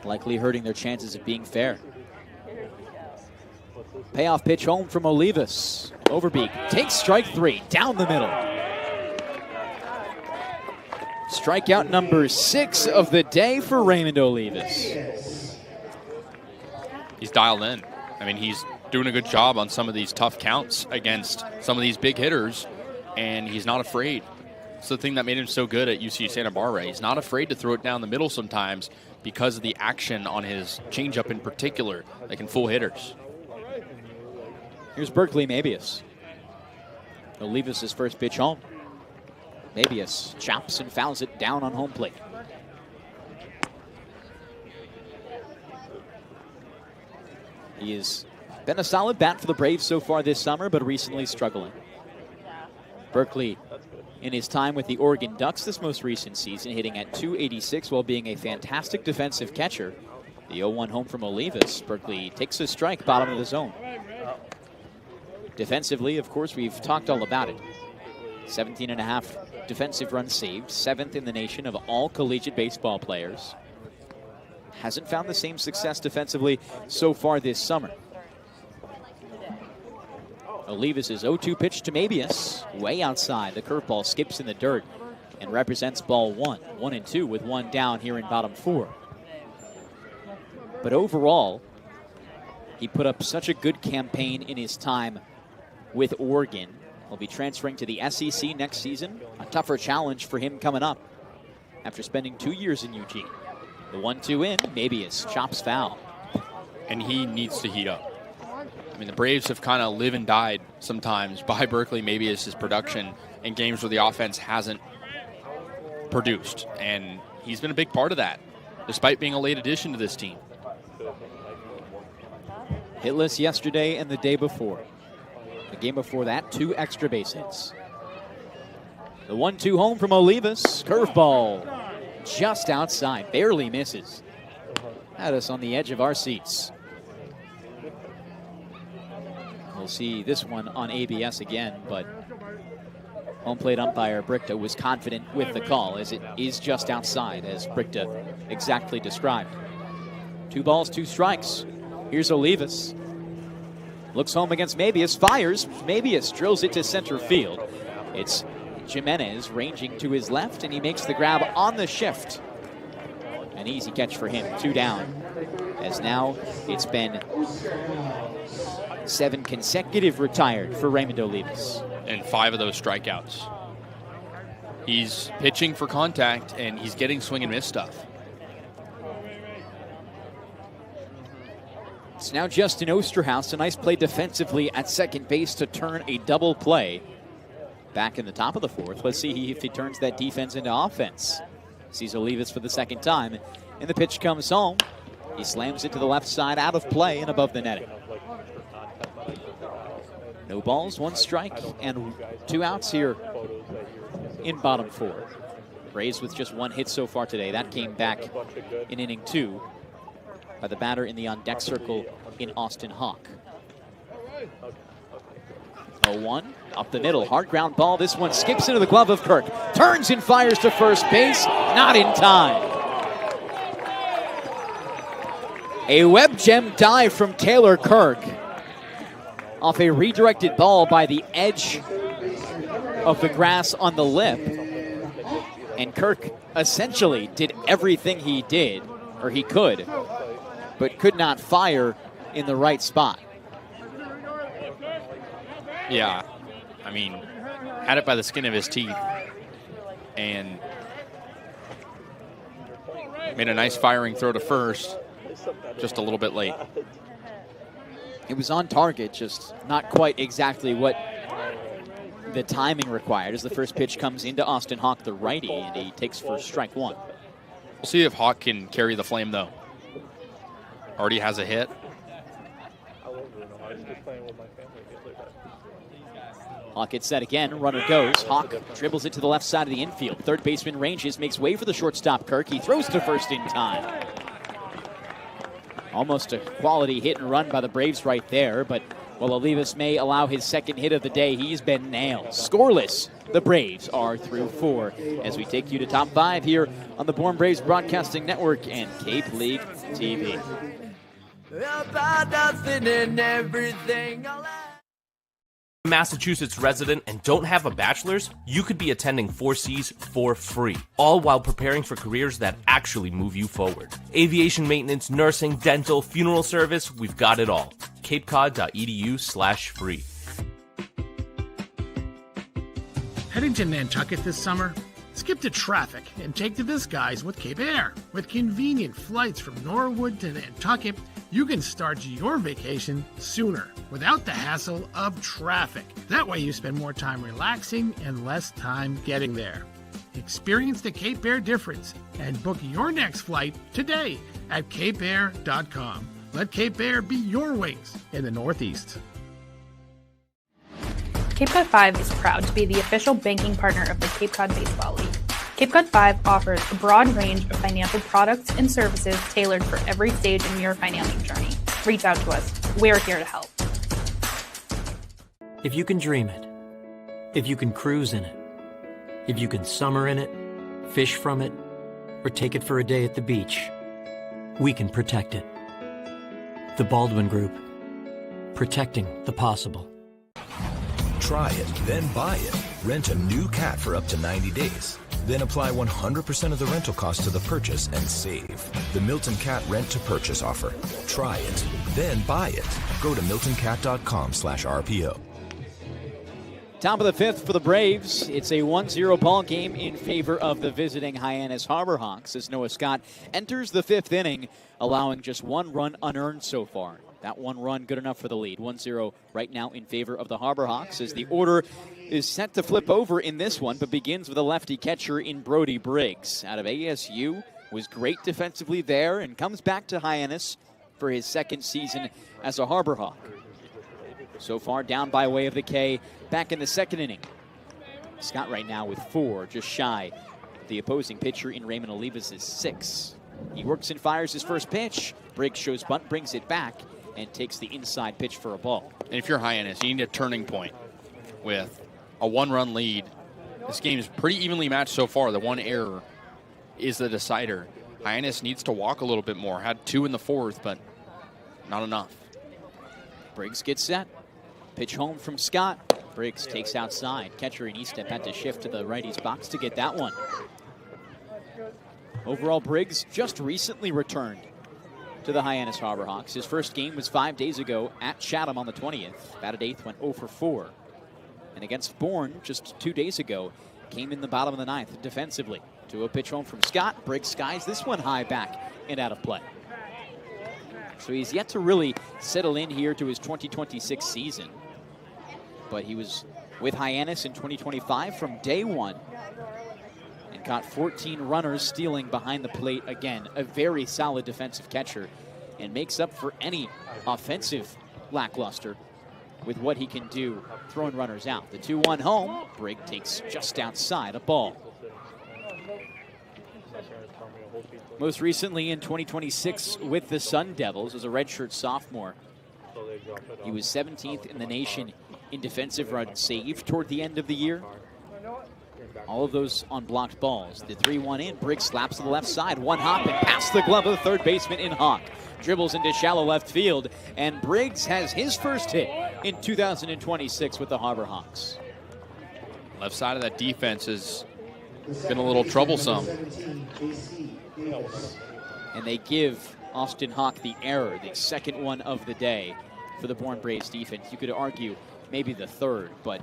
Likely hurting their chances of being fair. Payoff pitch home from Olivas. Overbeek takes strike 3 down the middle. Strikeout number 6 of the day for Raymond Olivas. He's dialed in. I mean, he's doing a good job on some of these tough counts against some of these big hitters, and he's not afraid. It's the thing that made him so good at UC Santa Barbara. He's not afraid to throw it down the middle sometimes because of the action on his changeup in particular, like in full hitters. Here's Berkeley Mabius. Olivas' first pitch home. Mabius chops and fouls it down on home plate. He has been a solid bat for the Braves so far this summer, but recently struggling. Berkeley, in his time with the Oregon Ducks this most recent season, hitting at .286 while being a fantastic defensive catcher. The 0-1 home from Olivas. Berkeley takes a strike, bottom of the zone. Defensively, of course, we've talked all about it. 17.5 defensive runs saved, 7th in the nation of all collegiate baseball players. Hasn't found the same success defensively so far this summer. Olivas' 0-2 pitch to Mabius, way outside. The curveball skips in the dirt and represents ball 1. 1-2 with 1 down here in bottom 4. But overall, he put up such a good campaign in his time with Oregon. He'll be transferring to the SEC next season. A tougher challenge for him coming up after spending 2 years in Eugene. The 1-2 in, Mabius chops foul. And he needs to heat up. I mean, the Braves have kind of live and died sometimes by Berkeley Mabius' production in games where the offense hasn't produced. And he's been a big part of that, despite being a late addition to this team. Hitless yesterday and the day before. The game before that, 2 extra base hits. The 1-2 home from Olivas. Curveball just outside, barely misses. Had us on the edge of our seats. We'll see this one on ABS again, but home plate umpire Brichta was confident with the call, as it is just outside, as Brichta exactly described. 2 balls, 2 strikes. Here's Olivas. Looks home against Mabius, fires. Mabius drills it to center field. It's Jimenez ranging to his left, and he makes the grab on the shift. An easy catch for him, 2 down. As now it's been 7 consecutive retired for Raymond Olivas. And 5 of those strikeouts. He's pitching for contact, and he's getting swing and miss stuff. It's now Justin Osterhaus. A nice play defensively at second base to turn a double play. Back in the top of the 4th. Let's see if he turns that defense into offense. Sees Olivas for the second time, and the pitch comes home. He slams it to the left side, out of play and above the netting. No balls, 1 strike, and 2 outs here in bottom 4. Braves with just 1 hit so far today. That came back in inning 2 by the batter in the on-deck circle in Austin Hawk. 0-1, up the middle, hard ground ball. This one skips into the glove of Kirk. Turns and fires to first base, not in time. A web gem dive from Taylor Kirk off a redirected ball by the edge of the grass on the lip. And Kirk essentially did everything he did, or he could, but could not fire in the right spot. Yeah, I mean, had it by the skin of his teeth and made a nice firing throw to first, just a little bit late. It was on target, just not quite exactly what the timing required, as the first pitch comes into Austin Hawk, the righty, and he takes for strike 1. We'll see if Hawk can carry the flame, though. Already has a hit. Hawk gets set again, runner goes. Hawk dribbles it to the left side of the infield. Third baseman ranges, makes way for the shortstop Kirk. He throws to first in time. Almost a quality hit and run by the Braves right there, but while Olivas may allow his second hit of the day, he's been nailed. Scoreless, the Braves are through 4 as we take you to top 5 here on the Bourne Braves Broadcasting Network and Cape League TV. About nothing and everything. Massachusetts resident and don't have a bachelor's, you could be attending 4Cs for free, all while preparing for careers that actually move you forward. Aviation maintenance, nursing, dental, funeral service, we've got it all. capecod.edu/free. Heading to Nantucket this summer? Skip the traffic and take to the skies with Cape Air. With convenient flights from Norwood to Nantucket, you can start your vacation sooner without the hassle of traffic. That way you spend more time relaxing and less time getting there. Experience the Cape Air difference and book your next flight today at capeair.com. Let Cape Air be your wings in the Northeast. Cape Cod 5 is proud to be the official banking partner of the Cape Cod Baseball League. Cape Cod 5 offers a broad range of financial products and services tailored for every stage in your financial journey. Reach out to us. We're here to help. If you can dream it, if you can cruise in it, if you can summer in it, fish from it, or take it for a day at the beach, we can protect it. The Baldwin Group. Protecting the possible. Try it, then buy it. Rent a new cat for up to 90 days. Then apply 100% of the rental cost to the purchase and save. The Milton Cat Rent to Purchase offer. Try it, then buy it. Go to miltoncat.com/RPO. Top of the 5th for the Braves. It's a 1-0 ball game in favor of the visiting Hyannis Harbor Hawks as Noah Scott enters the 5th inning, allowing just 1 run unearned so far. That 1 run good enough for the lead. 1-0 right now in favor of the Harbor Hawks as the order is set to flip over in this one, but begins with a lefty catcher in Brody Briggs. Out of ASU, was great defensively there and comes back to Hyannis for his second season as a Harbor Hawk. So far, down by way of the K, back in the second inning. Scott right now with 4, just shy. The opposing pitcher in Raymond Olivas is 6. He works and fires his first pitch. Briggs shows bunt, brings it back, and takes the inside pitch for a ball. And if you're Hyannis, you need a turning point with a 1-run lead. This game is pretty evenly matched so far. The one error is the decider. Hyannis needs to walk a little bit more. Had 2 in the 4th, but not enough. Briggs gets set. Pitch home from Scott. Briggs takes outside. Catcher in Eastep had to shift to the righty's box to get that one. Overall, Briggs just recently returned to the Hyannis Harbor Hawks. His first game was 5 days ago at Chatham on the 20th. Batted 8th, went 0 for 4. And against Bourne just 2 days ago, came in the bottom of the 9th defensively. To a pitch home from Scott. Briggs skies this one high back and out of play. So he's yet to really settle in here to his 2026 season. But he was with Hyannis in 2025 from day one and caught 14 runners stealing behind the plate again. A very solid defensive catcher and makes up for any offensive lackluster with what he can do throwing runners out. The 2-1 home. Briggs takes just outside a ball. Most recently in 2026 with the Sun Devils as a redshirt sophomore. He was 17th in the nation in defensive runs saved toward the end of the year. All of those on blocked balls. The 3-1 in. Briggs slaps to the left side. One hop and past the glove of the third baseman in Hawk. Dribbles into shallow left field. And Briggs has his first hit in 2026 with the Harbor Hawks. Left side of that defense has been a little troublesome. And they give Austin Hawk the error, the second one of the day for the Bourne Braves defense. You could argue maybe the third, but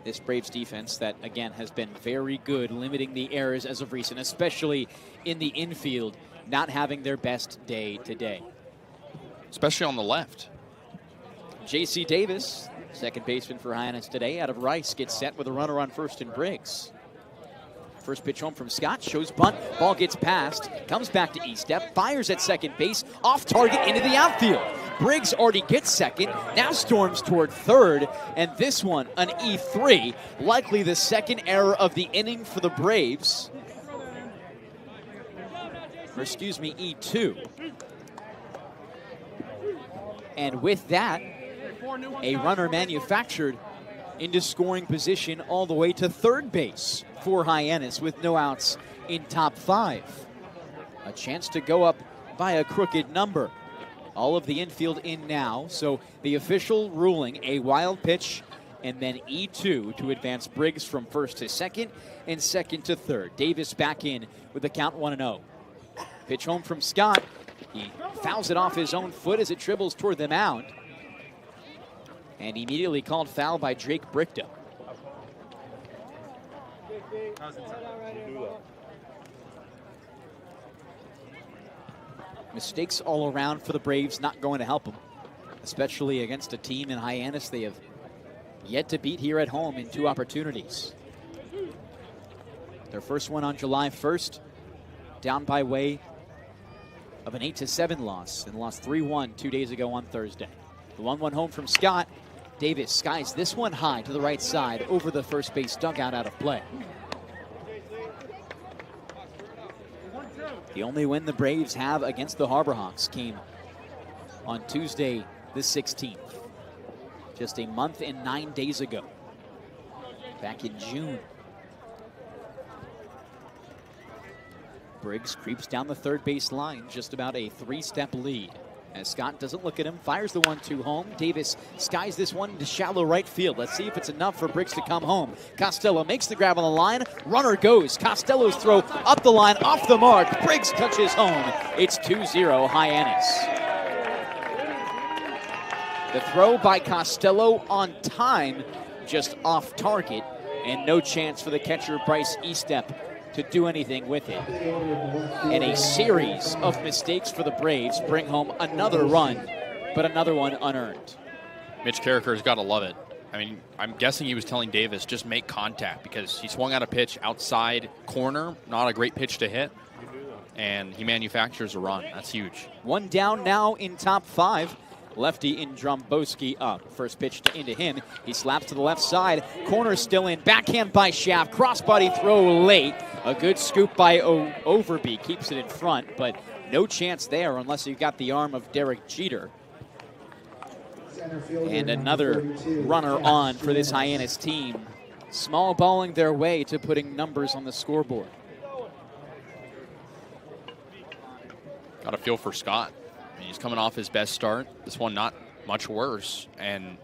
this Braves defense that, again, has been very good limiting the errors as of recent, especially in the infield, not having their best day today. Especially on the left. J.C. Davis, second baseman for Hyannis today, out of Rice, gets set with a runner on first and Briggs. First pitch home from Scott, shows bunt, ball gets past, comes back to Eastep, fires at second base, off target into the outfield. Briggs already gets second, now storms toward third, and this one, an E3, likely the second error of the inning for the Braves. Or excuse me, E2. And with that, a runner manufactured into scoring position all the way to third base for Hyannis with no outs in top 5. A chance to go up by a crooked number. All of the infield in now, so the official ruling, a wild pitch, and then E2 to advance Briggs from first to second and second to third. Davis back in with the count 1-0. Pitch home from Scott. He fouls it off his own foot as it dribbles toward the mound. And immediately called foul by Drake Brichta. Mistakes all around for the Braves, not going to help them, especially against a team in Hyannis they have yet to beat here at home in 2 opportunities. Their first one on July 1st, down by way of an 8-7 loss, and lost 3-1 2 days ago on Thursday. The 1-1 home from Scott. Davis skies this one high to the right side over the first base dugout, out of play. The only win the Braves have against the Harbor Hawks came on Tuesday the 16th. Just a month and 9 days ago. Back in June. Briggs creeps down the third base line, just about a 3-step lead. As Scott doesn't look at him, fires the 1-2 home. Davis skies this one to shallow right field. Let's see if it's enough for Briggs to come home. Costello makes the grab on the line. Runner goes. Costello's throw up the line, off the mark. Briggs touches home. It's 2-0 Hyannis. The throw by Costello on time, just off target, and no chance for the catcher Bryce Eastep to do anything with it. And a series of mistakes for the Braves bring home another run, but another one unearned. Mitch Carricker's got to love it. I mean, I'm guessing he was telling Davis, just make contact, because he swung out a pitch outside corner, not a great pitch to hit. and he manufactures a run. That's huge. One down now in top 5. Lefty in Dromboski up. First pitch into him. He slaps to the left side. Corner still in. Backhand by Schaff. Crossbody throw late. A good scoop by Overby. Keeps it in front, but no chance there unless you've got the arm of Derek Jeter. And another runner on for this Hyannis team. Small balling their way to putting numbers on the scoreboard. Got a feel for Scott. He's coming off his best start. This one not much worse. And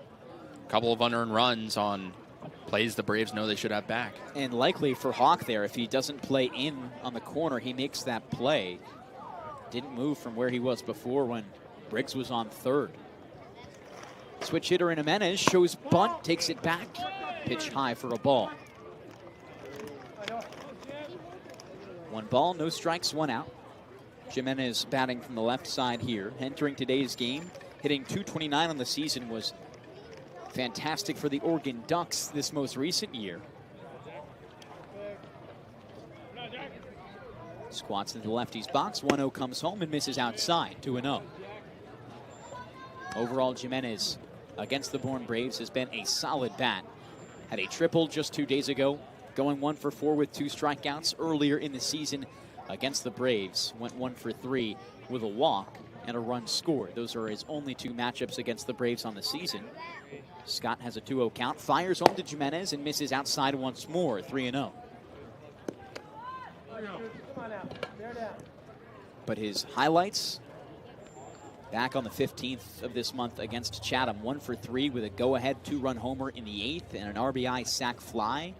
a couple of unearned runs on plays the Braves know they should have back. And likely for Hawk there, if he doesn't play in on the corner, he makes that play. Didn't move from where he was before when Briggs was on third. Switch hitter in Hyannis shows bunt, takes it back. Pitch high for a ball. 1 ball, no strikes, 1 out. Jimenez batting from the left side here. Entering today's game, hitting .229 on the season was fantastic for the Oregon Ducks this most recent year. Squats into the lefty's box. 1-0 comes home and misses outside. 2-0. Overall, Jimenez against the Bourne Braves has been a solid bat. Had a triple just 2 days ago, going 1 for 4 with 2 strikeouts earlier in the season against the Braves. Went 1 for 3 with a walk and a run scored. Those are his only 2 matchups against the Braves on the season. Scott has a 2-0 count, fires home to Jimenez and misses outside once more. 3-0. But his highlights back on the 15th of this month against Chatham. 1 for 3 with a go-ahead 2-run homer in the 8th and an RBI sac fly.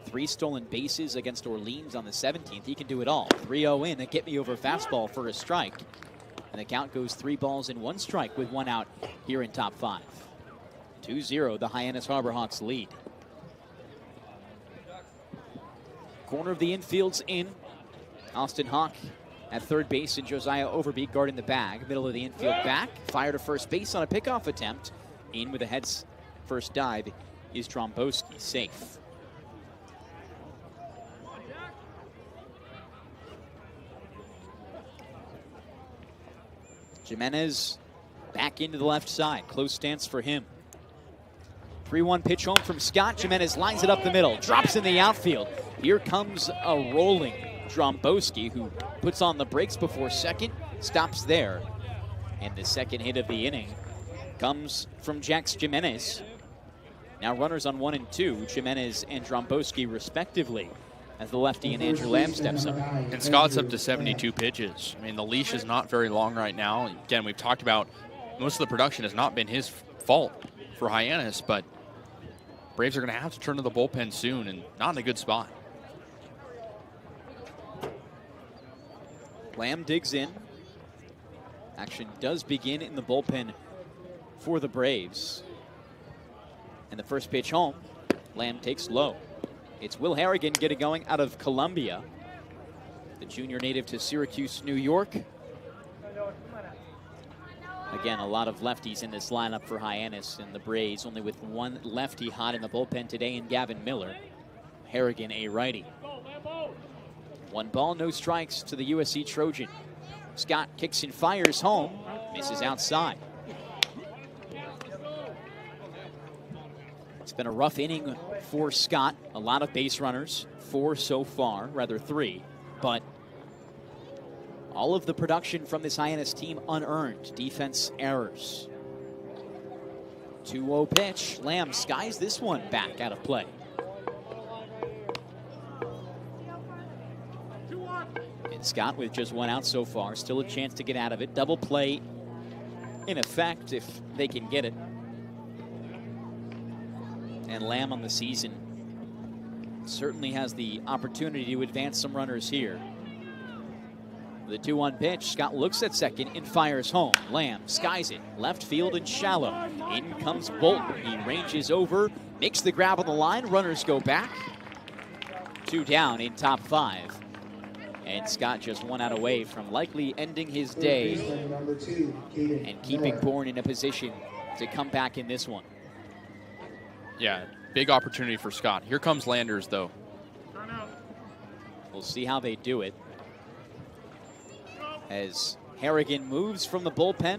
3 stolen bases against Orleans on the 17th. He can do it all. 3-0 in, a get-me-over fastball for a strike. And the count goes 3 balls and 1 strike with 1 out here in top 5. 2-0, the Hyannis Harbor Hawks lead. Corner of the infield's in. Austin Hawk at third base and Josiah Overby guarding the bag. Middle of the infield back. Fire to first base on a pickoff attempt. In with a head's first dive is Dromboski. Safe. Jimenez back into the left side. Close stance for him. 3-1 pitch home from Scott. Jimenez lines it up the middle. Drops in the outfield. Here comes a rolling Dromboski, who puts on the brakes before second. Stops there. And the second hit of the inning comes from Jax Jimenez. Now runners on 1 and 2. Jimenez and Dromboski respectively, as the lefty and Andrew Lamb steps up. And Scott's up to 72 pitches. I mean, the leash is not very long right now. Again, we've talked about most of the production has not been his fault for Hyannis, but Braves are going to have to turn to the bullpen soon and not in a good spot. Lamb digs in. Action does begin in the bullpen for the Braves. And the first pitch home, Lamb takes low. It's Will Harrigan getting going out of Columbia. The junior native to Syracuse, New York. Again, a lot of lefties in this lineup for Hyannis and the Braves, only with 1 lefty hot in the bullpen today in Gavin Miller. Harrigan, a righty. 1 ball, no strikes to the USC Trojan. Scott kicks and fires home, misses outside. It's been a rough inning for Scott. A lot of base runners, 4 so far, rather 3. But all of the production from this Hyannis team unearned. Defense errors. 2-0 pitch. Lamb skies this one back out of play. And Scott with just 1 out so far. Still a chance to get out of it. Double play in effect if they can get it. And Lamb on the season certainly has the opportunity to advance some runners here. The 2-1 pitch, Scott looks at second and fires home. Lamb skies it, left field and shallow. In comes Bolton, he ranges over, makes the grab on the line, runners go back. 2 down in top 5. And Scott just 1 out away from likely ending his day and keeping Bourne in a position to come back in this one. Yeah, big opportunity for Scott. Here comes Landers, though. We'll see how they do it. as Harrigan moves from the bullpen,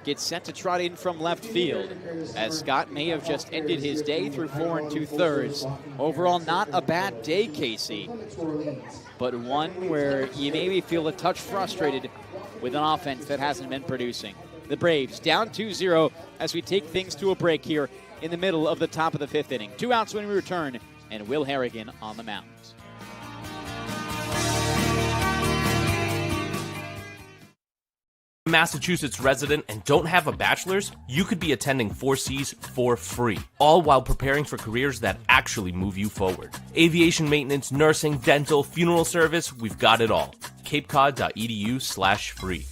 gets set to trot in from left field, as Scott may have just ended his day through 4 2/3. Overall, not a bad day, Kasey, but one where you maybe feel a touch frustrated with an offense that hasn't been producing. The Braves down 2-0 as we take things to a break here in the middle of the top of the 5th inning. 2 outs when we return, and Will Harrigan on the mound. Massachusetts resident and don't have a bachelor's, you could be attending 4Cs for free, all while preparing for careers that actually move you forward. Aviation maintenance, nursing, dental, funeral service, we've got it all. capecod.edu/free.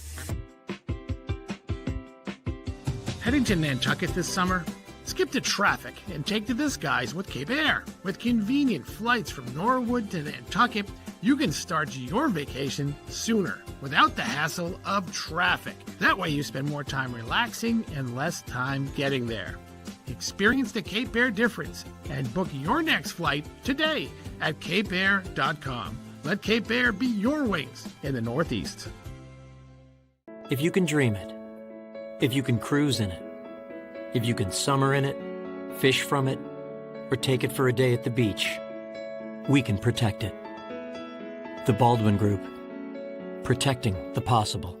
Heading to Nantucket this summer? Skip the traffic and take to the skies with Cape Air. With convenient flights from Norwood to Nantucket, you can start your vacation sooner without the hassle of traffic. That way you spend more time relaxing and less time getting there. Experience the Cape Air difference and book your next flight today at capeair.com. Let Cape Air be your wings in the Northeast. If you can dream it, if you can cruise in it, if you can summer in it, fish from it, or take it for a day at the beach, we can protect it. The Baldwin Group. Protecting the possible.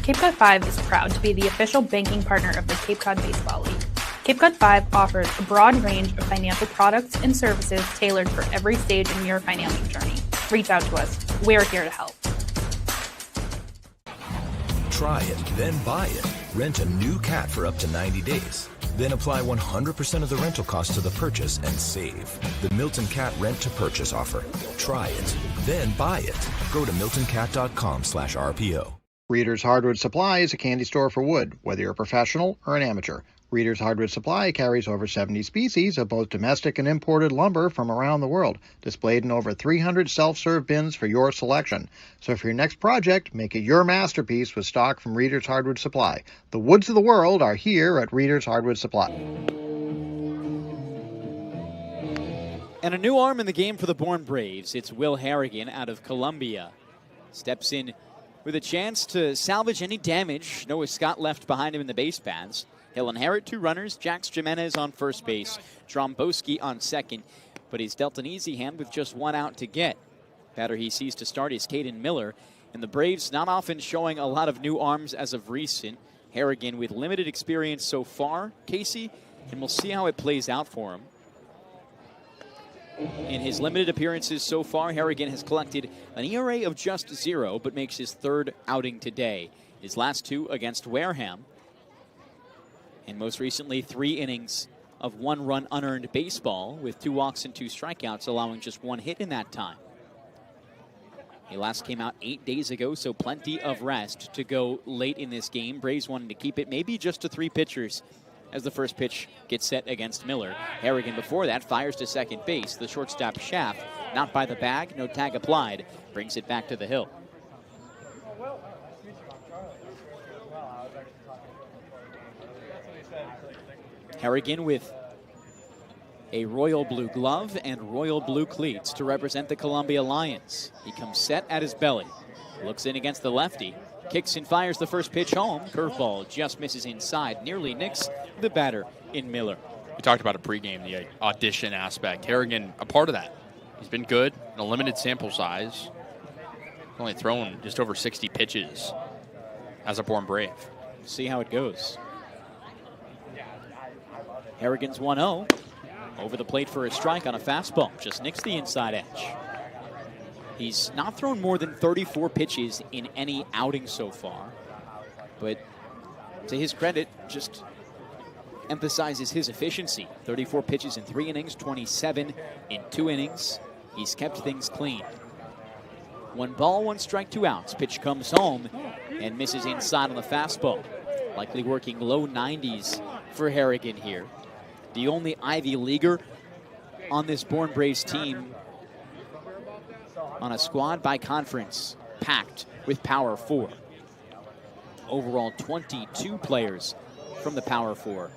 Cape Cod 5 is proud to be the official banking partner of the Cape Cod Baseball League. Cape Cod 5 offers a broad range of financial products and services tailored for every stage in your financial journey. Reach out to us. We're here to help. Try it, then buy it. Rent a new cat for up to 90 days. Then apply 100% of the rental cost to the purchase and save. The Milton Cat Rent to Purchase offer. Try it, then buy it. Go to miltoncat.com/RPO. Reader's Hardwood Supply is a candy store for wood, whether you're a professional or an amateur. Reader's Hardwood Supply carries over 70 species of both domestic and imported lumber from around the world, displayed in over 300 self-serve bins for your selection. So for your next project, make it your masterpiece with stock from Reader's Hardwood Supply. The woods of the world are here at Reader's Hardwood Supply. And a new arm in the game for the Bourne Braves. It's Will Harrigan out of Columbia. Steps in with a chance to salvage any damage Noah Scott left behind him in the base paths. He'll inherit 2 runners, Jax Jimenez on first base, Dromboski on second, but he's dealt an easy hand with just 1 out to get. Batter he sees to start is Caden Miller, and the Braves not often showing a lot of new arms as of recent. Harrigan with limited experience so far, Kasey, and we'll see how it plays out for him. In his limited appearances so far, Harrigan has collected an ERA of just 0, but makes his 3rd outing today. His last 2 against Wareham. And most recently, 3 innings of 1-run unearned baseball with 2 walks and 2 strikeouts, allowing just 1 hit in that time. He last came out 8 days ago, so plenty of rest to go late in this game. Braves wanting to keep it maybe just to 3 pitchers as the first pitch gets set against Miller. Harrigan before that fires to second base. The shortstop Schaff, not by the bag, no tag applied, brings it back to the hill. Harrigan with a royal blue glove and royal blue cleats to represent the Columbia Lions. He comes set at his belly, looks in against the lefty, kicks and fires the first pitch home. Curveball just misses inside, nearly nicks the batter in Miller. We talked about a pregame, the audition aspect. Harrigan, a part of that. He's been good in a limited sample size. Only thrown just over 60 pitches as a Bourne Brave. See how it goes. Harrigan's 1-0. Over the plate for a strike on a fastball. Just nicks the inside edge. He's not thrown more than 34 pitches in any outing so far. But to his credit, just emphasizes his efficiency. 34 pitches in 3 innings, 27 in 2 innings. He's kept things clean. 1 ball, 1 strike, 2 outs. Pitch comes home and misses inside on the fastball. Likely working low 90s for Harrigan here. The only Ivy Leaguer on this Bourne Braves team on a squad by conference packed with Power 4. Overall, 22 players from the Power 4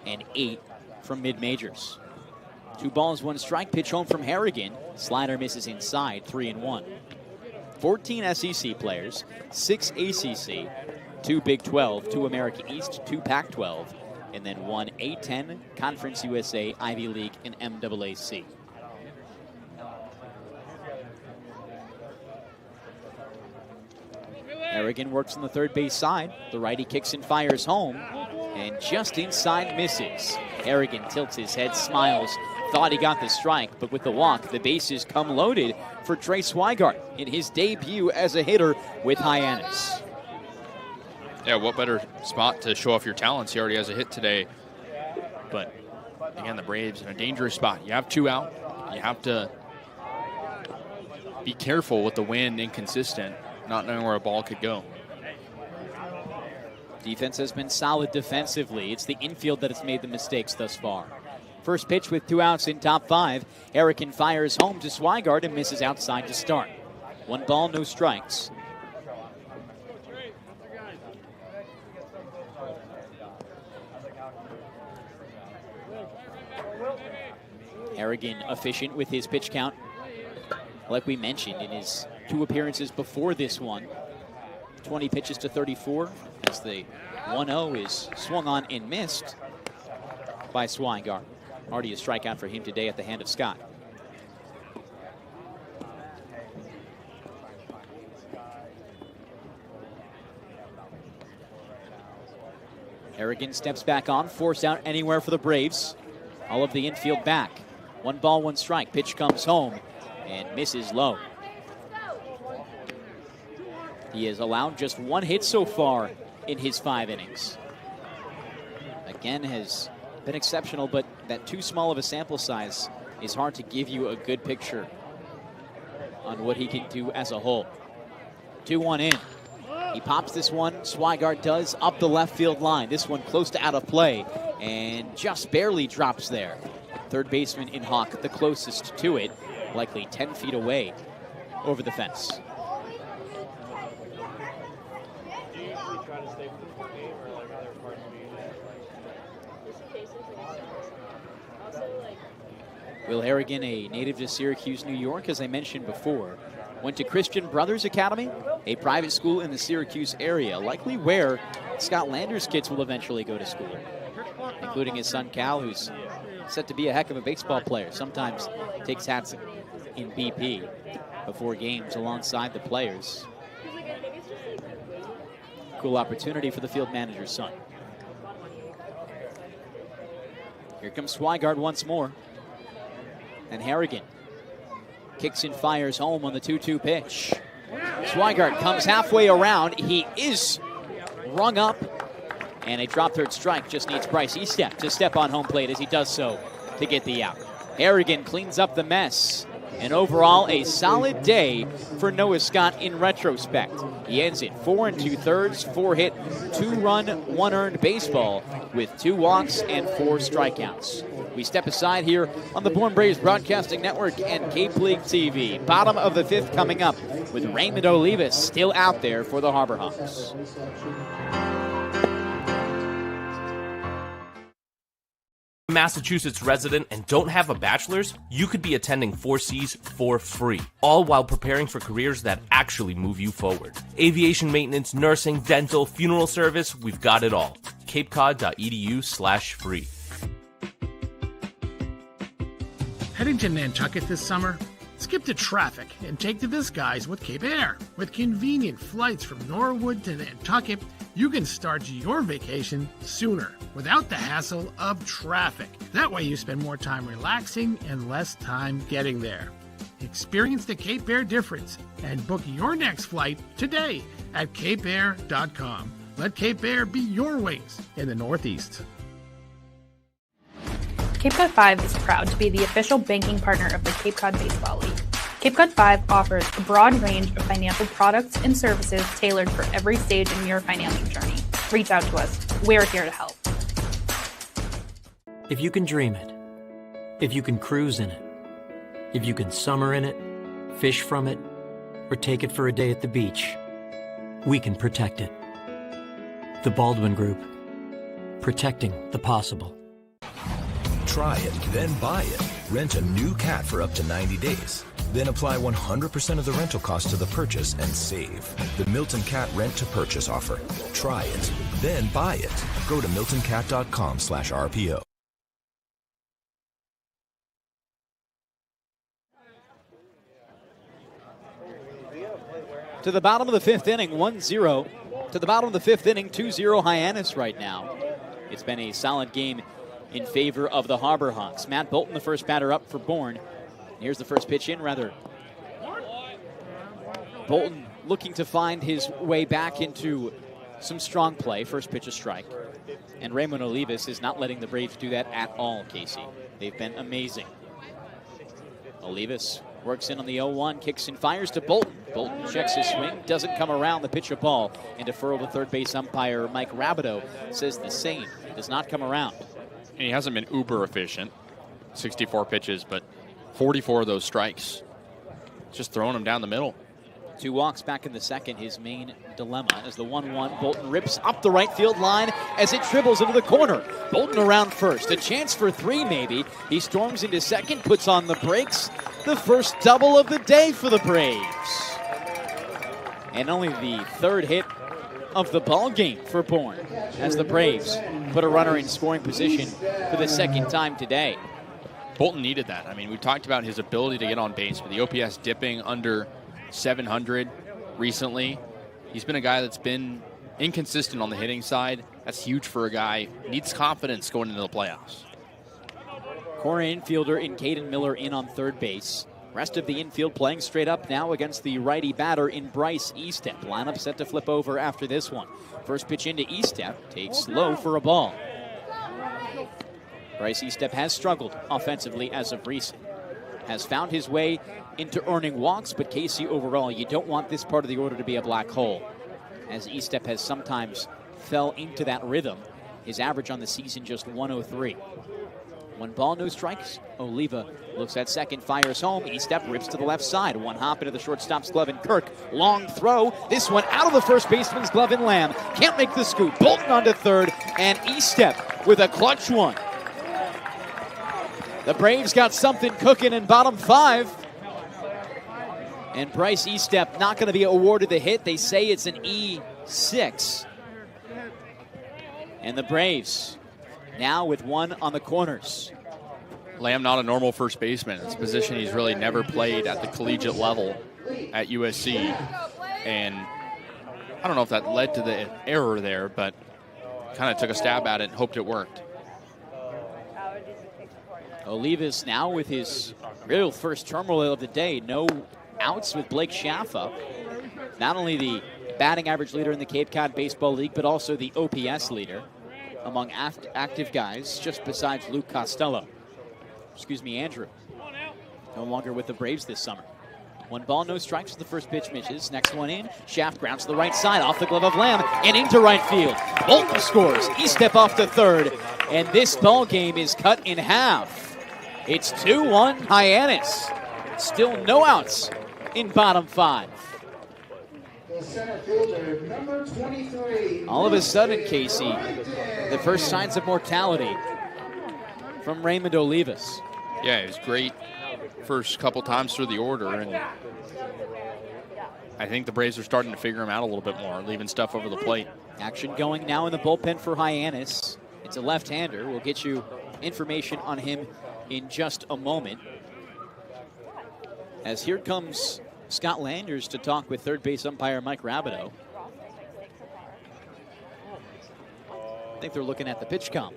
and 8 from mid-majors. 2 balls, 1 strike, pitch home from Harrigan. Slider misses inside, 3-1. 14 SEC players, 6 ACC, 2 Big 12, 2 America East, 2 Pac-12, and then 1 A-10, Conference USA, Ivy League, and MAAC. Harrigan works on the third base side. The righty kicks and fires home, and just inside misses. Harrigan tilts his head, smiles, thought he got the strike, but with the walk, the bases come loaded for Trey Swigart in his debut as a hitter with Hyannis. Yeah, what better spot to show off your talents? He already has a hit today. But, again, the Braves in a dangerous spot. You have 2 out. You have to be careful with the wind, inconsistent, not knowing where a ball could go. Defense has been solid defensively. It's the infield that has made the mistakes thus far. First pitch with 2 outs in top 5. Harrigan fires home to Swigart and misses outside to start. 1 ball, no strikes. Harrigan efficient with his pitch count. Like we mentioned in his 2 appearances before this one. 20 pitches to 34 as the 1-0 is swung on and missed by Swigart. Already a strikeout for him today at the hand of Scott. Harrigan steps back on, force out anywhere for the Braves. All of the infield back. 1 ball, 1 strike. Pitch comes home and misses low. He has allowed just 1 hit so far in his 5 innings. Again, has been exceptional, but that too small of a sample size is hard to give you a good picture on what he can do as a whole. 2-1 in. He pops this one. Swigart does up the left field line. This one close to out of play and just barely drops there. Third baseman in Hawk, the closest to it, likely 10 feet away over the fence. Will Harrigan, a native to Syracuse, New York, as I mentioned before, went to Christian Brothers Academy, a private school in the Syracuse area, likely where Scott Lander's kids will eventually go to school, including his son Cal, who's set to be a heck of a baseball player. Sometimes takes hats in BP before games alongside the players. Cool opportunity for the field manager's son. Here comes Swigart once more. And Harrigan kicks and fires home on the 2-2 pitch. Swigart comes halfway around. He is rung up. And a drop third strike just needs Bryce Estep to step on home plate as he does so to get the out. Harrigan cleans up the mess. And overall, a solid day for Noah Scott in retrospect. He ends it 4 2/3, 4 hit, 2-run, 1 earned baseball with 2 walks and 4 strikeouts. We step aside here on the Bourne Braves Broadcasting Network and Cape League TV. Bottom of the 5th coming up with Raymond Olivas still out there for the Harbor Hawks. Massachusetts resident and don't have a bachelor's, you could be attending 4Cs for free, all while preparing for careers that actually move you forward. Aviation maintenance, nursing, dental, funeral service, we've got it all. capecod.edu/free. Heading to Nantucket this summer? Skip the traffic and take to the skies with Cape Air. With convenient flights from Norwood to Nantucket, you can start your vacation sooner without the hassle of traffic. That way you spend more time relaxing and less time getting there. Experience the Cape Air difference and book your next flight today at capeair.com. Let Cape Air be your wings in the Northeast. Cape Cod 5 is proud to be the official banking partner of the Cape Cod Baseball League. Cape Cod 5 offers a broad range of financial products and services tailored for every stage in your financial journey. Reach out to us. We're here to help. If you can dream it, if you can cruise in it, if you can summer in it, fish from it, or take it for a day at the beach, we can protect it. The Baldwin Group. Protecting the possible. Try it, then buy it. Rent a new cat for up to 90 days. Then apply 100% of the rental cost to the purchase and save. The Milton Cat Rent to Purchase offer. Try it, then buy it. Go to miltoncat.com/RPO. To the bottom of the fifth inning, 1-0. To the bottom of the fifth inning, 2-0 Hyannis right now. It's been a solid game in favor of the Harbor Hawks. Matt Bolton, the first batter up for Bourne. Here's the first pitch in, rather. Bolton looking to find his way back into some strong play. First pitch, a strike. And Raymond Olivas is not letting the Braves do that at all, Kasey. They've been amazing. Olivas works in on the 0-1, kicks and fires to Bolton. Bolton checks his swing, doesn't come around the pitch of ball. And deferral to third base umpire Mike Rabideau says the same. Does not come around. And he hasn't been uber efficient. 64 pitches, but 44 of those strikes. Just throwing them down the middle. 2 walks back in the second, his main dilemma as the 1-1. Bolton rips up the right field line as it dribbles into the corner. Bolton around first, a chance for 3 maybe. He storms into second, puts on the brakes. The first double of the day for the Braves. And only the third hit of the ball game for Bourne as the Braves put a runner in scoring position for the second time today. Bolton needed that. I mean, we talked about his ability to get on base, but the OPS dipping under 700 recently. He's been a guy that's been inconsistent on the hitting side. That's huge for a guy who needs confidence going into the playoffs. Corner infielder in Caden Miller in on third base. Rest of the infield playing straight up now against the righty batter in Bryce Estep. Lineup set to flip over after this one. First pitch into Estep, takes low for a ball. Bryce Estep has struggled offensively as of recent. Has found his way into earning walks, but Kasey, overall, you don't want this part of the order to be a black hole. As Estep has sometimes fell into that rhythm, his average on the season just 103. 1 ball, no strikes. Oliva looks at second, fires home. Estep rips to the left side. 1 hop into the shortstop's glove and Kirk. Long throw. This one out of the first baseman's glove and Lamb. Can't make the scoop. Bolton onto third, and Estep with a clutch one. The Braves got something cooking in bottom 5. And Bryce Estep not going to be awarded the hit. They say it's an E6. And the Braves now with 1 on the corners. Lamb not a normal first baseman. It's a position he's really never played at the collegiate level at USC. And I don't know if that led to the error there, but kind of took a stab at it and hoped it worked. Olivas now with his real first terminal of the day. No outs with Blake Schaff up. Not only the batting average leader in the Cape Cod Baseball League, but also the OPS leader among active guys, just besides Luke Costello. Andrew. No longer with the Braves this summer. 1 ball, no strikes as the first pitch misses. Next one in. Schaff grounds to the right side, off the glove of Lamb, and into right field. Bolton scores. Estep off to third, and this ball game is cut in half. It's 2-1 Hyannis. Still no outs in bottom 5. The center fielder, number 23. All of a sudden, Kasey, the first signs of mortality from Raymond Olivas. Yeah, it was great first couple times through the order, and I think the Braves are starting to figure him out a little bit more, leaving stuff over the plate. Action going now in the bullpen for Hyannis. It's a left-hander. We'll get you information on him in just a moment. As here comes Scott Landers to talk with third base umpire Mike Rabideau. I think they're looking at the pitch count.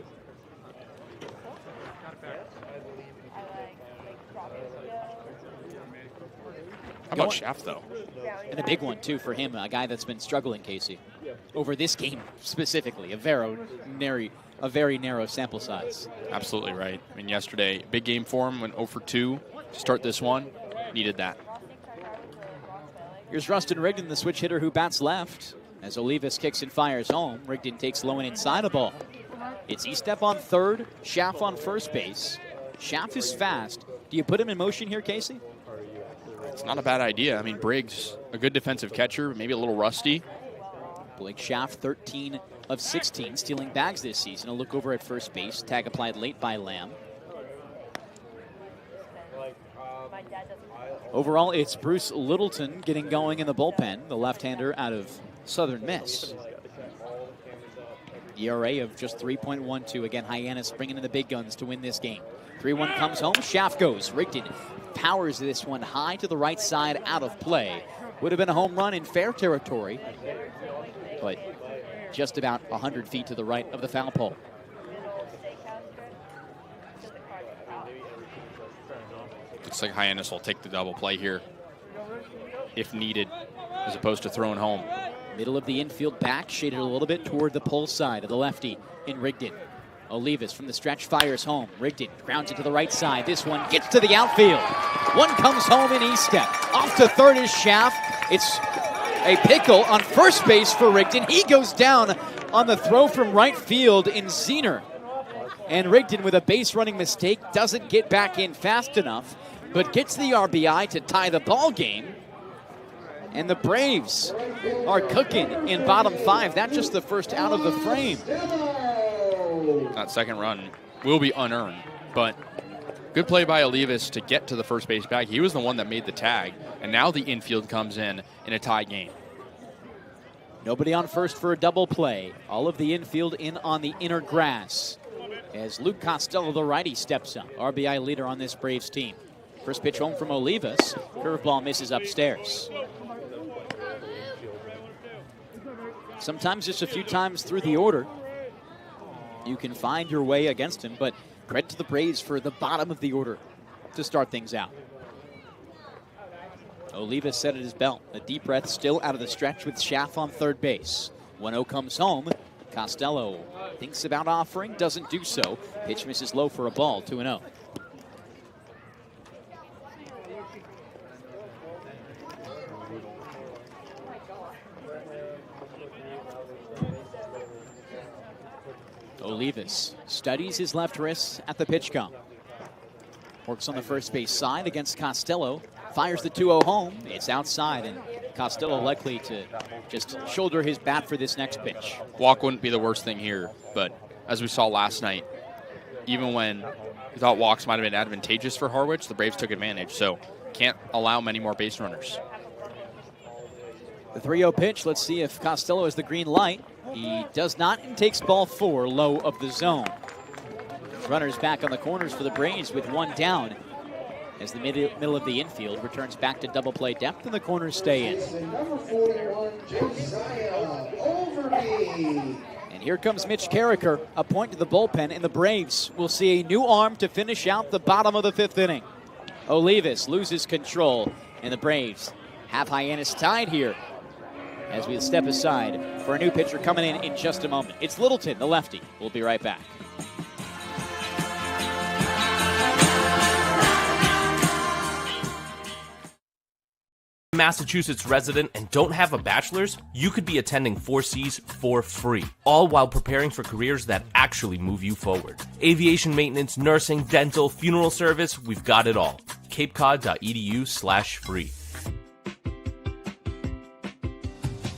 How about Schaff, though? And a big one, too, for him, a guy that's been struggling, Kasey, over this game specifically, a very narrow sample size. Absolutely right. I mean, yesterday, big game for him, went 0 for 2 to start this one. Needed that. Here's Rustin Rigdon, the switch hitter who bats left. As Olivas kicks and fires home, Rigdon takes low and inside a ball. It's Estep on third, Schaff on first base. Schaff is fast. Do you put him in motion here, Kasey? It's not a bad idea. I mean, Briggs, a good defensive catcher, maybe a little rusty. Blake Schaff, 13 of 16, stealing bags this season. A look over at first base. Tag applied late by Lamb. Overall, it's Bruce Littleton getting going in the bullpen, the left-hander out of Southern Miss. ERA of just 3.12. Again, Hyannis bringing in the big guns to win this game. 3-1 comes home. Shaft goes. Rigdon powers this one high to the right side, out of play. Would have been a home run in fair territory, but just about 100 feet to the right of the foul pole. Looks like Hyannis will take the double play here if needed, as opposed to throwing home. Middle of the infield back, shaded a little bit toward the pole side of the lefty in Rigdon. Olivas from the stretch fires home. Rigdon grounds it to the right side. This one gets to the outfield. One comes home in E-step. Off to third is Shaft. It's a pickle on first base for Rigdon. He goes down on the throw from right field in Zener. And Rigdon, with a base running mistake, doesn't get back in fast enough, but gets the RBI to tie the ball game. And the Braves are cooking in bottom 5. That's just the first out of the frame. That second run will be unearned, but good play by Olivas to get to the first base bag. He was the one that made the tag, and now the infield comes in a tie game. Nobody on first for a double play. All of the infield in on the inner grass as Luke Costello, the righty, steps up. RBI leader on this Braves team. First pitch home from Olivas. Curveball misses upstairs. Sometimes just a few times through the order, you can find your way against him, but credit to the Braves for the bottom of the order to start things out. Olivas set at his belt. A deep breath still out of the stretch with Schaff on third base. 1-0 comes home. Costello thinks about offering, doesn't do so. Pitch misses low for a ball, 2-0. Olivas studies his left wrist at the pitch count. Works on the first base side against Costello. Fires the 2-0 home. It's outside, and Costello likely to just shoulder his bat for this next pitch. Walk wouldn't be the worst thing here, but as we saw last night, even when we thought walks might have been advantageous for Harwich, the Braves took advantage, so can't allow many more base runners. The 3-0 pitch. Let's see if Costello has the green light. He does not, and takes ball 4, low of the zone. Runners back on the corners for the Braves with one down as the middle of the infield returns back to double play depth and the corners stay in. And here comes Mitch Carricker, a point to the bullpen, and the Braves will see a new arm to finish out the bottom of the 5th inning. Olivas loses control, and the Braves have Hyannis tied here as we step aside for a new pitcher coming in just a moment. It's Littleton, the lefty. We'll be right back. Massachusetts resident and don't have a bachelor's, you could be attending 4Cs for free, all while preparing for careers that actually move you forward. Aviation maintenance, nursing, dental, funeral service, we've got it all. capecod.edu/free.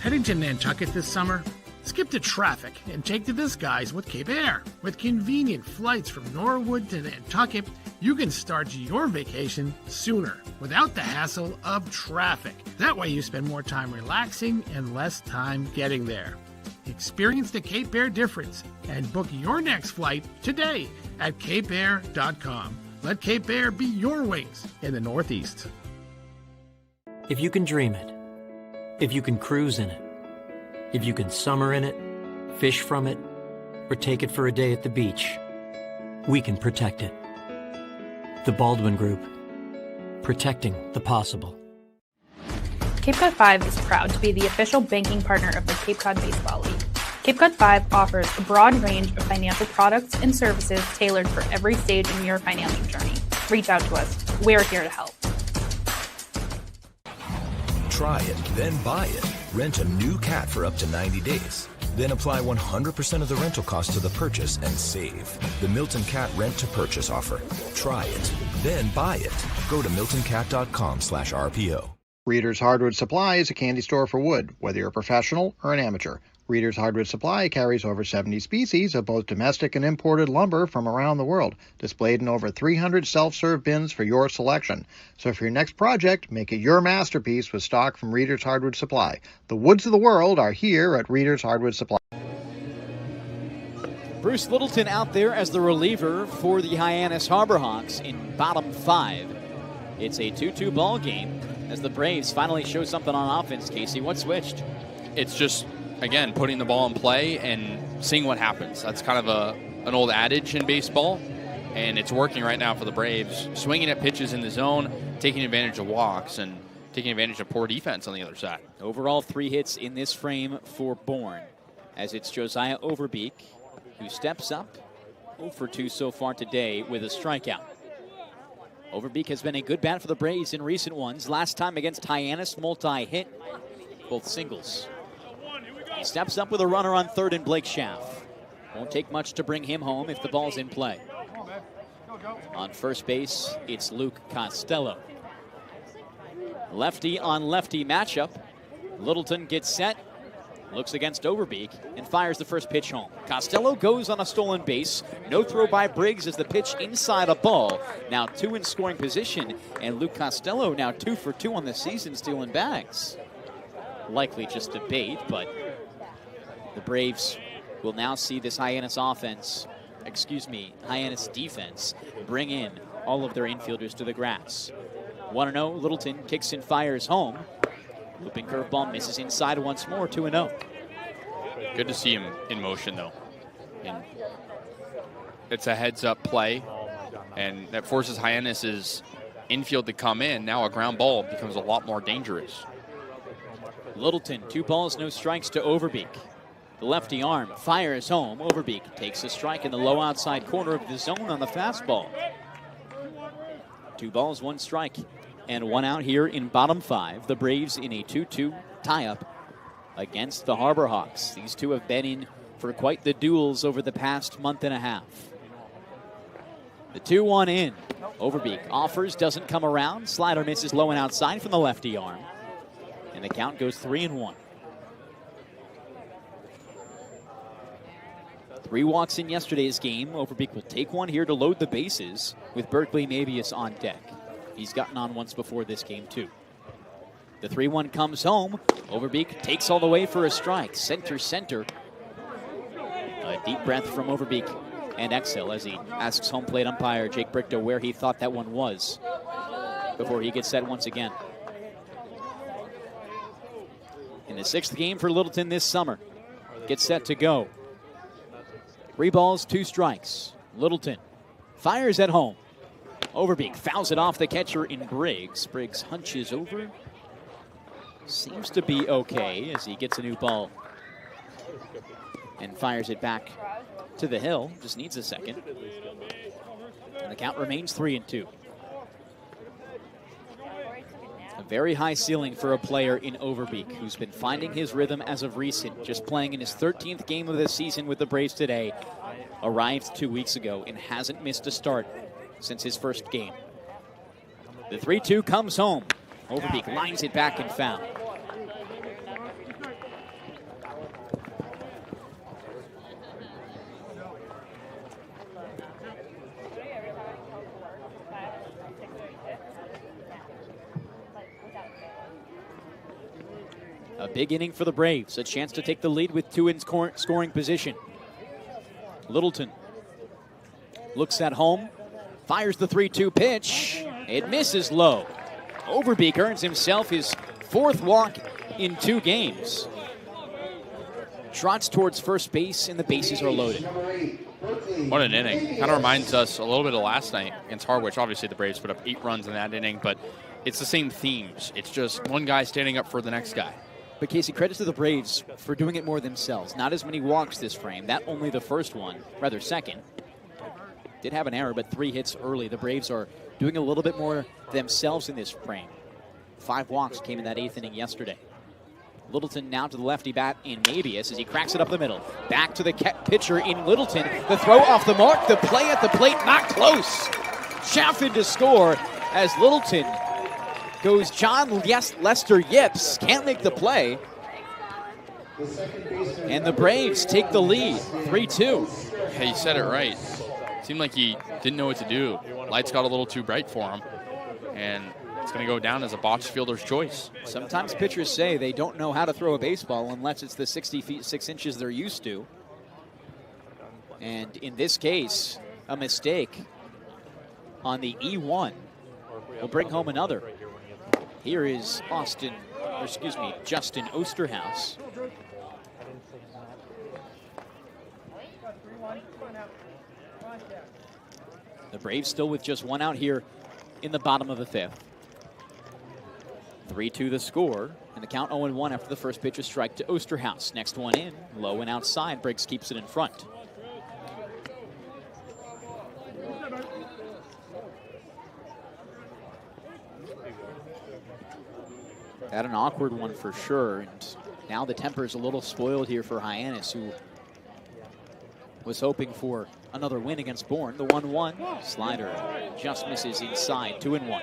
Heading to Nantucket this summer? Skip the traffic and take to the skies with Cape Air. With convenient flights from Norwood to Nantucket, you can start your vacation sooner without the hassle of traffic. That way you spend more time relaxing and less time getting there. Experience the Cape Air difference and book your next flight today at capeair.com. Let Cape Air be your wings in the Northeast. If you can dream it, if you can cruise in it, if you can summer in it, fish from it, or take it for a day at the beach, we can protect it. The Baldwin Group. Protecting the possible. Cape Cod 5 is proud to be the official banking partner of the Cape Cod Baseball League. Cape Cod 5 offers a broad range of financial products and services tailored for every stage in your financial journey. Reach out to us. We're here to help. Try it, then buy it. Rent a new cat for up to 90 days. Then apply 100% of the rental cost to the purchase and save. The Milton Cat Rent to Purchase offer. Try it, then buy it. Go to miltoncat.com/RPO. Reader's Hardwood Supply is a candy store for wood, whether you're a professional or an amateur. Reader's Hardwood Supply carries over 70 species of both domestic and imported lumber from around the world, displayed in over 300 self-serve bins for your selection. So for your next project, make it your masterpiece with stock from Reader's Hardwood Supply. The woods of the world are here at Reader's Hardwood Supply. Bruce Littleton out there as the reliever for the Hyannis Harborhawks in bottom 5. It's a 2-2 ball game as the Braves finally show something on offense. Kasey, what switched? It's just, again, putting the ball in play and seeing what happens. That's kind of an old adage in baseball, and it's working right now for the Braves. Swinging at pitches in the zone, taking advantage of walks, and taking advantage of poor defense on the other side. Overall, 3 hits in this frame for Bourne, as it's Josiah Overbeek who steps up 0 for 2 so far today with a strikeout. Overbeek has been a good bat for the Braves in recent ones. Last time against Hyannis, multi-hit, both singles. He steps up with a runner on third and Blake Schaff. Won't take much to bring him home if the ball's in play. On first base, it's Luke Costello. Lefty on lefty matchup. Littleton gets set, looks against Overbeek, and fires the first pitch home. Costello goes on a stolen base. No throw by Briggs as the pitch inside a ball. Now 2 in scoring position, and Luke Costello now 2 for 2 on the season stealing bags. Likely just a bait, but the Braves will now see this Hyannis defense bring in all of their infielders to the grass. 1-0, Littleton kicks and fires home. Looping curveball misses inside once more, 2-0. Good to see him in motion, though. And it's a heads-up play, and that forces Hyannis' infield to come in. Now a ground ball becomes a lot more dangerous. Littleton, 2 balls, no strikes to Overbeek. The lefty arm fires home. Overbeek takes a strike in the low outside corner of the zone on the fastball. 2 balls, 1 strike, and 1 out here in bottom 5. The Braves in a 2-2 tie-up against the Harborhawks. These two have been in for quite the duels over the past month and a half. The 2-1 in. Overbeek offers, doesn't come around. Slider misses low and outside from the lefty arm. And the count goes 3-1. 3 walks in yesterday's game. Overbeek will take one here to load the bases with Berkeley Mabius on deck. He's gotten on once before this game, too. The 3-1 comes home. Overbeek takes all the way for a strike. Center. A deep breath from Overbeek and exhale as he asks home plate umpire Jake Brichta where he thought that one was before he gets set once again. In the 6th game for Littleton this summer. Gets set to go. 3 balls, 2 strikes. Littleton fires at home. Overbeek fouls it off the catcher in Briggs. Briggs hunches over. Seems to be okay as he gets a new ball and fires it back to the hill. Just needs a second. And the count remains 3-2. A very high ceiling for a player in Overbeek, who's been finding his rhythm as of recent, just playing in his 13th game of the season with the Braves today. Arrived 2 weeks ago and hasn't missed a start since his first game. The 3-2 comes home. Overbeek lines it back and foul. A big inning for the Braves. A chance to take the lead with 2 in scoring position. Littleton looks at home. Fires the 3-2 pitch. It misses low. Overbeek earns himself his 4th walk in 2 games. Trots towards first base, and the bases are loaded. What an inning. Kind of reminds us a little bit of last night against Harwich. Obviously, the Braves put up 8 runs in that inning, but it's the same themes. It's just one guy standing up for the next guy. But Kasey, credit to the Braves for doing it more themselves. Not as many walks this frame. That only the first one, rather second. Did have an error, but 3 hits early. The Braves are doing a little bit more themselves in this frame. 5 walks came in that 8th inning yesterday. Littleton now to the lefty bat in Mabius as he cracks it up the middle. Back to the pitcher in Littleton. The throw off the mark. The play at the plate, not close. Chaffin to score as Littleton goes John Lester Yips. Can't make the play. And the Braves take the lead, 3-2. Yeah, you said it right. Seemed like he didn't know what to do. Lights got a little too bright for him, and it's going to go down as a botched fielder's choice. Sometimes pitchers say they don't know how to throw a baseball unless it's the 60 feet 6 inches they're used to. And in this case, a mistake on the E1 will bring home another. Here is Justin Osterhaus. The Braves still with just one out here in the bottom of the fifth. 3-2 the score, and the count 0-1 after the first pitch, a strike to Osterhaus. Next one in, low and outside. Briggs keeps it in front. Had an awkward one for sure, and now the temper is a little spoiled here for Hyannis, who was hoping for another win against Bourne. The 1-1 slider just misses inside, 2-1.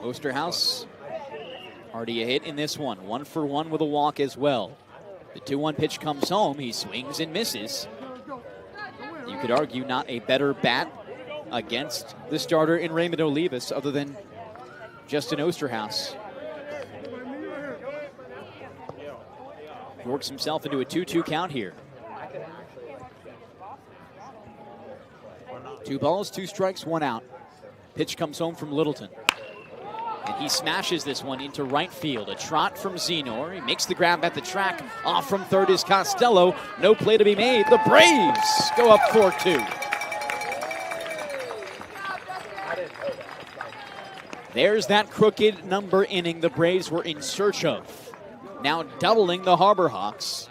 Osterhaus already a hit in this one. 1 for 1 with a walk as well. The 2-1 pitch comes home. He swings and misses. You could argue not a better bat against the starter in Raymond Olivas other than Justin Osterhaus. He works himself into a 2-2 count here. 2 balls, 2 strikes, 1 out. Pitch comes home from Littleton. And he smashes this one into right field. A trot from Zenor. He makes the grab at the track. Off from third is Costello. No play to be made. The Braves go up 4-2. There's that crooked number inning the Braves were in search of. Now doubling the Harbor Hawks.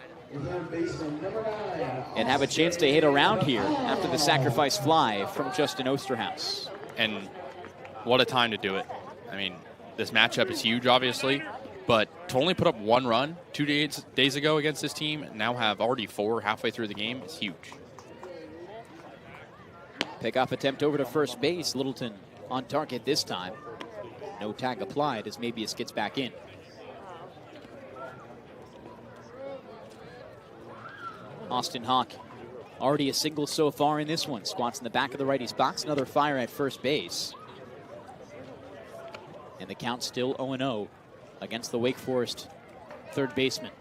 And have a chance to hit around here after the sacrifice fly from Justin Osterhaus. And what a time to do it. I mean, this matchup is huge, obviously, but to only put up 1 run 2 days ago against this team, and now have already 4 halfway through the game, is huge. Pickoff attempt over to first base. Littleton on target this time. No tag applied as Mabius gets back in. Austin Hawk already a single so far in this one. Squats in the back of the righty's box. Another fire at first base. And the count still 0-0 against the Wake Forest third baseman.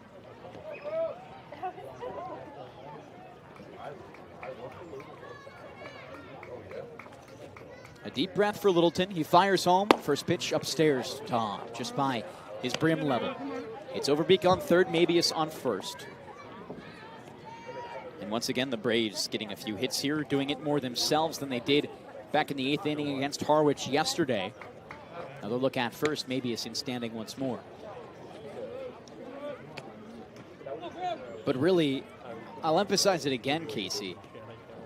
A deep breath for Littleton. He fires home. First pitch upstairs, Tom, just by his brim level. It's Overbeek on third, Mabius on first. And once again, the Braves getting a few hits here, doing it more themselves than they did back in the 8th inning against Harwich yesterday. Another look at first, Mabius in standing once more. But really, I'll emphasize it again, Kasey.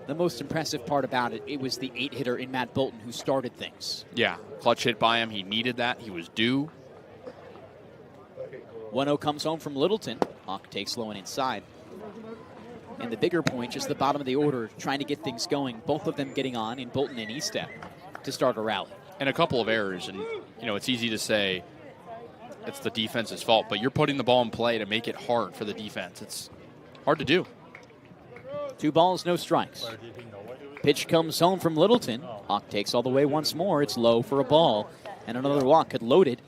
The most impressive part about it, it was the 8-hitter in Matt Bolton who started things. Yeah, clutch hit by him. He needed that. He was due. 1-0 comes home from Littleton. Hawk takes low and inside. And the bigger point, just the bottom of the order, trying to get things going. Both of them getting on in Bolton and Estep to start a rally. And a couple of errors, and it's easy to say it's the defense's fault, but you're putting the ball in play to make it hard for the defense. It's hard to do. 2 balls, no strikes. Pitch comes home from Littleton. Hawk takes all the way once more. It's low for a ball, and another walk could load it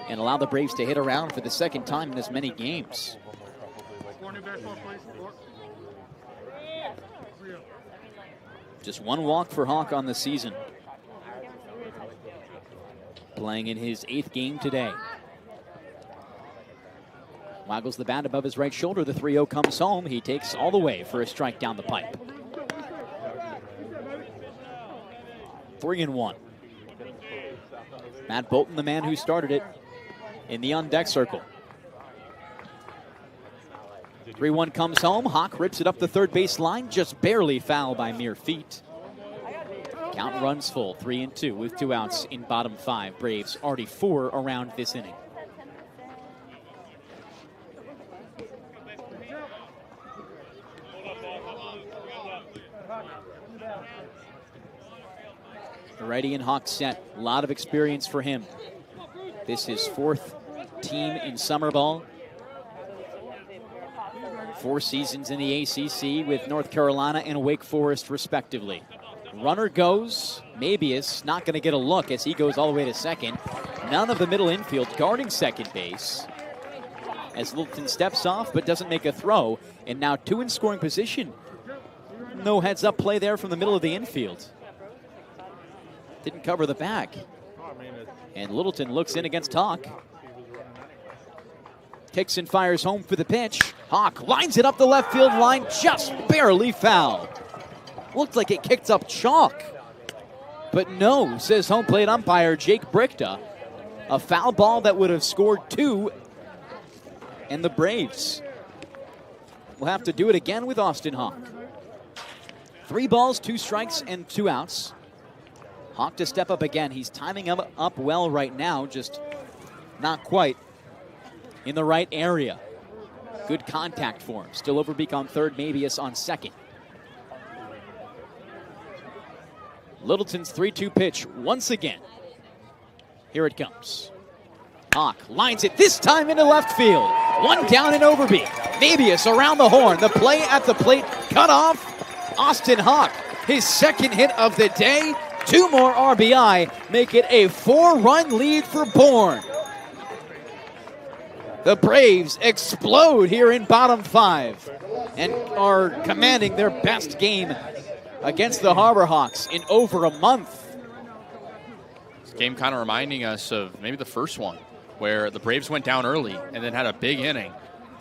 and allow the Braves to hit around for the second time in as many games. Just 1 walk for Hawk on the season. Playing in his 8th game today. Waggles the bat above his right shoulder. The 3-0 comes home. He takes all the way for a strike down the pipe. 3-1. Matt Bolton, the man who started it, in the on-deck circle. 3-1 comes home. Hawk rips it up the third base line. Just barely foul by mere feet. Count runs full, 3-2 with 2 outs in bottom 5. Braves already 4 around this inning. Already in Hawk set. A lot of experience for him. This is 4th team in summer ball. 4 seasons in the ACC with North Carolina and Wake Forest, respectively. Runner goes. Mabius not going to get a look as he goes all the way to second. None of the middle infield guarding second base. As Littleton steps off but doesn't make a throw. And now 2 in scoring position. No heads-up play there from the middle of the infield. Didn't cover the bag. And Littleton looks in against Hawk. Kicks and fires home for the pitch. Hawk lines it up the left field line, just barely foul. Looked like it kicked up chalk. But no, says home plate umpire Jake Brichta. A foul ball that would have scored 2. And the Braves will have to do it again with Austin Hawk. 3 balls, 2 strikes, and 2 outs. Hawk to step up again. He's timing up well right now, just not quite in the right area. Good contact for him. Still Overbeek on third, Mabius on second. Littleton's 3-2 pitch once again. Here it comes. Hawk lines it this time into left field. 1 down and Overbeek. Mabius around the horn. The play at the plate cut off. Austin Hawk, his second hit of the day. 2 more RBI make it a 4-run lead for Bourne. The Braves explode here in bottom 5 and are commanding their best game against the Harbor Hawks in over a month. This game kind of reminding us of maybe the first one where the Braves went down early and then had a big inning.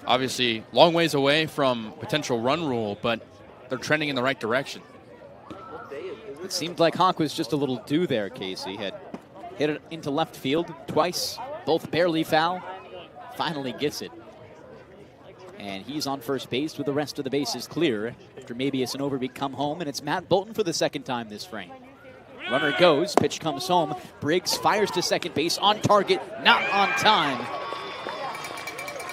Obviously, long ways away from potential run rule, but they're trending in the right direction. It seemed like Hawk was just a little due there, Kasey. Had hit it into left field twice, both barely foul. Finally gets it. And he's on first base with the rest of the bases clear after Mabius and Overbeek come home, and it's Matt Bolton for the second time this frame. Runner goes, pitch comes home. Briggs fires to second base, on target, not on time.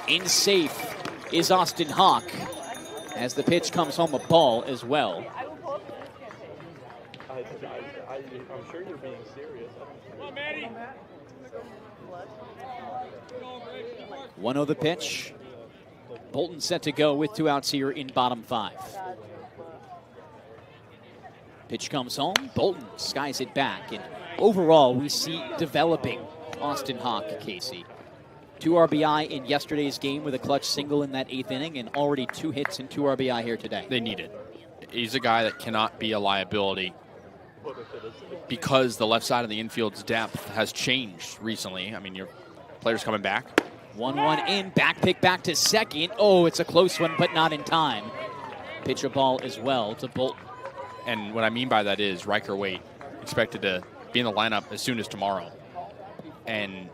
In safe is Austin Hawk as the pitch comes home a ball as well. I'm sure you're being serious. Come on, Maddie. 1-0 the pitch. Bolton set to go with 2 outs here in bottom 5. Pitch comes home. Bolton skies it back. And overall, we see developing Austin Hawk, Kasey. 2 RBI in yesterday's game with a clutch single in that 8th inning, and already 2 hits and 2 RBI here today. They need it. He's a guy that cannot be a liability because the left side of the infield's depth has changed recently. I mean, your players coming back. 1-1 in, back pick back to second. Oh, it's a close one, but not in time. Pitch a ball as well to Bolton. And what I mean by that is Riker Waite expected to be in the lineup as soon as tomorrow. And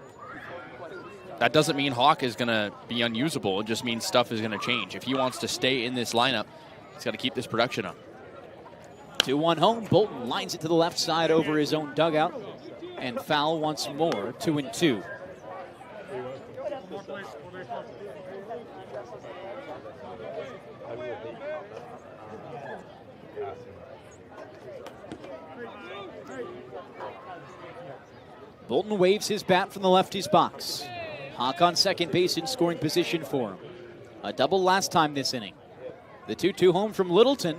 that doesn't mean Hawk is going to be unusable. It just means stuff is going to change. If he wants to stay in this lineup, he's got to keep this production up. 2-1 home. Bolton lines it to the left side over his own dugout. And foul once more. 2-2. Bolton waves his bat from the lefty's box. Hawk on second base in scoring position for him. A double last time this inning. The 2-2 home from Littleton.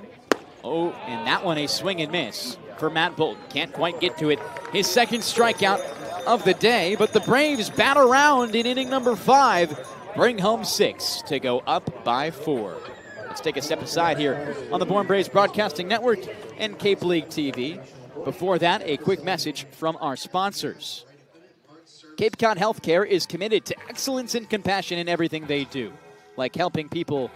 Oh, and that one a swing and miss for Matt Bolton. Can't quite get to it. His second strikeout of the day, but the Braves bat around in inning number 5. Bring home 6 to go up by 4. Let's take a step aside here on the Bourne Braves Broadcasting Network and Cape League TV. Before that, a quick message from our sponsors. Cape Cod Healthcare is committed to excellence and compassion in everything they do, like helping people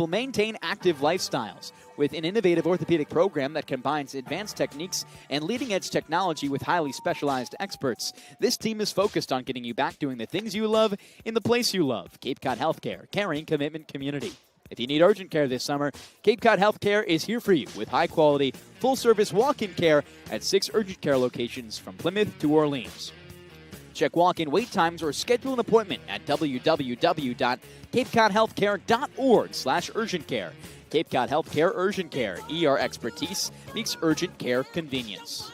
maintain active lifestyles with an innovative orthopedic program that combines advanced techniques and leading-edge technology with highly specialized experts. This team is focused on getting you back doing the things you love in the place you love. Cape Cod Healthcare, caring commitment community. If you need urgent care this summer, Cape Cod Healthcare is here for you with high-quality, full-service walk-in care at 6 urgent care locations from Plymouth to Orleans. Check walk-in wait times or schedule an appointment at www.capecodhealthcare.org/urgent care. Cape Cod Healthcare Urgent Care. ER expertise meets urgent care convenience.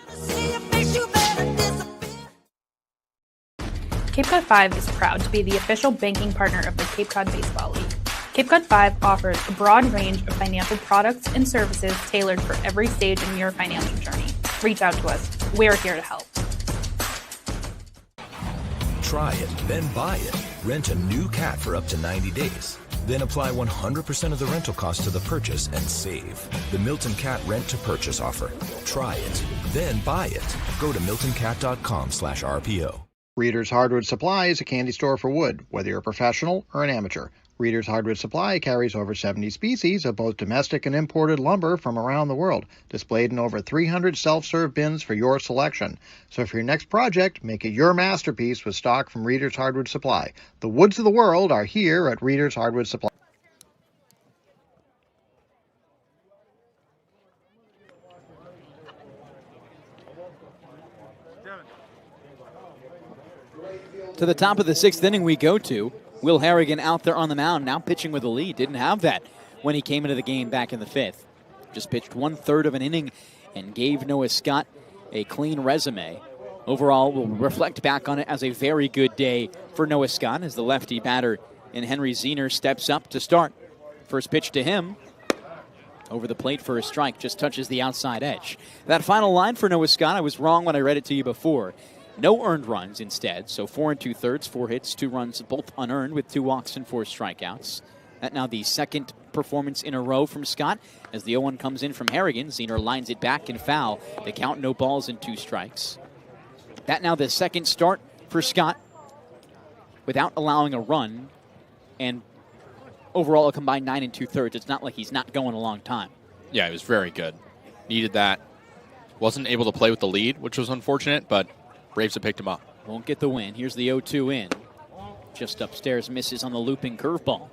Cape Cod 5 is proud to be the official banking partner of the Cape Cod Baseball League. Cape Cod 5 offers a broad range of financial products and services tailored for every stage in your financial journey. Reach out to us. We're here to help. Try it, then buy it. Rent a new cat for up to 90 days. Then apply 100% of the rental cost to the purchase and save. The Milton Cat Rent to Purchase offer. Try it, then buy it. Go to miltoncat.com/RPO. Reader's Hardwood Supply is a candy store for wood, whether you're a professional or an amateur. Reader's Hardwood Supply carries over 70 species of both domestic and imported lumber from around the world, displayed in over 300 self-serve bins for your selection. So for your next project, make it your masterpiece with stock from Reader's Hardwood Supply. The woods of the world are here at Reader's Hardwood Supply. To the top of the 6th inning we go to. Will Harrigan out there on the mound, now pitching with a lead. Didn't have that when he came into the game back in the 5th. Just pitched 1/3 of an inning and gave Noah Scott a clean resume. Overall, we'll reflect back on it as a very good day for Noah Scott as the lefty batter in Henry Ziener steps up to start. First pitch to him. Over the plate for a strike, just touches the outside edge. That final line for Noah Scott, I was wrong when I read it to you before. No earned runs instead, so 4 2/3, 4 hits, 2 runs, both unearned with 2 walks and 4 strikeouts. That now the second performance in a row from Scott as the 0-1 comes in from Harrigan. Ziener lines it back and foul. The count, no balls and 2 strikes. That now the second start for Scott without allowing a run, and overall a combined 9 2/3. It's not like he's not going a long time. Yeah, it was very good. Needed that. Wasn't able to play with the lead, which was unfortunate, but Braves have picked him up. Won't get the win. Here's the 0-2 in. Just upstairs, misses on the looping curveball.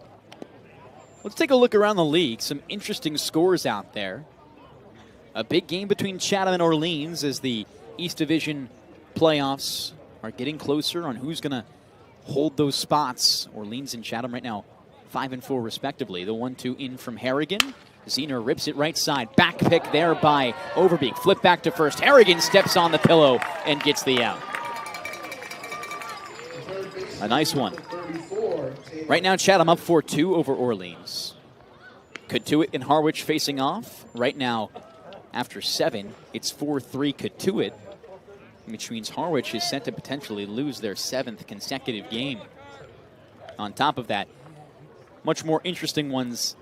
Let's take a look around the league. Some interesting scores out there. A big game between Chatham and Orleans as the East Division playoffs are getting closer on who's going to hold those spots. Orleans and Chatham right now 5 and 4 respectively. The 1-2 in from Harrigan. Ziener rips it right side. Back pick there by Overbeek. Flip back to first. Harrigan steps on the pillow and gets the out. A nice one. Right now, Chatham up 4-2 over Orleans. Katuitt and Harwich facing off. Right now, after 7, it's 4-3 Katuitt, which means Harwich is set to potentially lose their 7th consecutive game. On top of that, much more interesting ones.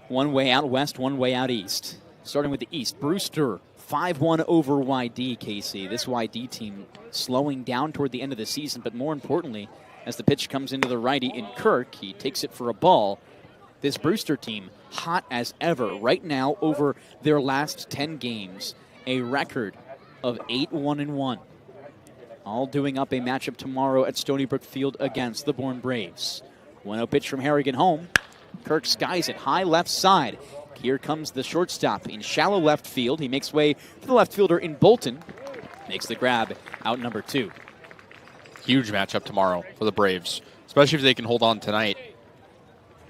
One way out west, one way out east. Starting with the east, Brewster 5-1 over YD, Kasey. This YD team slowing down toward the end of the season, but more importantly, as the pitch comes into the righty in Kirk, he takes it for a ball. This Brewster team, hot as ever right now over their last 10 games. A record of 8-1-1. All doing up a matchup tomorrow at Stony Brook Field against the Bourne Braves. 1-0 pitch from Harrigan home. Kirk skies it high left side. Here comes the shortstop in shallow left field. He makes way for the left fielder in Bolton. Makes the grab, out number 2. Huge matchup tomorrow for the Braves, especially if they can hold on tonight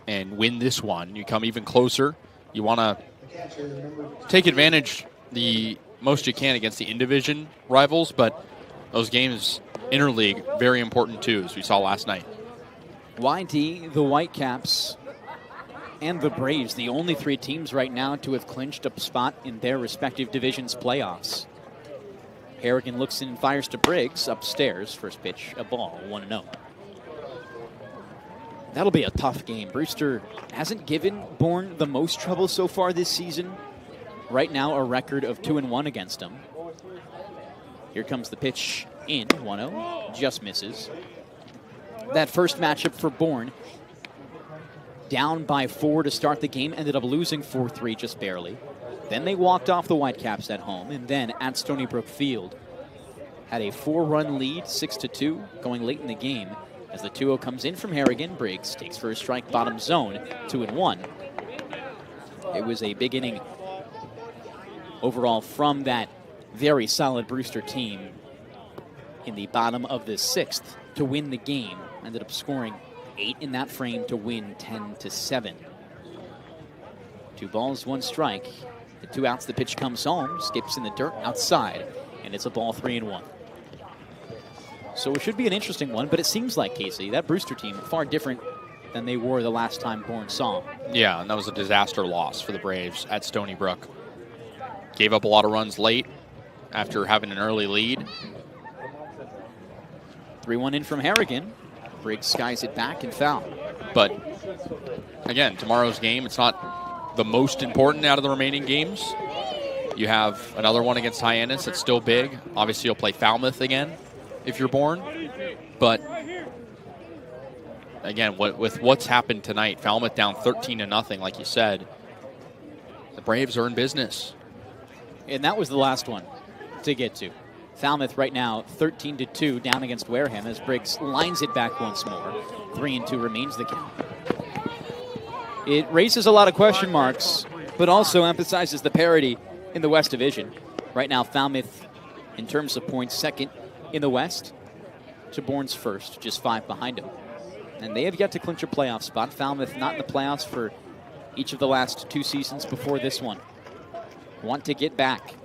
and win this one. You come even closer. You want to take advantage the most you can against the in-division rivals, but those games interleague, very important too, as we saw last night. YD, the Whitecaps, and the Braves, the only 3 teams right now to have clinched a spot in their respective divisions playoffs. Harrigan looks in and fires to Briggs upstairs. First pitch, a ball, 1-0. That'll be a tough game. Brewster hasn't given Bourne the most trouble so far this season. Right now, a record of 2-1 against them. Here comes the pitch in, 1-0, just misses. That first matchup for Bourne, down by 4 to start the game, ended up losing 4-3 just barely. Then they walked off the Whitecaps at home, and then at Stony Brook Field had a 4-run lead, 6-2, going late in the game. As the 2-0 comes in from Harrigan, Briggs takes for a strike bottom zone, 2-1. It was a big inning overall from that very solid Brewster team in the bottom of the 6th to win the game. Ended up scoring 8 in that frame to win 10-7. 2 balls, 1 strike. The 2 outs, the pitch comes home, skips in the dirt outside, and it's a ball 3-1. So it should be an interesting one, but it seems like, Kasey, that Brewster team far different than they were the last time Bourne saw them. Yeah, and that was a disaster loss for the Braves at Stony Brook. Gave up a lot of runs late after having an early lead. 3-1 in from Harrigan. Briggs skies it back and foul. But, again, tomorrow's game, it's not the most important out of the remaining games. You have another one against Hyannis that's still big. Obviously, you'll play Falmouth again if you're Bourne. But, again, with what's happened tonight, Falmouth down 13-0, like you said, the Braves are in business. And that was the last one to get to. Falmouth right now 13-2 down against Wareham as Briggs lines it back once more. 3-2 remains the count. It raises a lot of question marks, but also emphasizes the parity in the West Division. Right now, Falmouth, in terms of points, second in the West to Bourne's first, just 5 behind them. And they have yet to clinch a playoff spot. Falmouth not in the playoffs for each of the last 2 seasons before this one. Want to get back.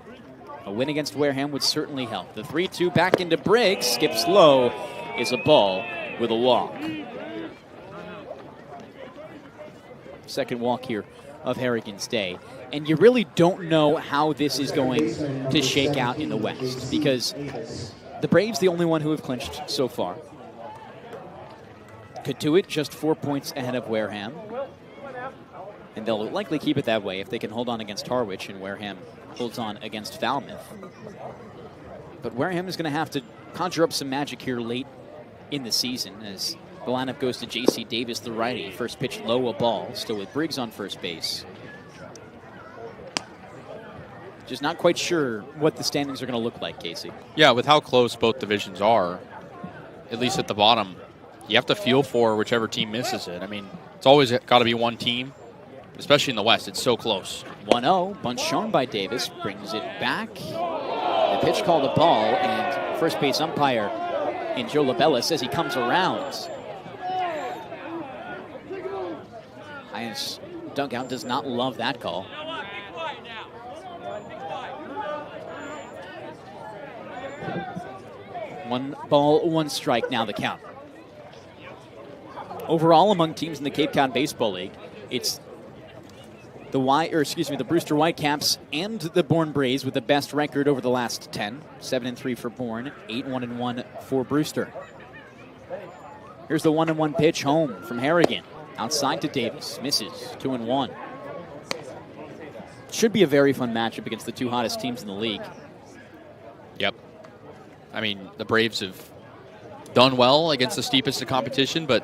A win against Wareham would certainly help. The 3-2 back into Briggs, skips low, is a ball with a walk. Second walk here of Harrigan's day. And you really don't know how this is going to shake out in the West because the Braves, the only one who have clinched so far. Katuit just 4 points ahead of Wareham. And they'll likely keep it that way if they can hold on against Harwich and Wareham holds on against Falmouth. But Wareham is going to have to conjure up some magic here late in the season as the lineup goes to J.C. Davis, the righty. First pitch low, a ball, still with Briggs on first base. Just not quite sure what the standings are going to look like, Kasey. Yeah, with how close both divisions are, at least at the bottom, you have to feel for whichever team misses it. I mean, it's always got to be one team, especially in the West. It's so close. 1-0, bunt shown by Davis, brings it back. The pitch called a ball, and first base umpire in Joe Labella says he comes around. Hyannis dugout does not love that call. One ball, 1 strike, now the count. Overall, among teams in the Cape Cod Baseball League, it's the Brewster Whitecaps and the Bourne Braves with the best record over the last 10. 7-3 for Bourne, 8-1-1 for Brewster. Here's the 1-1 pitch home from Harrigan. Outside to Davis, misses, 2-1. Should be a very fun matchup against the 2 hottest teams in the league. Yep. I mean, the Braves have done well against the steepest of competition, but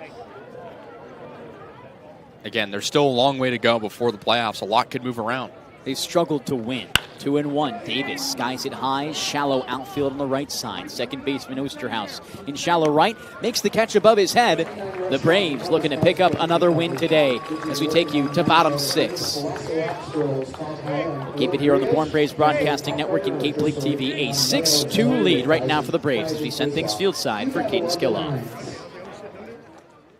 again, there's still a long way to go before the playoffs. A lot could move around. They struggled to win. 2-1. Davis skies it high. Shallow outfield on the right side. Second baseman Osterhaus in shallow right. Makes the catch above his head. The Braves looking to pick up another win today as we take you to bottom 6. We'll keep it here on the Bourne Braves Broadcasting Network and Cape League TV. A 6-2 lead right now for the Braves as we send things field side for Kaydence Kilhof.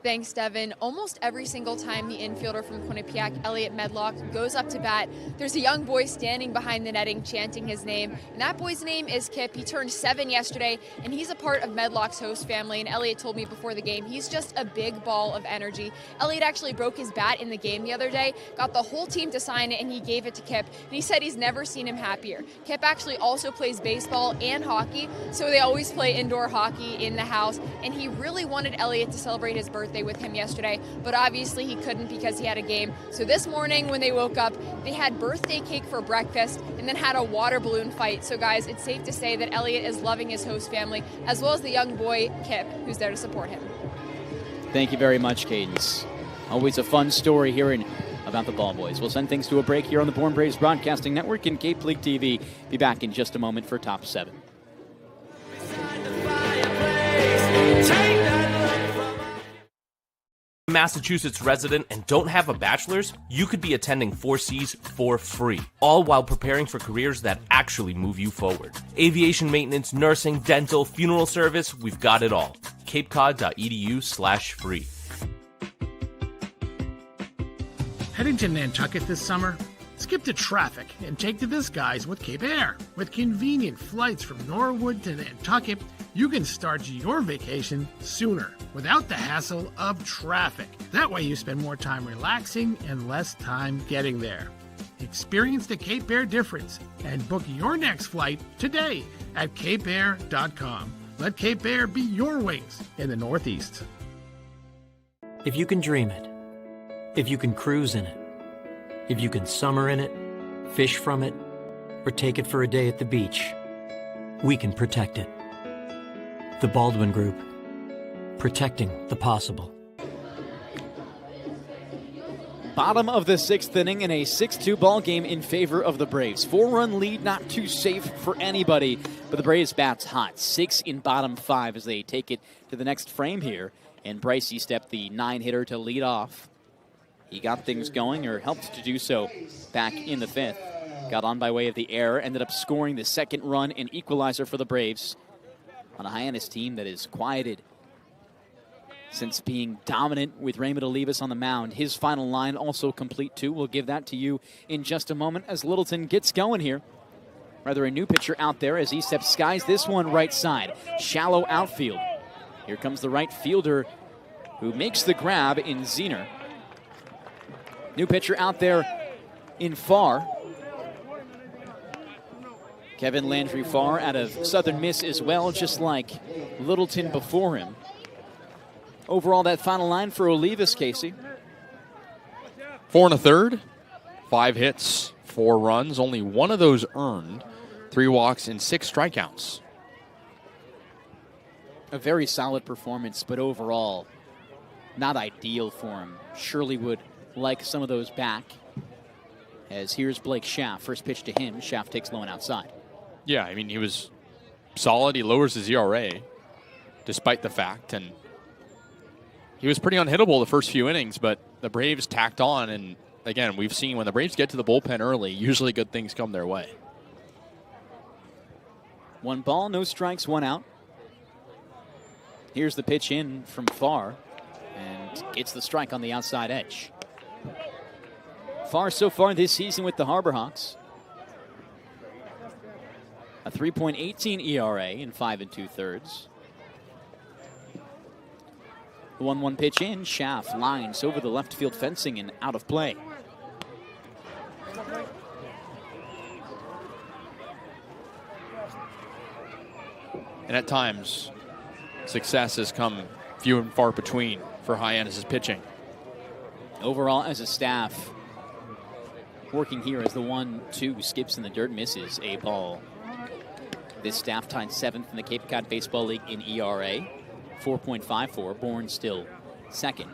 Thanks, Devon. Almost every single time the infielder from Quinnipiac, Elliot Medlock, goes up to bat, there's a young boy standing behind the netting chanting his name. And that boy's name is Kip. He turned 7 yesterday, and he's a part of Medlock's host family. And Elliot told me before the game, he's just a big ball of energy. Elliot actually broke his bat in the game the other day, got the whole team to sign it, and he gave it to Kip. And he said he's never seen him happier. Kip actually also plays baseball and hockey, so they always play indoor hockey in the house. And he really wanted Elliot to celebrate his birthday with him yesterday, but obviously he couldn't because he had a game. So this morning when they woke up, they had birthday cake for breakfast and then had a water balloon fight. So guys, it's safe to say that Elliot is loving his host family as well as the young boy Kip, who's there to support him. Thank you very much, Kaydence. Always a fun story hearing about the ball boys. We'll send things to a break here on the Bourne Braves Broadcasting Network and Cape League TV. Be back in just a moment for Top 7. Massachusetts resident and don't have a bachelor's, you could be attending 4Cs for free, all while preparing for careers that actually move you forward. Aviation maintenance, nursing, dental, funeral service, we've got it all. capecod.edu/free. Heading to Nantucket this summer? Skip the traffic and take to the skies with Cape Air. With convenient flights from Norwood to Nantucket, you can start your vacation sooner without the hassle of traffic. That way you spend more time relaxing and less time getting there. Experience the Cape Air difference and book your next flight today at capeair.com. Let Cape Air be your wings in the Northeast. If you can dream it, if you can cruise in it, if you can summer in it, fish from it, or take it for a day at the beach, we can protect it. The Baldwin Group, protecting the possible. Bottom of the 6th inning in a 6-2 ball game in favor of the Braves. 4-run lead, not too safe for anybody, but the Braves bats hot. 6 in bottom 5 as they take it to the next frame here. And Bryce stepped the 9-hitter to lead off. He got things going, or helped to do so, back in the 5th. Got on by way of the error, ended up scoring the second run and equalizer for the Braves on a Hyannis team that is quieted since being dominant with Raymond Olivas on the mound. His final line also complete too. We'll give that to you in just a moment as Littleton gets going here. Rather a new pitcher out there as he steps skies this one right side. Shallow outfield. Here comes the right fielder who makes the grab in Zener. New pitcher out there in Farr. Kevin Landry Farr out of Southern Miss as well, just like Littleton before him. Overall, that final line for Olivas, Kasey. 4 1/3, 5 hits, 4 runs, only one of those earned, 3 walks and 6 strikeouts. A very solid performance, but overall, not ideal for him. Surely would like some of those back. As here's Blake Schaff, first pitch to him. Schaff takes low and outside. Yeah, I mean, he was solid. He lowers his ERA, despite the fact, and he was pretty unhittable the first few innings, but the Braves tacked on, and again, we've seen when the Braves get to the bullpen early, usually good things come their way. 1 ball, no strikes, 1 out. Here's the pitch in from Farr, and gets the strike on the outside edge. Farr so far this season with the Harbor Hawks. A 3.18 ERA in 5 2/3. The 1-1 pitch in. Schaff lines over the left field fencing and out of play. And at times, success has come few and far between for Hyannis' pitching. Overall, as a staff, working here as the 1-2 skips in the dirt, misses a ball. This staff tied 7th in the Cape Cod Baseball League in ERA, 4.54. Bourne still second.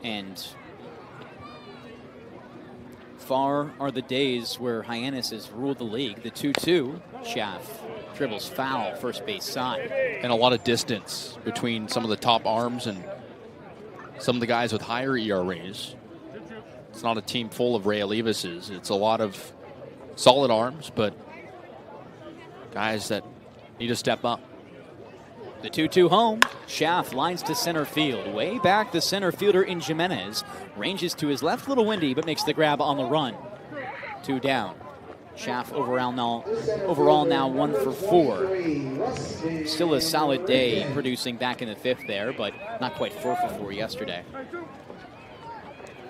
And far are the days where Hyannis has ruled the league. The 2-2, Schaff dribbles foul, first base side. And a lot of distance between some of the top arms and some of the guys with higher ERAs. It's not a team full of Ray Olivases. It's a lot of solid arms, but guys that need to step up. The 2-2 home. Schaff lines to center field. Way back, the center fielder in Jimenez ranges to his left, little windy, but makes the grab on the run. 2 down. Schaff overall now 1 for 4. Still a solid day producing back in the 5th there, but not quite 4 for 4 yesterday.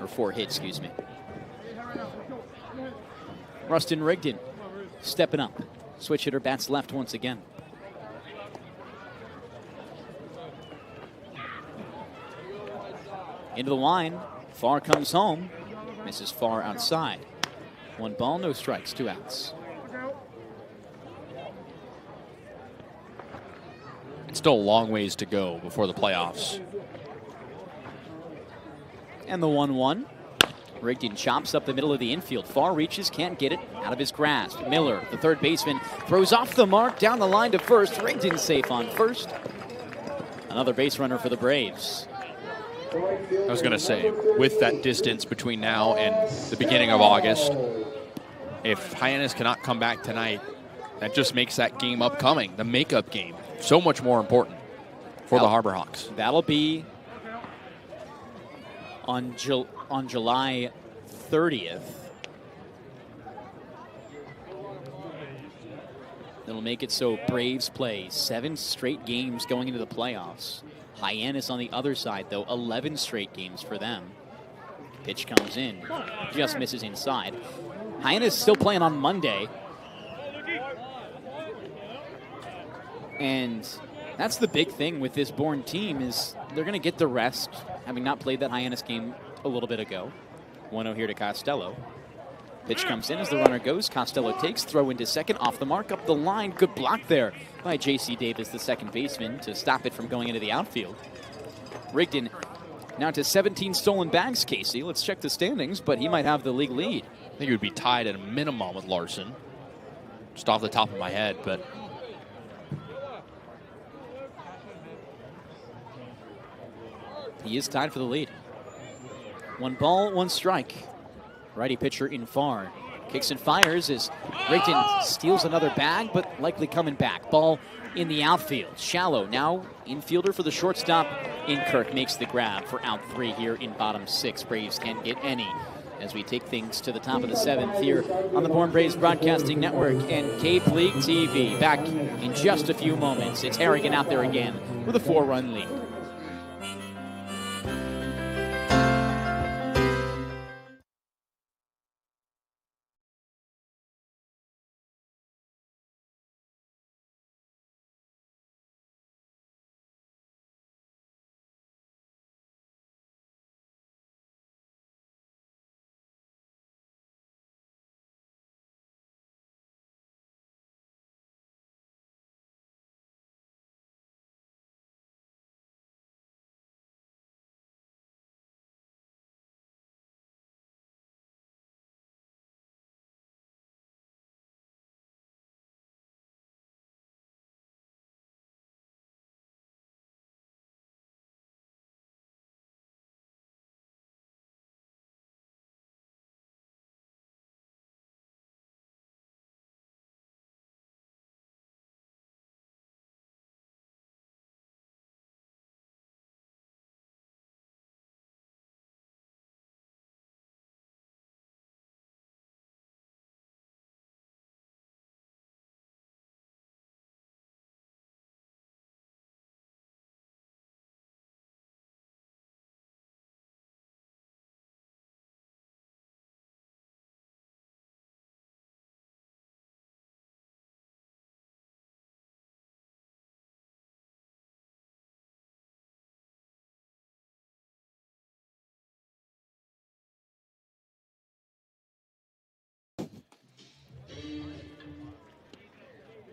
Or 4 hits, excuse me. Rustin Rigdon stepping up. Switch hitter bats left once again. Into the line. Farr comes home. Misses Farr outside. 1 ball, no strikes, 2 outs. It's still a long ways to go before the playoffs. And the 1-1. Rigdon chops up the middle of the infield. Farr reaches, can't get it out of his grasp. Miller, the third baseman, throws off the mark, down the line to first. Rigdon safe on first. Another base runner for the Braves. I was going to say, with that distance between now and the beginning of August, if Hyannis cannot come back tonight, that just makes that game upcoming, the makeup game, so much more important for the Harbor Hawks. That'll be on on July 30th. That'll make it so Braves play 7 straight games going into the playoffs. Hyannis on the other side, though, 11 straight games for them. Pitch comes in, just misses inside. Hyannis still playing on Monday. And that's the big thing with this Bourne team is they're going to get the rest, having not played that Hyannis game a little bit ago. 1-0 here to Costello. Pitch comes in as the runner goes. Costello takes, throw into second, off the mark, up the line. Good block there by J.C. Davis, the second baseman, to stop it from going into the outfield. Rigdon now to 17 stolen bags, Kasey. Let's check the standings, but he might have the league lead. I think he would be tied at a minimum with Larson. Just off the top of my head, but he is tied for the lead. 1 ball, 1 strike. Righty pitcher in far. Kicks and fires as Rigdon steals another bag, but likely coming back. Ball in the outfield. Shallow now infielder for the shortstop. Kirk makes the grab for out 3 here in bottom 6. Braves can't get any as we take things to the top of the 7th here on the Bourne Braves Broadcasting Network and Cape League TV. Back in just a few moments. It's Harrigan out there again with a 4-run lead.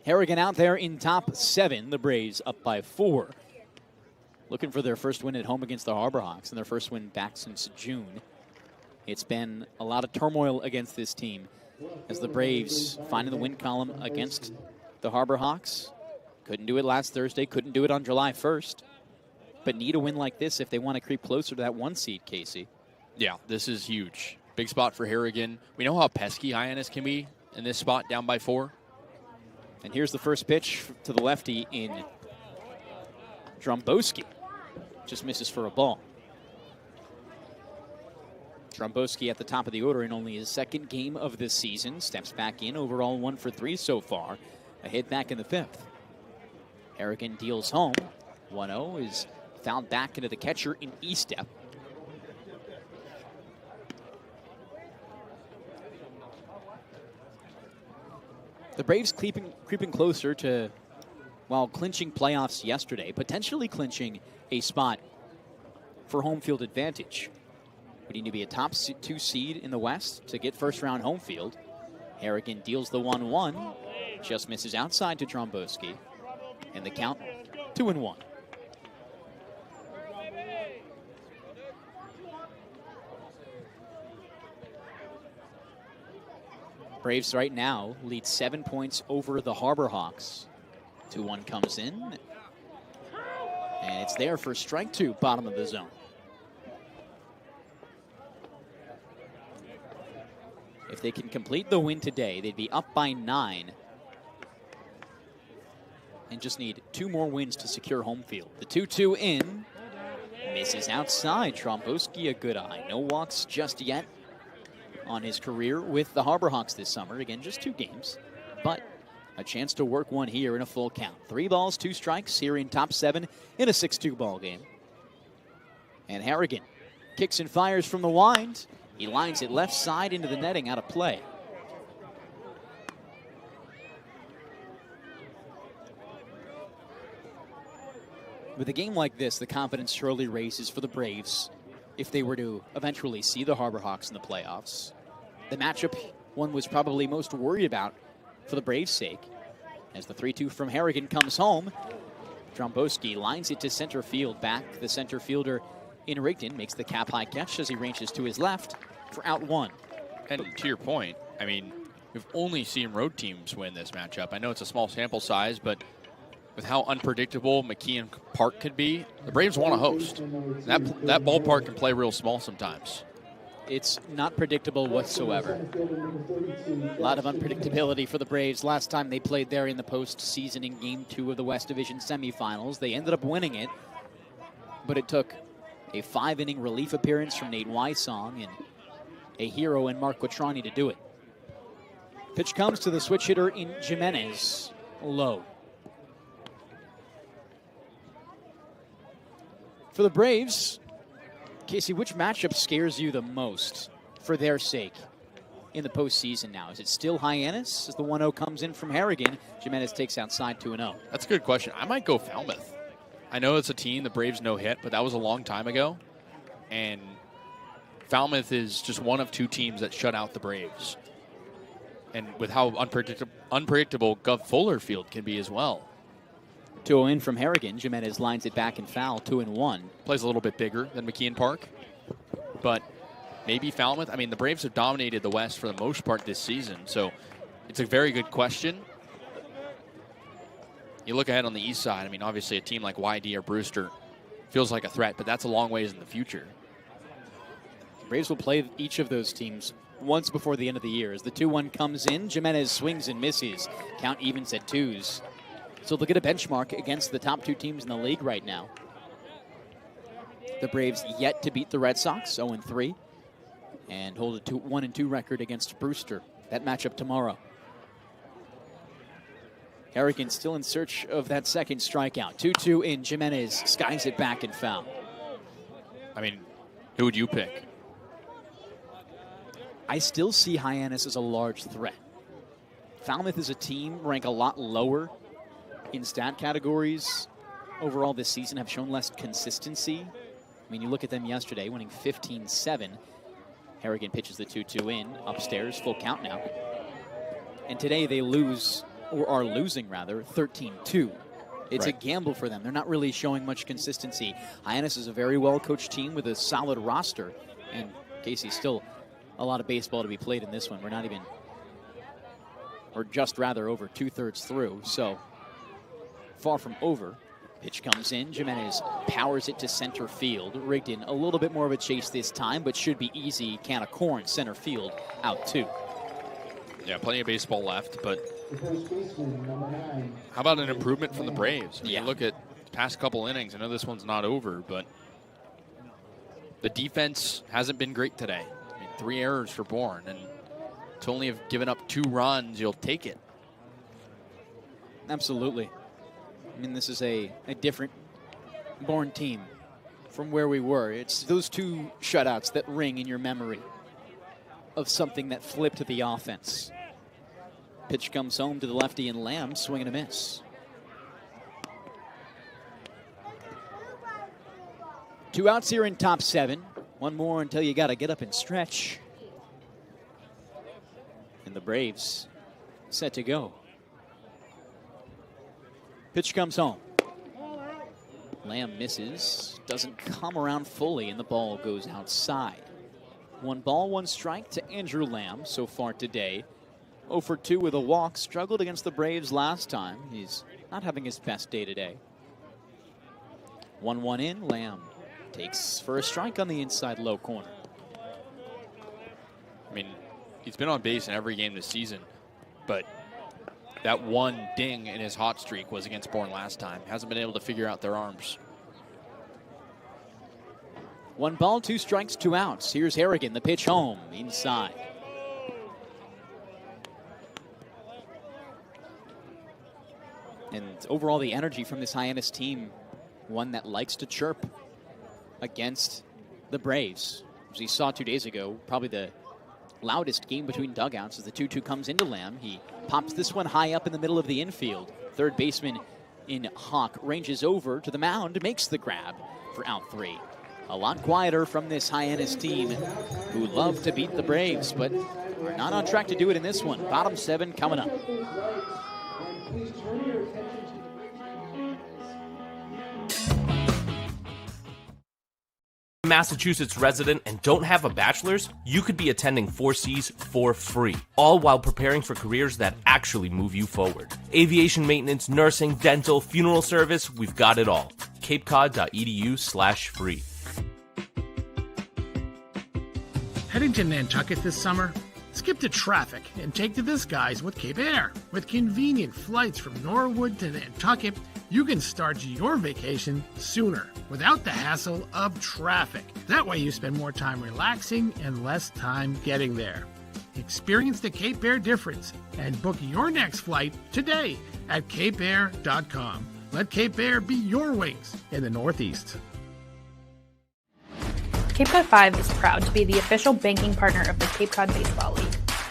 Harrigan out there in top 7. The Braves up by 4. Looking for their first win at home against the Harbor Hawks and their first win back since June. It's been a lot of turmoil against this team as the Braves find in the win column against the Harbor Hawks. Couldn't do it last Thursday, couldn't do it on July 1st, but need a win like this if they want to creep closer to that 1 seed, Kasey. Yeah, this is huge. Big spot for Harrigan. We know how pesky Hyannis can be in this spot down by 4. And here's the first pitch to the lefty in Dromboski. Just misses for a ball. Dromboski at the top of the order in only his 2nd game of this season. Steps back in, overall 1 for 3 so far. A hit back in the 5th. Harrigan deals home. 1-0 is fouled back into the catcher in E-step. The Braves creeping closer to, while clinching playoffs yesterday, potentially clinching a spot for home field advantage. We need to be a top 2 seed in the West to get first-round home field. Harrigan deals the 1-1, just misses outside to Dromboski, and the count 2-1. Braves right now lead 7 points over the Harbor Hawks. 2-1 comes in, and it's there for strike 2, bottom of the zone. If they can complete the win today, they'd be up by 9 and just need 2 more wins to secure home field. The 2-2 in. Misses outside. Tromboski, a good eye. No walks just yet on his career with the Harbor Hawks this summer. Again, just 2 games, but a chance to work one here in a full count. 3 balls, 2 strikes here in top 7 in a 6-2 ball game. And Harrigan kicks and fires from the wind. He lines it left side into the netting, out of play. With a game like this, the confidence surely raises for the Braves if they were to eventually see the Harbor Hawks in the playoffs. The matchup one was probably most worried about for the Braves' sake. As the 3-2 from Harrigan comes home, Tromboski lines it to center field. Back, the center fielder in Rigdon makes the cap-high catch as he ranges to his left for out 1. And to your point, I mean, we've only seen road teams win this matchup. I know it's a small sample size, but with how unpredictable McKeon Park could be, the Braves want to host. That ballpark can play real small sometimes. It's not predictable whatsoever. A lot of unpredictability for the Braves. Last time they played there in the postseason in Game 2 of the West Division semifinals, they ended up winning it, but it took a 5-inning relief appearance from Nate Wysong and a hero in Mark Quattrani to do it. Pitch comes to the switch hitter in Jimenez, low. For the Braves, Kasey, which matchup scares you the most for their sake in the postseason now? Is it still Hyannis as the 1-0 comes in from Harrigan? Jimenez takes outside 2-0. That's a good question. I might go Falmouth. I know it's a team the Braves no hit, but that was a long time ago. And Falmouth is just one of 2 teams that shut out the Braves. And with how unpredictable Gov Fuller Field can be as well. 2-0 in from Harrigan. Jimenez lines it back and foul, 2-1. Plays a little bit bigger than McKeon Park, but maybe Falmouth. I mean, the Braves have dominated the West for the most part this season, so it's a very good question. You look ahead on the east side, I mean, obviously a team like YD or Brewster feels like a threat, but that's a long ways in the future. The Braves will play each of those teams once before the end of the year. As the 2-1 comes in, Jimenez swings and misses. Count evens at 2s. So they'll get a benchmark against the top 2 teams in the league right now. The Braves yet to beat the Red Sox, 0-3, and hold a 1-2 record against Brewster. That matchup tomorrow. Harrigan still in search of that second strikeout. 2-2 in. Jimenez skies it back and foul. I mean, who would you pick? I still see Hyannis as a large threat. Falmouth is a team ranked a lot lower in stat categories overall this season, have shown less consistency. I mean, you look at them yesterday, winning 15-7. Harrigan pitches the 2-2 in, upstairs, full count now. And today they lose, or are losing rather, 13-2. It's a gamble for them. They're not really showing much consistency. Hyannis is a very well-coached team with a solid roster. And Kasey, still a lot of baseball to be played in this one. We're not even, or just rather over 2/3 through. So far from over. Pitch comes in. Jimenez powers it to center field. Rigdon a little bit more of a chase this time, but should be easy. Can of corn, center field, out 2. Yeah, plenty of baseball left, but how about an improvement from the Braves? I mean, you look at the past couple innings. I know this one's not over, but the defense hasn't been great today. I mean, 3 errors for Bourne, and to only have given up 2 runs, you'll take it. Absolutely. I mean, this is a different Bourne team from where we were. It's those 2 shutouts that ring in your memory of something that flipped the offense. Pitch comes home to the lefty and Lamb, swing and a miss. 2 outs here in top 7. 1 more until you got to get up and stretch. And the Braves set to go. Pitch comes home. Lamb misses, doesn't come around fully, and the ball goes outside. 1 ball, 1 strike to Andrew Lamb so far today. 0 for 2 with a walk. Struggled against the Braves last time. He's not having his best day today. 1-1 in. Lamb takes for a strike on the inside low corner. I mean, he's been on base in every game this season, but that 1 ding in his hot streak was against Bourne last time. Hasn't been able to figure out their arms. 1 ball, 2 strikes, 2 outs. Here's Harrigan, the pitch home, inside. And overall, the energy from this Hyannis team, one that likes to chirp against the Braves. As we saw 2 days ago, probably the loudest game between dugouts as the 2-2 comes into Lamb. He pops this one high up in the middle of the infield. Third baseman in Hawk ranges over to the mound, makes the grab for out 3. A lot quieter from this Hyannis team who love to beat the Braves, but are not on track to do it in this one. Bottom 7 coming up. Massachusetts resident and don't have a bachelor's, you could be attending 4Cs for free, all while preparing for careers that actually move you forward. Aviation maintenance, nursing, dental, funeral service, we've got it all. capecod.edu/free. Heading to Nantucket this summer? Skip the traffic and take to the skies with Cape Air. With convenient flights from Norwood to Nantucket, you can start your vacation sooner without the hassle of traffic. That way you spend more time relaxing and less time getting there. Experience the Cape Air difference and book your next flight today at capeair.com. Let Cape Air be your wings in the Northeast. Cape Cod 5 is proud to be the official banking partner of the Cape Cod Baseball League.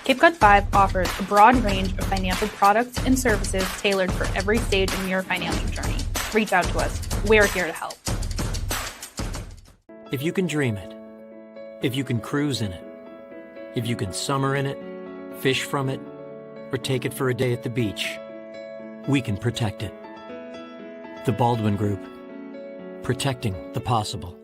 Cape Cod 5 offers a broad range of financial products and services tailored for every stage in your financial journey. Reach out to us. We're here to help. If you can dream it, if you can cruise in it, if you can summer in it, fish from it, or take it for a day at the beach, we can protect it. The Baldwin Group. Protecting the possible.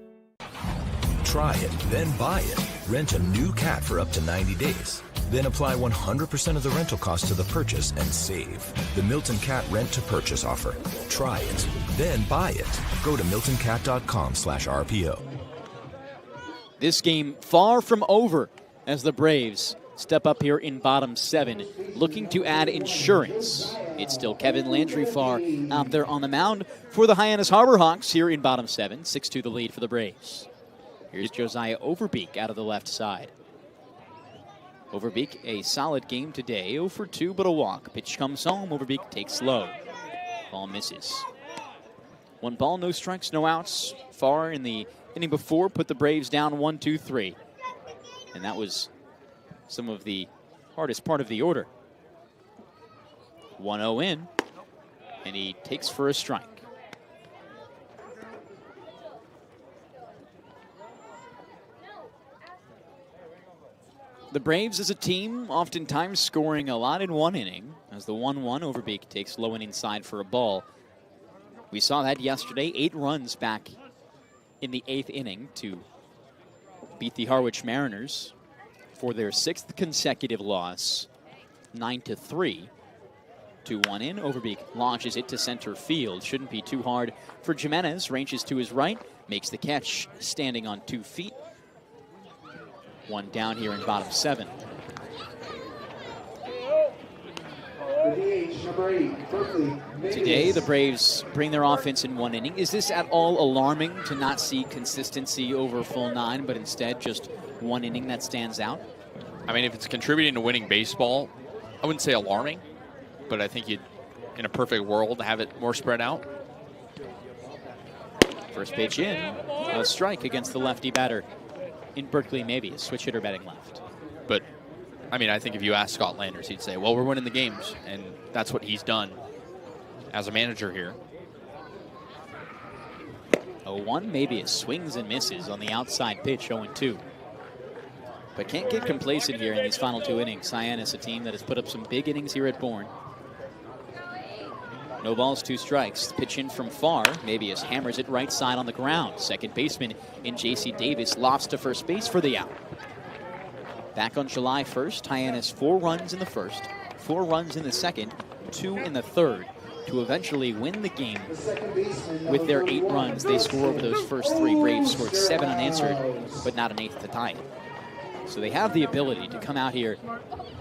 Try it, then buy it. Rent a new cat for up to 90 days. Then apply 100% of the rental cost to the purchase and save. The Milton Cat Rent to Purchase offer. Try it, then buy it. Go to miltoncat.com/RPO. This game far from over as the Braves step up here in bottom 7, looking to add insurance. It's still Kevin Landry-Farr out there on the mound for the Hyannis Harbor Hawks here in bottom 7. 6-2 the lead for the Braves. Here's Josiah Overbeek out of the left side. Overbeek, a solid game today. 0 for 2, but a walk. Pitch comes home. Overbeek takes low. Ball misses. 1 ball, no strikes, no outs. Farr in the inning before put the Braves down 1-2-3. And that was some of the hardest part of the order. 1-0 in, and he takes for a strike. The Braves as a team oftentimes scoring a lot in one inning. As the 1-1, Overbeek takes low and inside for a ball. We saw that yesterday, 8 runs back in the 8th inning to beat the Harwich Mariners for their 6th consecutive loss, 9-3. 2-1 in, Overbeek launches it to center field. Shouldn't be too hard for Jimenez, ranges to his right, makes the catch standing on 2 feet. 1 down here in bottom 7. Today, the Braves bring their offense in 1 inning. Is this at all alarming to not see consistency over full 9, but instead just 1 inning that stands out? I mean, if it's contributing to winning baseball, I wouldn't say alarming, but I think you'd, in a perfect world, have it more spread out. First pitch in, a strike against the lefty batter. In Berkeley, maybe a switch hitter batting left. But, I mean, I think if you ask Scott Landers, he'd say, well, we're winning the games, and that's what he's done as a manager here. 0-1, maybe it swings and misses on the outside pitch, 0-2. But can't get complacent here in these final 2 innings. Hyannis, a team that has put up some big innings here at Bourne. No balls, 2 strikes. Pitch in from Farr. Mabius hammers it right side on the ground. Second baseman in J.C. Davis lofts to first base for the out. Back on July 1st, Hyannis 4 runs in the first, 4 runs in the second, 2 in the third to eventually win the game with their 8 runs. They score over those first 3. Braves scored 7 unanswered, but not an 8th to tie it. So they have the ability to come out here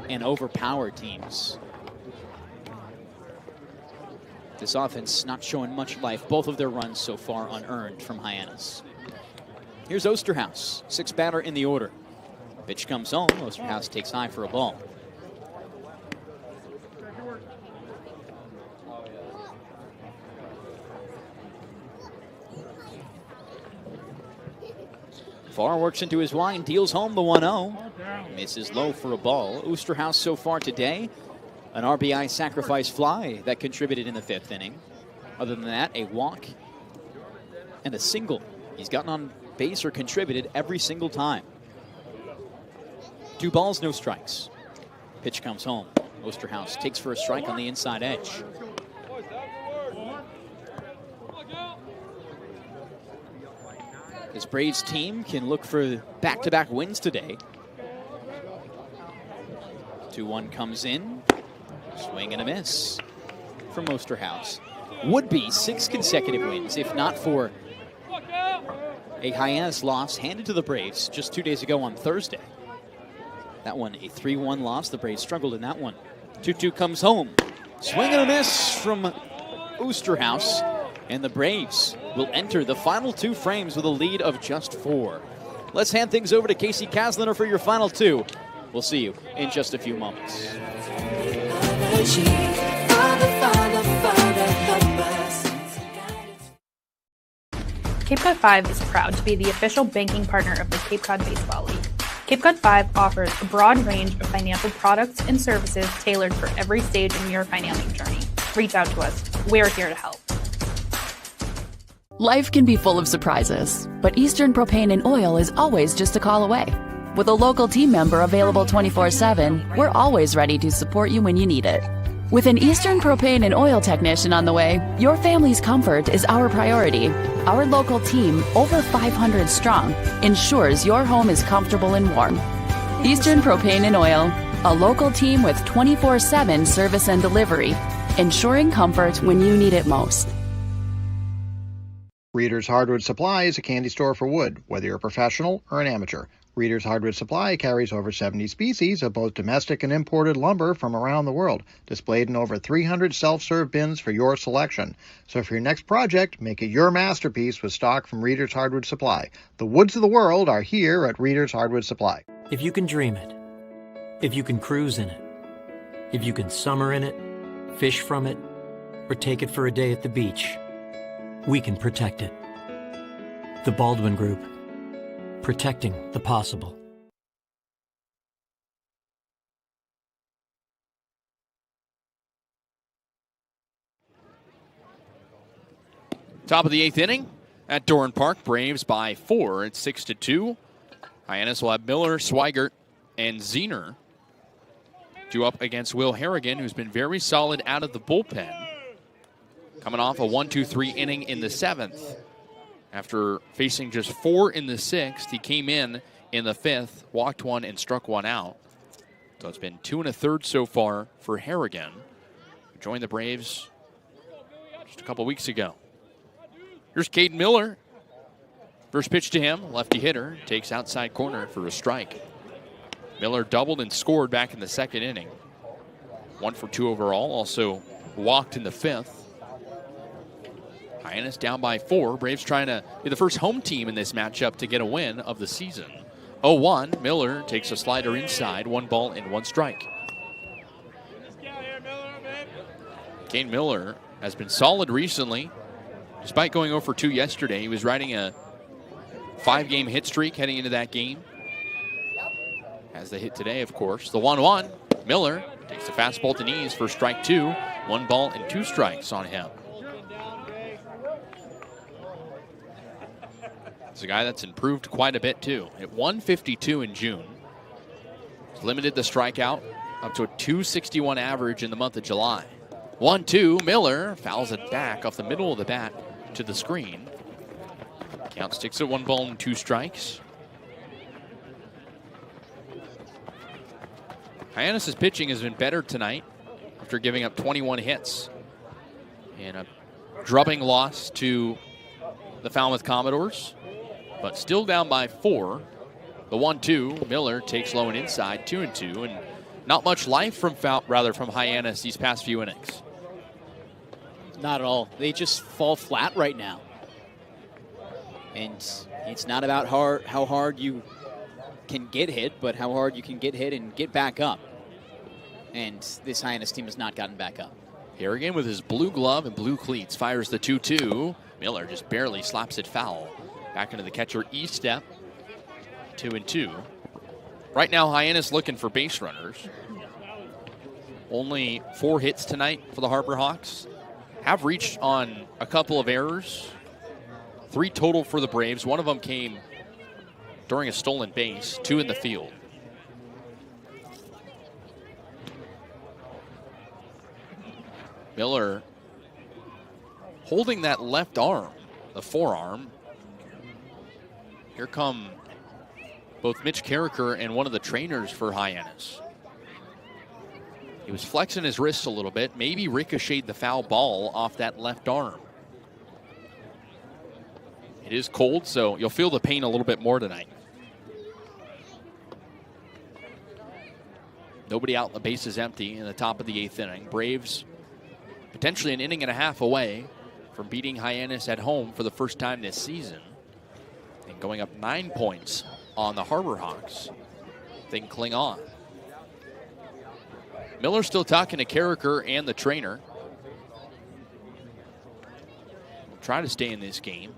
and overpower teams. This offense not showing much life. Both of their runs so far unearned from Hyannis. Here's Osterhaus, sixth batter in the order. Pitch comes home. Osterhaus takes high for a ball. Farr works into his line, deals home the 1-0. Misses low for a ball. Osterhaus so far today, an RBI sacrifice fly that contributed in the 5th inning. Other than that, a walk and a single. He's gotten on base or contributed every single time. 2 balls, no strikes. Pitch comes home. Osterhaus takes for a strike on the inside edge. This Braves team can look for back-to-back wins today. 2-1 comes in. Swing and a miss from Osterhaus. Would be 6 consecutive wins if not for a Hyannis loss handed to the Braves just 2 days ago on Thursday. That one, a 3-1 loss. The Braves struggled in that one. 2-2 comes home. Swing and a miss from Osterhaus. And the Braves will enter the final 2 frames with a lead of just 4. Let's hand things over to Kasey Kazliner for your final 2. We'll see you in just a few moments. Cape Cod 5 is proud to be the official banking partner of the Cape Cod Baseball League. Cape Cod 5 offers a broad range of financial products and services tailored for every stage in your financial journey. Reach out to us. We're here to help. Life can be full of surprises, but Eastern Propane and Oil is always just a call away. With a local team member available 24/7, we're always ready to support you when you need it. With an Eastern Propane and Oil technician on the way, your family's comfort is our priority. Our local team, over 500 strong, ensures your home is comfortable and warm. Eastern Propane and Oil, a local team with 24/7 service and delivery, ensuring comfort when you need it most. Reader's Hardwood Supply is a candy store for wood, whether you're a professional or an amateur. Reader's Hardwood Supply carries over 70 species of both domestic and imported lumber from around the world, displayed in over 300 self-serve bins for your selection. So for your next project, make it your masterpiece with stock from Reader's Hardwood Supply. The woods of the world are here at Reader's Hardwood Supply. If you can dream it, if you can cruise in it, if you can summer in it, fish from it, or take it for a day at the beach, we can protect it. The Baldwin Group. Protecting the possible. Top of the 8th inning at Doran Park. Braves by 4. It's 6-2. Hyannis will have Miller, Swigert, and Zehner due up against Will Harrigan, who's been very solid out of the bullpen. Coming off a 1-2-3 inning in the 7th. After facing just 4 in the 6th, he came in the 5th, walked 1, and struck 1 out. So it's been 2 1/3 so far for Harrigan, who joined the Braves just a couple weeks ago. Here's Caden Miller. First pitch to him, lefty hitter, takes outside corner for a strike. Miller doubled and scored back in the 2nd inning. 1 for 2 overall, also walked in the 5th. Hyannis down by 4. Braves trying to be the first home team in this matchup to get a win of the season. 0-1. Miller takes a slider inside. 1 ball and 1 strike. Kane Miller has been solid recently. Despite going 0 for 2 yesterday, he was riding a 5-game hit streak heading into that game. Has the hit today, of course. The 1-1. Miller takes the fastball to knees for strike 2. 1 ball and 2 strikes on him. It's a guy that's improved quite a bit, too. At 152 in June. He's limited the strikeout up to a 261 average in the month of July. 1-2. Miller fouls it back off the middle of the bat to the screen. Count sticks at 1 ball and 2 strikes. Hyannis' pitching has been better tonight after giving up 21 hits in a drubbing loss to the Falmouth Commodores. But still down by 4. The 1-2. Miller takes low and inside, 2-2, and not much life from Hyannis these past few innings. Not at all. They just fall flat right now. And It's not about how hard you can get hit, but how hard you can get hit and get back up. And this Hyannis team has not gotten back up. Harrigan with his blue glove and blue cleats fires the 2-2. Miller just barely slaps it foul. Back into the catcher E-step. 2-2. Right now, Hyannis looking for base runners. Only 4 hits tonight for the Harbor Hawks. Have reached on a couple of errors. 3 total for the Braves. One of them came during a stolen base. 2 in the field. Miller holding that left arm, the forearm. Here come both Mitch Carricker and one of the trainers for Hyannis. He was flexing his wrists a little bit, maybe ricocheted the foul ball off that left arm. It is cold, so you'll feel the pain a little bit more tonight. Nobody out, the base is empty in the top of the 8th inning. Braves potentially an inning and a half away from beating Hyannis at home for the first time this season. And going up 9 points on the Harbor Hawks. They can cling on. Miller still talking to Carricker and the trainer. We'll try to stay in this game.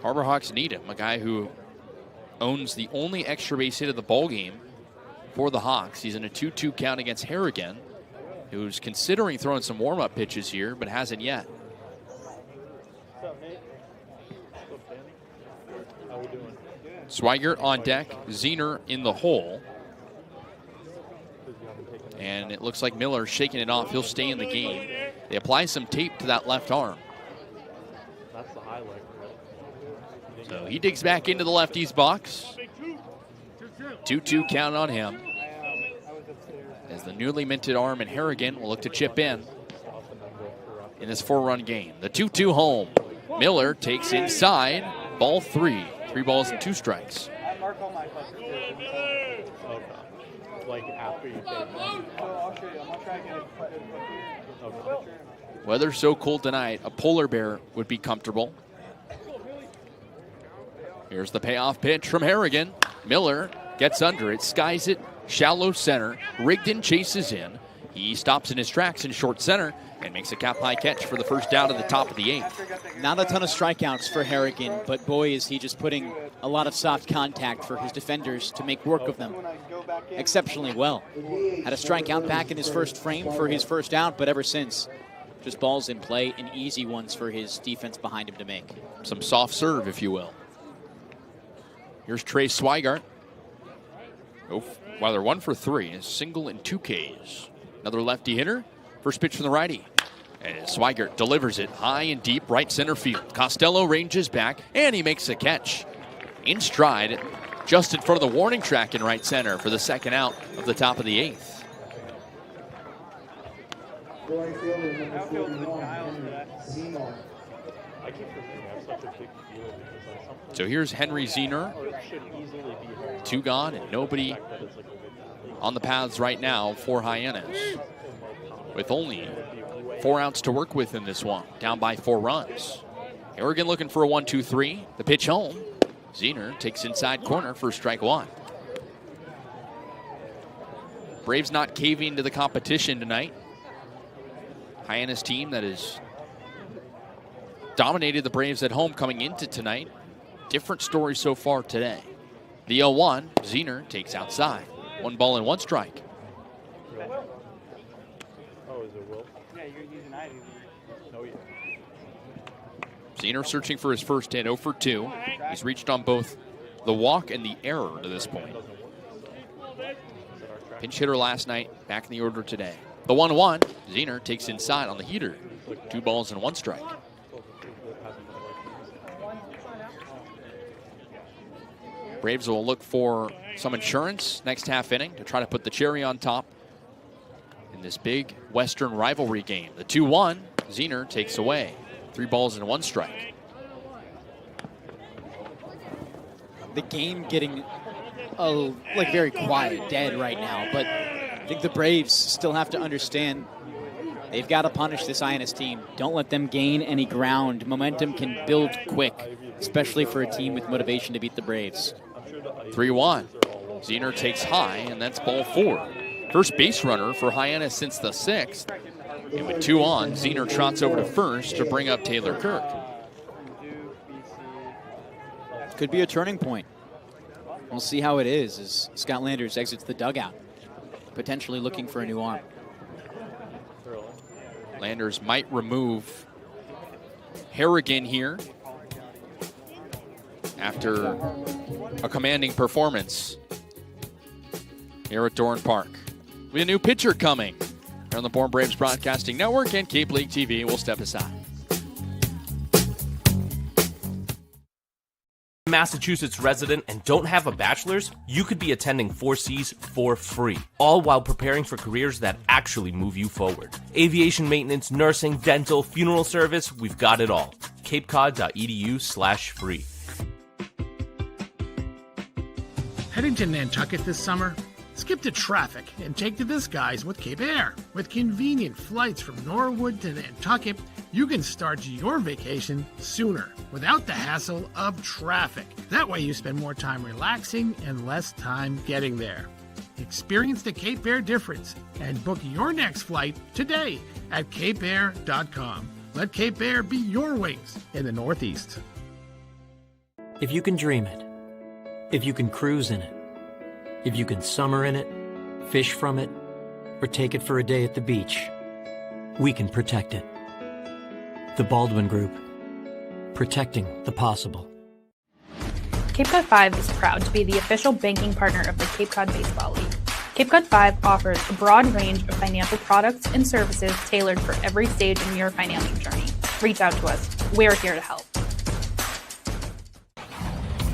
Harbor Hawks need him, a guy who owns the only extra base hit of the ball game for the Hawks. He's in a 2-2 count against Harrigan, who's considering throwing some warm-up pitches here, but hasn't yet. Swigert on deck, Zener in the hole. And it looks like Miller's shaking it off. He'll stay in the game. They apply some tape to that left arm. That's the highlight. So he digs back into the lefty's box. 2-2 count on him. As the newly minted arm in Harrigan will look to chip in this 4-run game. The 2-2 home. Miller takes inside. Ball 3. 3 balls and 2 strikes. Like after you Weather's so cold tonight, a polar bear would be comfortable. Here's the payoff pitch from Harrigan. Miller gets under it, skies it, shallow center. Rigdon chases in. He stops in his tracks in short center and makes a cap-high catch for the first down at the top of the 8th. Not a ton of strikeouts for Harrigan, but boy, is he just putting a lot of soft contact for his defenders to make work of them exceptionally well. Had a strikeout back in his first frame for his first out, but ever since, just balls in play and easy ones for his defense behind him to make. Some soft serve, if you will. Here's Trey Swigert. Well, they're 1 for 3, a single and 2 Ks. Another lefty hitter. First pitch from the righty. And Swigert delivers it high and deep right center field. Costello ranges back, and he makes a catch. In stride, just in front of the warning track in right center for the second out of the top of the 8th. So here's Henry Zener. 2 gone and nobody on the paths right now for Hyannis, with only 4 outs to work with in this one, down by 4 runs. Harrigan looking for a 1-2-3. The pitch home. Zener takes inside corner for strike 1. Braves not caving to the competition tonight. Hyannis team that has dominated the Braves at home coming into tonight. Different story so far today. The 0-1, Zener takes outside. 1 ball and 1 strike. Oh, is it Will? Yeah, you're using Ivy. Oh, yeah. Zener searching for his first hit, 0 for 2. He's reached on both the walk and the error to this point. Pinch hitter last night, back in the order today. The 1-1, Zener takes inside on the heater. 2 balls and 1 strike. Braves will look for some insurance next half inning to try to put the cherry on top in this big Western rivalry game. The 2-1, Zener takes away. 3 balls and 1 strike. The game getting very quiet, dead right now, but I think the Braves still have to understand They've got to punish this Hyannis team. Don't let them gain any ground. Momentum can build quick, especially for a team with motivation to beat the Braves. 3-1. Ziener takes high, and that's ball 4. First base runner for Hyannis since the 6th. And with 2 on, Ziener trots over to first to bring up Taylor Kirk. Could be a turning point. We'll see how it is as Scott Landers exits the dugout, potentially looking for a new arm. Landers might remove Harrigan here after a commanding performance here at Dorn Park. We have a new pitcher coming here on the Bourne Braves Broadcasting Network and Cape League TV. We'll step aside. Massachusetts resident and don't have a bachelor's, you could be attending 4Cs for free, all while preparing for careers that actually move you forward. Aviation maintenance, nursing, dental, funeral service, we've got it all. capecod.edu/free. Heading to Nantucket this summer? Skip the traffic and take to the skies with Cape Air. With convenient flights from Norwood to Nantucket, you can start your vacation sooner without the hassle of traffic. That way you spend more time relaxing and less time getting there. Experience the Cape Air difference and book your next flight today at capeair.com. Let Cape Air be your wings in the Northeast. If you can dream it, if you can cruise in it, if you can summer in it, fish from it, or take it for a day at the beach, we can protect it. The Baldwin Group. Protecting the possible. Cape Cod 5 is proud to be the official banking partner of the Cape Cod Baseball League. Cape Cod 5 offers a broad range of financial products and services tailored for every stage in your financial journey. Reach out to us. We're here to help.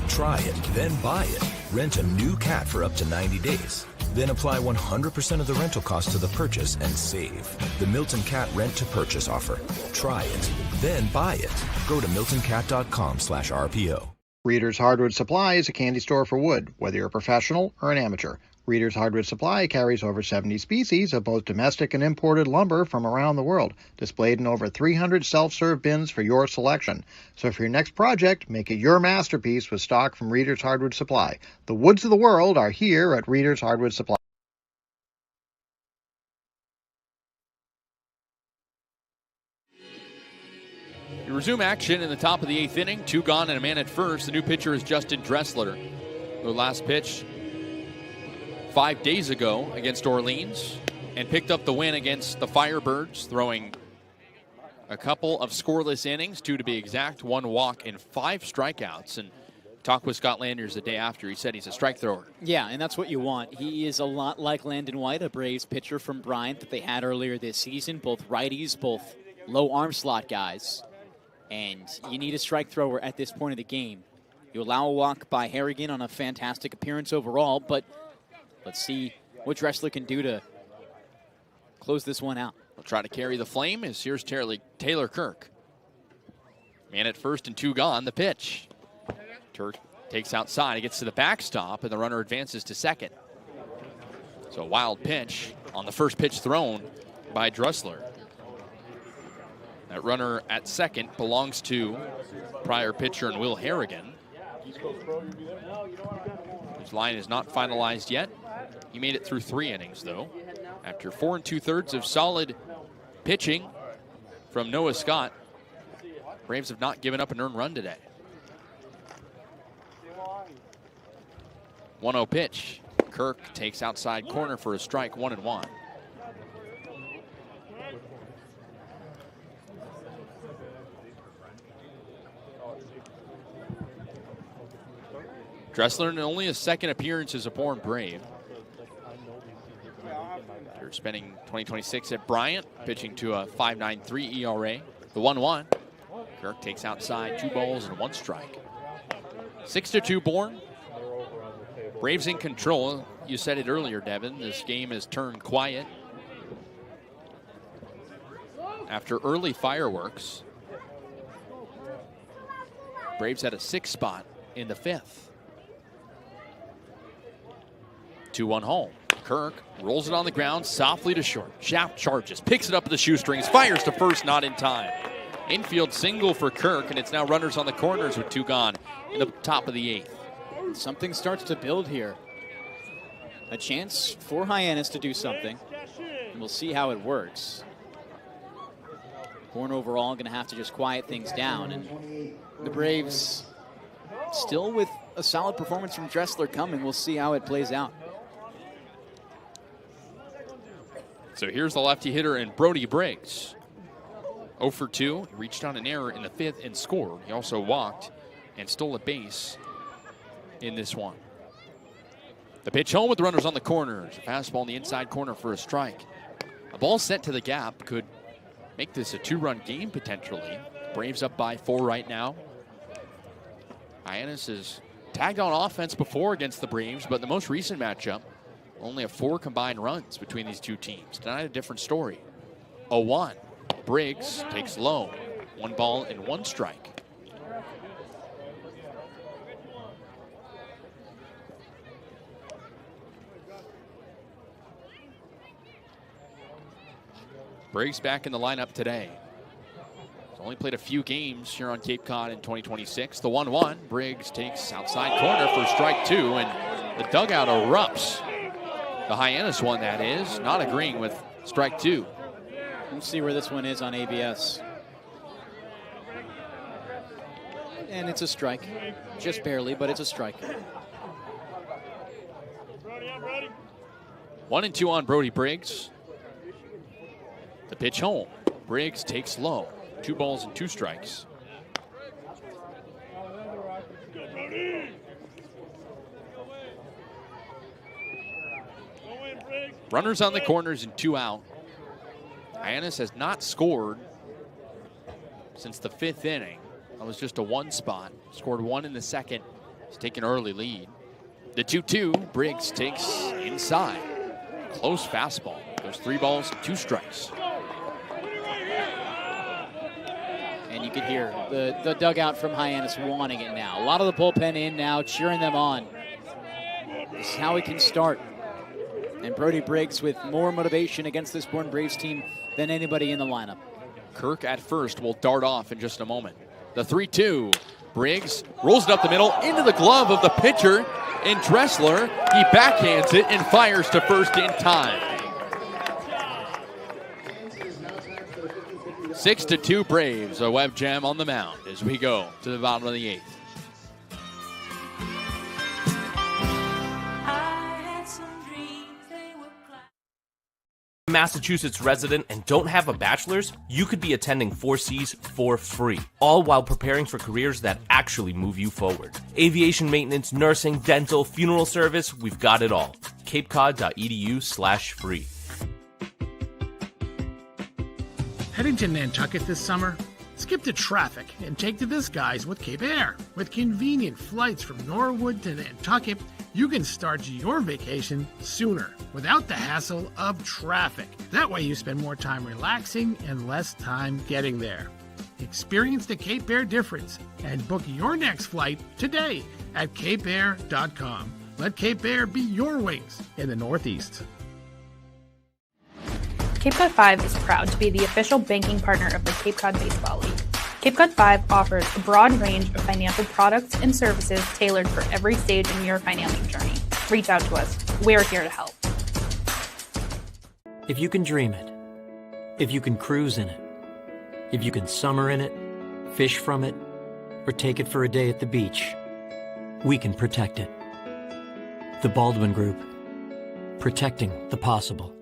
Try it, then buy it. Rent a new cat for up to 90 days. Then apply 100% of the rental cost to the purchase and save. The Milton Cat Rent to Purchase offer. Try it, then buy it. Go to miltoncat.com/RPO. Reader's Hardwood Supply is a candy store for wood, whether you're a professional or an amateur. Reader's Hardwood Supply carries over 70 species of both domestic and imported lumber from around the world, displayed in over 300 self-serve bins for your selection. So for your next project, make it your masterpiece with stock from Reader's Hardwood Supply. The woods of the world are here at Reader's Hardwood Supply. We resume action in the top of the 8th inning. 2 gone and a man at first. The new pitcher is Justin Dressler. The last pitch 5 days ago against Orleans and picked up the win against the Firebirds, throwing a couple of scoreless innings, 2 to be exact, 1 walk and 5 strikeouts. And talked with Scott Landers the day after. He said he's a strike thrower. Yeah, and that's what you want. He is a lot like Landon White, a Braves pitcher from Bryant that they had earlier this season. Both righties, both low arm slot guys. And you need a strike thrower at this point of the game. You allow a walk by Harrigan on a fantastic appearance overall, but let's see what Dressler can do to close this one out. We'll try to carry the flame as here's Taylor Kirk. Man at first and 2 gone, the pitch. Kirk takes outside, he gets to the backstop, and the runner advances to second. So a wild pitch on the first pitch thrown by Dressler. That runner at second belongs to prior pitcher and Will Harrigan, whose line is not finalized yet. He made it through 3 innings, though. After 4 2/3 of solid pitching from Noah Scott, Braves have not given up an earned run today. 1-0 pitch. Kirk takes outside corner for a strike, 1-1. Dressler in only his second appearance as a Bourne Brave. They're spending 2026 at Bryant, pitching to a 5.93 ERA. The 1-1. Kirk takes outside, 2 balls and 1 strike. 6-2 Bourne. Braves in control. You said it earlier, Devon. This game has turned quiet after early fireworks. Braves had a 6 spot in the 5th. 2-1 home. Kirk rolls it on the ground, softly to short. Schaff charges, picks it up with the shoestrings, fires to first, not in time. Infield single for Kirk, and it's now runners on the corners with 2 gone in the top of the 8th. Something starts to build here. A chance for Hyannis to do something, and we'll see how it works. Bourne overall going to have to just quiet things down, and the Braves still with a solid performance from Dressler coming. We'll see how it plays out. So here's the lefty hitter and Brody Briggs. 0 for 2. He reached on an error in the 5th and scored. He also walked and stole a base in this one. The pitch home with the runners on the corners. A fastball in the inside corner for a strike. A ball sent to the gap could make this a 2-run game potentially. Braves up by 4 right now. Hyannis has tagged on offense before against the Braves, but the most recent matchup, only 4 combined runs between these two teams. Tonight a different story. 0-1. Briggs takes low. 1 ball and 1 strike. Briggs back in the lineup today. He's only played a few games here on Cape Cod in 2026. The 1-1. Briggs takes outside corner for strike 2, and the dugout erupts. The Hyannis one, that is, not agreeing with strike 2. Let's see where this one is on ABS. And it's a strike. Just barely, but it's a strike. 1-2 on Brody Briggs. The pitch home. Briggs takes low. 2 balls and 2 strikes. Runners on the corners and 2 out. Hyannis has not scored since the 5th inning. That was just a 1 spot. Scored 1 in the 2nd. He's taken an early lead. The 2-2. Briggs takes inside. Close fastball. There's 3 balls and 2 strikes. And you can hear the dugout from Hyannis wanting it now. A lot of the bullpen in now, cheering them on. This is how we can start. And Brody Briggs with more motivation against this Bourne Braves team than anybody in the lineup. Kirk at first will dart off in just a moment. The 3-2. Briggs rolls it up the middle into the glove of the pitcher in Dressler. He backhands it and fires to first in time. 6-2 Braves. A web jam on the mound as we go to the bottom of the 8th. Massachusetts resident and don't have a bachelor's, you could be attending 4Cs for free, all while preparing for careers that actually move you forward. Aviation maintenance, nursing, dental, funeral service, we've got it all. capecod.edu/free. Heading to Nantucket this summer? Skip the traffic and take to the skies with Cape Air. With convenient flights from Norwood to Nantucket, you can start your vacation sooner without the hassle of traffic. That way you spend more time relaxing and less time getting there. Experience the Cape Air difference and book your next flight today at capeair.com. Let Cape Air be your wings in the Northeast. Cape Cod 5 is proud to be the official banking partner of the Cape Cod Baseball League. Cape Cod 5 offers a broad range of financial products and services tailored for every stage in your financial journey. Reach out to us. We're here to help. If you can dream it, if you can cruise in it, if you can summer in it, fish from it, or take it for a day at the beach, we can protect it. The Baldwin Group. Protecting the possible.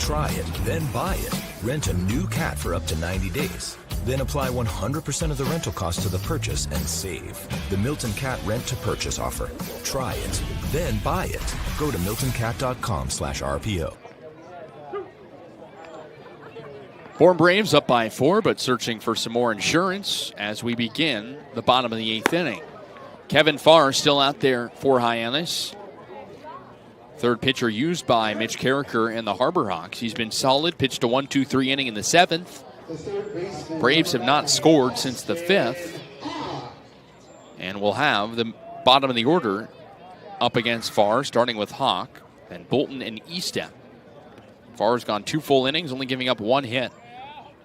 Try it, then buy it. Rent a new cat for up to 90 days. Then apply 100% of the rental cost to the purchase and save. The Milton Cat Rent to Purchase offer. Try it, then buy it. Go to miltoncat.com/RPO. Bourne Braves up by 4, but searching for some more insurance as we begin the bottom of the 8th inning. Kevin Farr still out there for Hyannis. Third pitcher used by Mitch Carricker and the Harbor Hawks. He's been solid, pitched a 1-2-3 inning in the 7th. Braves have not scored since the 5th. And we'll have the bottom of the order up against Farr, starting with Hawk. Then Bolton and Estep. Farr's gone 2 full innings, only giving up 1 hit.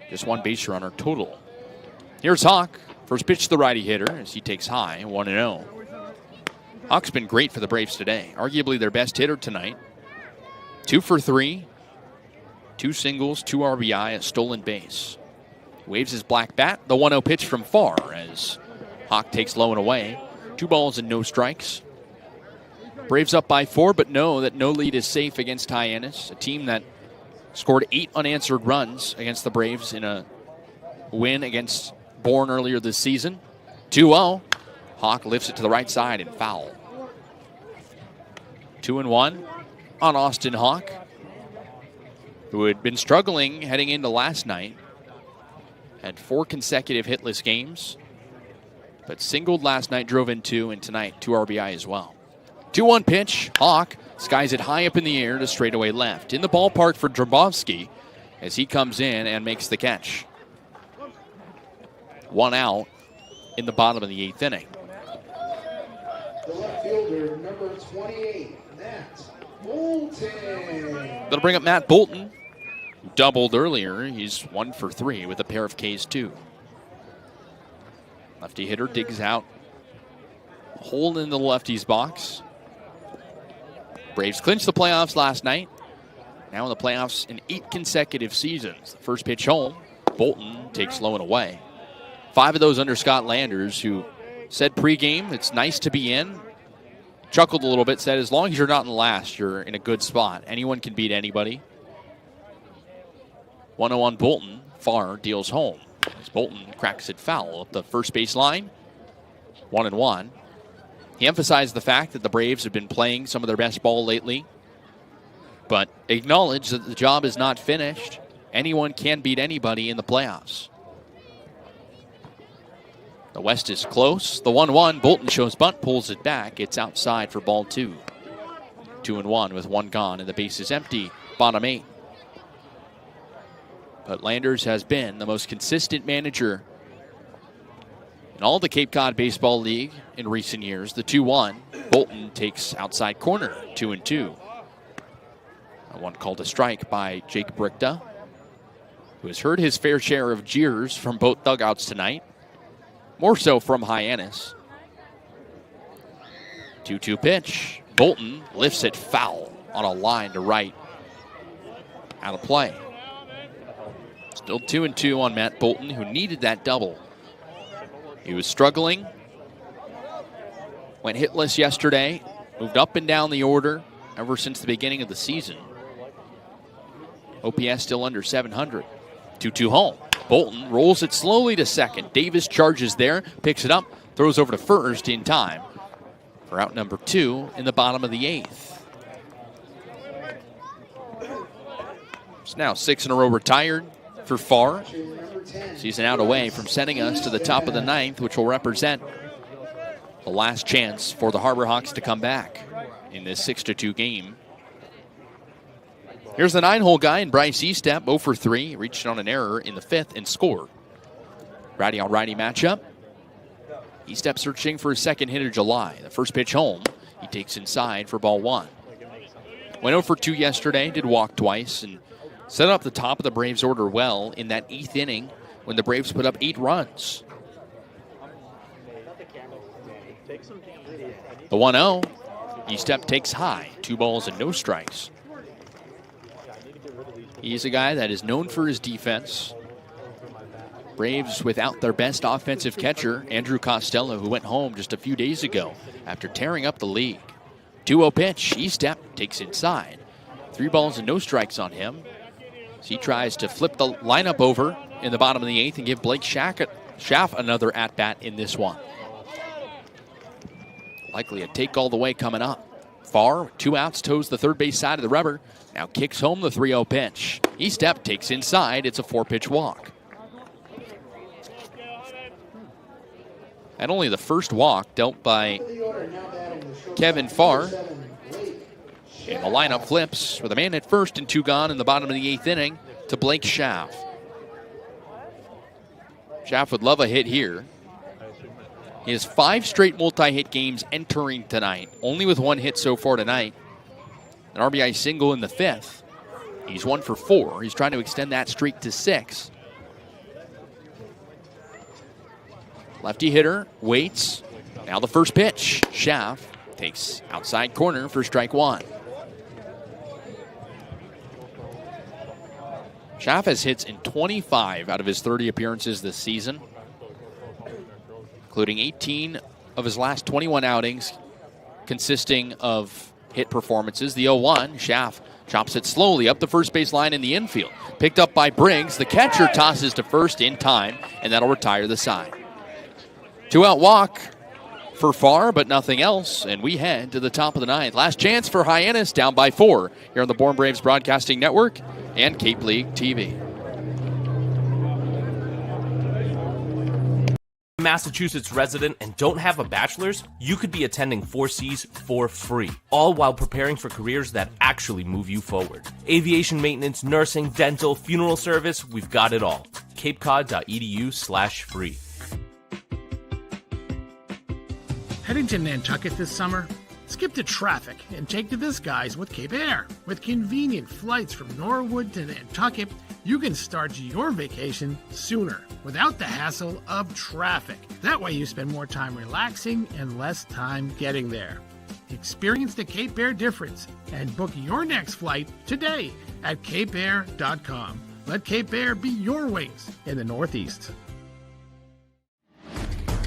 Just 1 base runner total. Here's Hawk. First pitch to the righty hitter as he takes high, 1-0. Hawk's been great for the Braves today. Arguably their best hitter tonight. 2 for 3. 2 singles, 2 RBI, a stolen base. Waves his black bat. The 1-0 pitch from Farr as Hawk takes low and away. 2 balls and no strikes. Braves up by 4, but know that no lead is safe against Hyannis, a team that scored 8 unanswered runs against the Braves in a win against Bourne earlier this season. 2-0. Hawk lifts it to the right side and foul. 2-1 on Austin Hawk, who had been struggling heading into last night. Had 4 consecutive hitless games, but singled last night, drove in 2, and tonight 2 RBI as well. 2-1 pitch. Hawk skies it high up in the air to straightaway left. In the ballpark for Drabowski as he comes in and makes the catch. 1 out in the bottom of the 8th inning. The left fielder, number 28, Matt Bolton. That'll bring up Matt Bolton. Doubled earlier. He's 1 for 3 with a pair of Ks too. Lefty hitter digs out. Hole in the lefty's box. Braves clinched the playoffs last night. Now in the playoffs in 8 consecutive seasons. The first pitch home. Bolton takes low and away. 5 of those under Scott Landers, who said pregame it's nice to be in. Chuckled a little bit, said as long as you're not in last, you're in a good spot. Anyone can beat anybody. 1-0 on Bolton. Farr deals home as Bolton cracks it foul up the first base line. 1-1. He emphasized the fact that the Braves have been playing some of their best ball lately, but acknowledged that the job is not finished. Anyone can beat anybody in the playoffs. The West is close. The 1-1. Bolton shows bunt, pulls it back. It's outside for ball 2. 2-1 with 1 gone, and the base is empty. Bottom 8. But Landers has been the most consistent manager in all the Cape Cod Baseball League in recent years. The 2-1. Bolton takes outside corner. 2-2. One called a strike by Jake Brickta, who has heard his fair share of jeers from both dugouts tonight. More so from Hyannis. 2-2 pitch. Bolton lifts it foul on a line to right. Out of play. Still 2-2 on Matt Bolton, who needed that double. He was struggling. Went hitless yesterday. Moved up and down the order ever since the beginning of the season. OPS still under 700. 2-2 home. Bolton rolls it slowly to second. Davis charges there, picks it up, throws over to first in time for out number 2 in the bottom of the 8th. It's now 6 in a row retired for Farr. Season out away from sending us to the top of the 9th, which will represent the last chance for the Harbor Hawks to come back in this 6-2 game. Here's the 9-hole guy in Bryce Estep, 0 for 3. Reached on an error in the 5th and scored. Righty on righty matchup. Estep searching for his second hit of July. The first pitch home. He takes inside for ball 1. Went 0 for 2 yesterday, did walk twice, and set up the top of the Braves order well in that 8th inning when the Braves put up 8 runs. The 1-0. Estep takes high. 2 balls and no strikes. He's a guy that is known for his defense. Braves without their best offensive catcher, Andrew Costello, who went home just a few days ago after tearing up the league. 2-0 pitch. Estep takes inside. 3 balls and no strikes on him. He tries to flip the lineup over in the bottom of the 8th and give Blake Schaff another at-bat in this one. Likely a take all the way coming up. Farr, with 2 outs, toes the third base side of the rubber. Now kicks home the 3-0 pitch. Estep takes inside. It's a 4-pitch walk. And only the first walk dealt by Kevin Farr. And the lineup flips with a man at first and 2 gone in the bottom of the 8th inning to Blake Schaff. Schaff would love a hit here. He has 5 straight multi-hit games entering tonight, only with 1 hit so far tonight. An RBI single in the 5th. He's 1 for 4. He's trying to extend that streak to 6. Lefty hitter waits. Now the first pitch. Schaff takes outside corner for strike 1. Schaff has hits in 25 out of his 30 appearances this season, including 18 of his last 21 outings consisting of hit performances. The 0-1, Schaff chops it slowly up the first base line in the infield. Picked up by Briggs. The catcher tosses to first in time, and that'll retire the side. 2-out walk for Farr, but nothing else, and we head to the top of the 9th. Last chance for Hyannis, down by 4 here on the Bourne Braves Broadcasting Network and Cape League TV. Massachusetts resident and don't have a bachelor's, you could be attending 4Cs for free, all while preparing for careers that actually move you forward. Aviation maintenance, nursing, dental, funeral service, we've got it all. capecod.edu/free. Heading to Nantucket this summer? Skip the traffic and take to this guys with Cape Air. With convenient flights from Norwood to Nantucket, you can start your vacation sooner without the hassle of traffic. That way you spend more time relaxing and less time getting there. Experience the Cape Air difference and book your next flight today at capeair.com. Let Cape Air be your wings in the Northeast.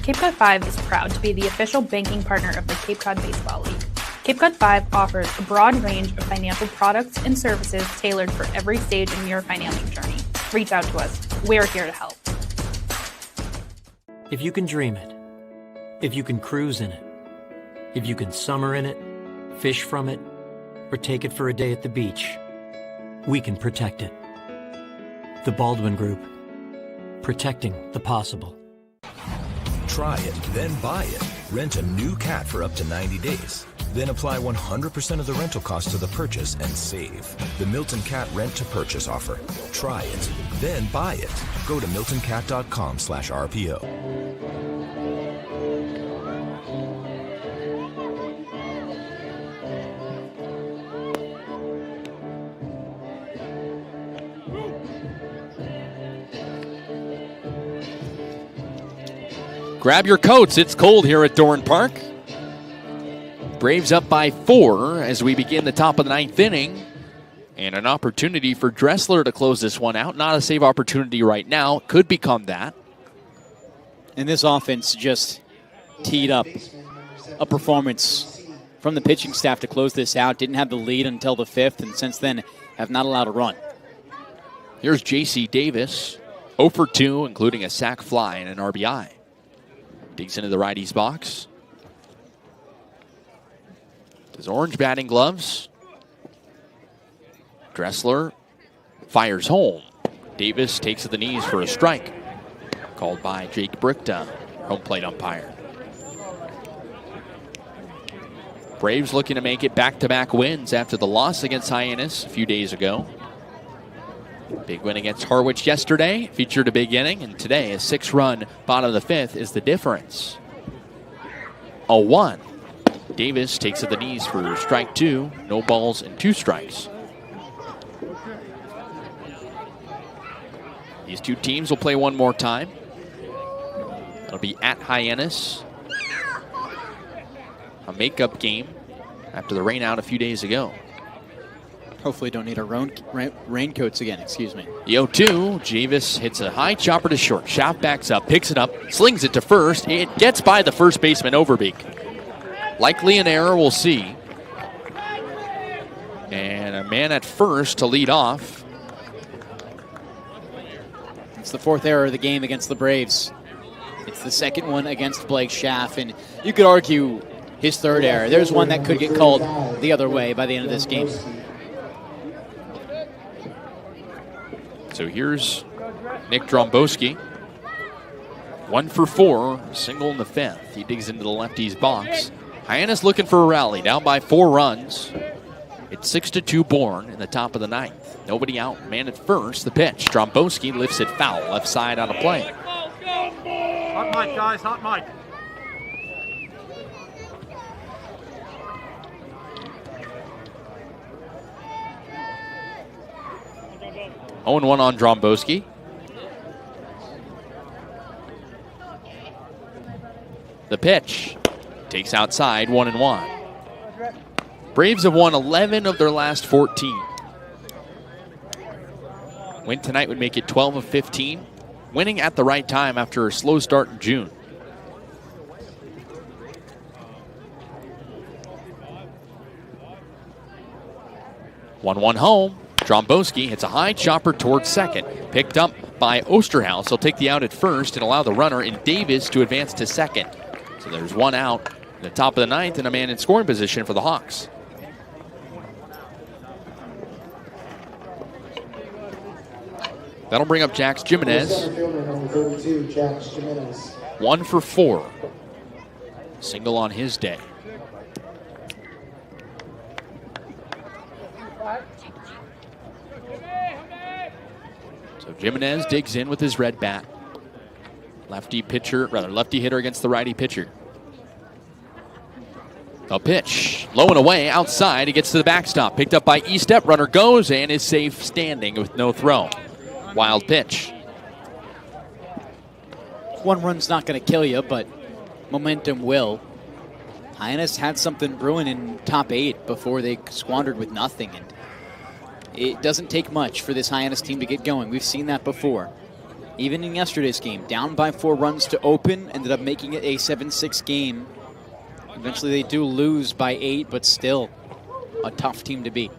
Cape Cod 5 is proud to be the official banking partner of the Cape Cod Baseball League. Cape Cod 5 offers a broad range of financial products and services tailored for every stage in your financial journey. Reach out to us. We're here to help. If you can dream it, if you can cruise in it, if you can summer in it, fish from it, or take it for a day at the beach, we can protect it. The Baldwin Group. Protecting the possible. Try it, then buy it. Rent a new cat for up to 90 days. Then apply 100% of the rental cost to the purchase and save. The Milton Cat Rent to Purchase offer. Try it, then buy it. Go to miltoncat.com/RPO. Grab your coats. It's cold here at Dorn Park. Braves up by 4 as we begin the top of the 9th inning. And an opportunity for Dressler to close this one out. Not a save opportunity right now. Could become that. And this offense just teed up a performance from the pitching staff to close this out. Didn't have the lead until the 5th, and since then have not allowed a run. Here's J.C. Davis. 0 for 2, including a sac fly and an RBI. Digs into the righty's box. His orange batting gloves. Dressler fires home. Davis takes to the knees for a strike. Called by Jake Brickta, home plate umpire. Braves looking to make it back-to-back wins after the loss against Hyannis a few days ago. Big win against Harwich yesterday, featured a big inning, and today a 6-run bottom of the 5th is the difference. 0-1. Davis takes to the knees for strike 2. No balls and 2 strikes. These two teams will play one more time. It'll be at Hyannis. A makeup game after the rain out a few days ago. Hopefully don't need our raincoats again, excuse me. The 0-2, Jarvis hits a high chopper to short. Schaff backs up, picks it up, slings it to first. It gets by the first baseman, Overbeek. Likely an error, we'll see. And a man at first to lead off. It's the 4th error of the game against the Braves. It's the 2nd one against Blake Schaff, and you could argue his 3rd error. There's one that could get called the other way by the end of this game. So here's Nick Dromboski. 1 for 4, single in the 5th. He digs into the lefty's box. Hyannis looking for a rally, down by 4 runs. It's 6-2 Bourne in the top of the 9th. Nobody out, man at first. The pitch, Dromboski lifts it foul, left side on a play. Hot mic, guys, hot mic. 0-1 on Dromboski. The pitch takes outside, 1-1. Braves have won 11 of their last 14. Win tonight would make it 12 of 15. Winning at the right time after a slow start in June. One home. Dromboski hits a high chopper towards second. Picked up by Osterhaus. He'll take the out at first and allow the runner in Davis to advance to second. So there's one out in the top of the ninth and a man in scoring position for the Hawks. That'll bring up Jax Jimenez. 1 for 4. Single on his day. So Jimenez digs in with his red bat. Lefty hitter against the righty pitcher. A pitch, low and away, outside. He gets to the backstop. Picked up by Estep. Runner goes and is safe standing with no throw. Wild pitch. One run's not going to kill you, but momentum will. Hyannis had something brewing in top 8 before they squandered with nothing. And it doesn't take much for this Hyannis team to get going. We've seen that before. Even in yesterday's game, down by 4 runs to open, ended up making it a 7-6 game. Eventually they do lose by 8, but still a tough team to beat.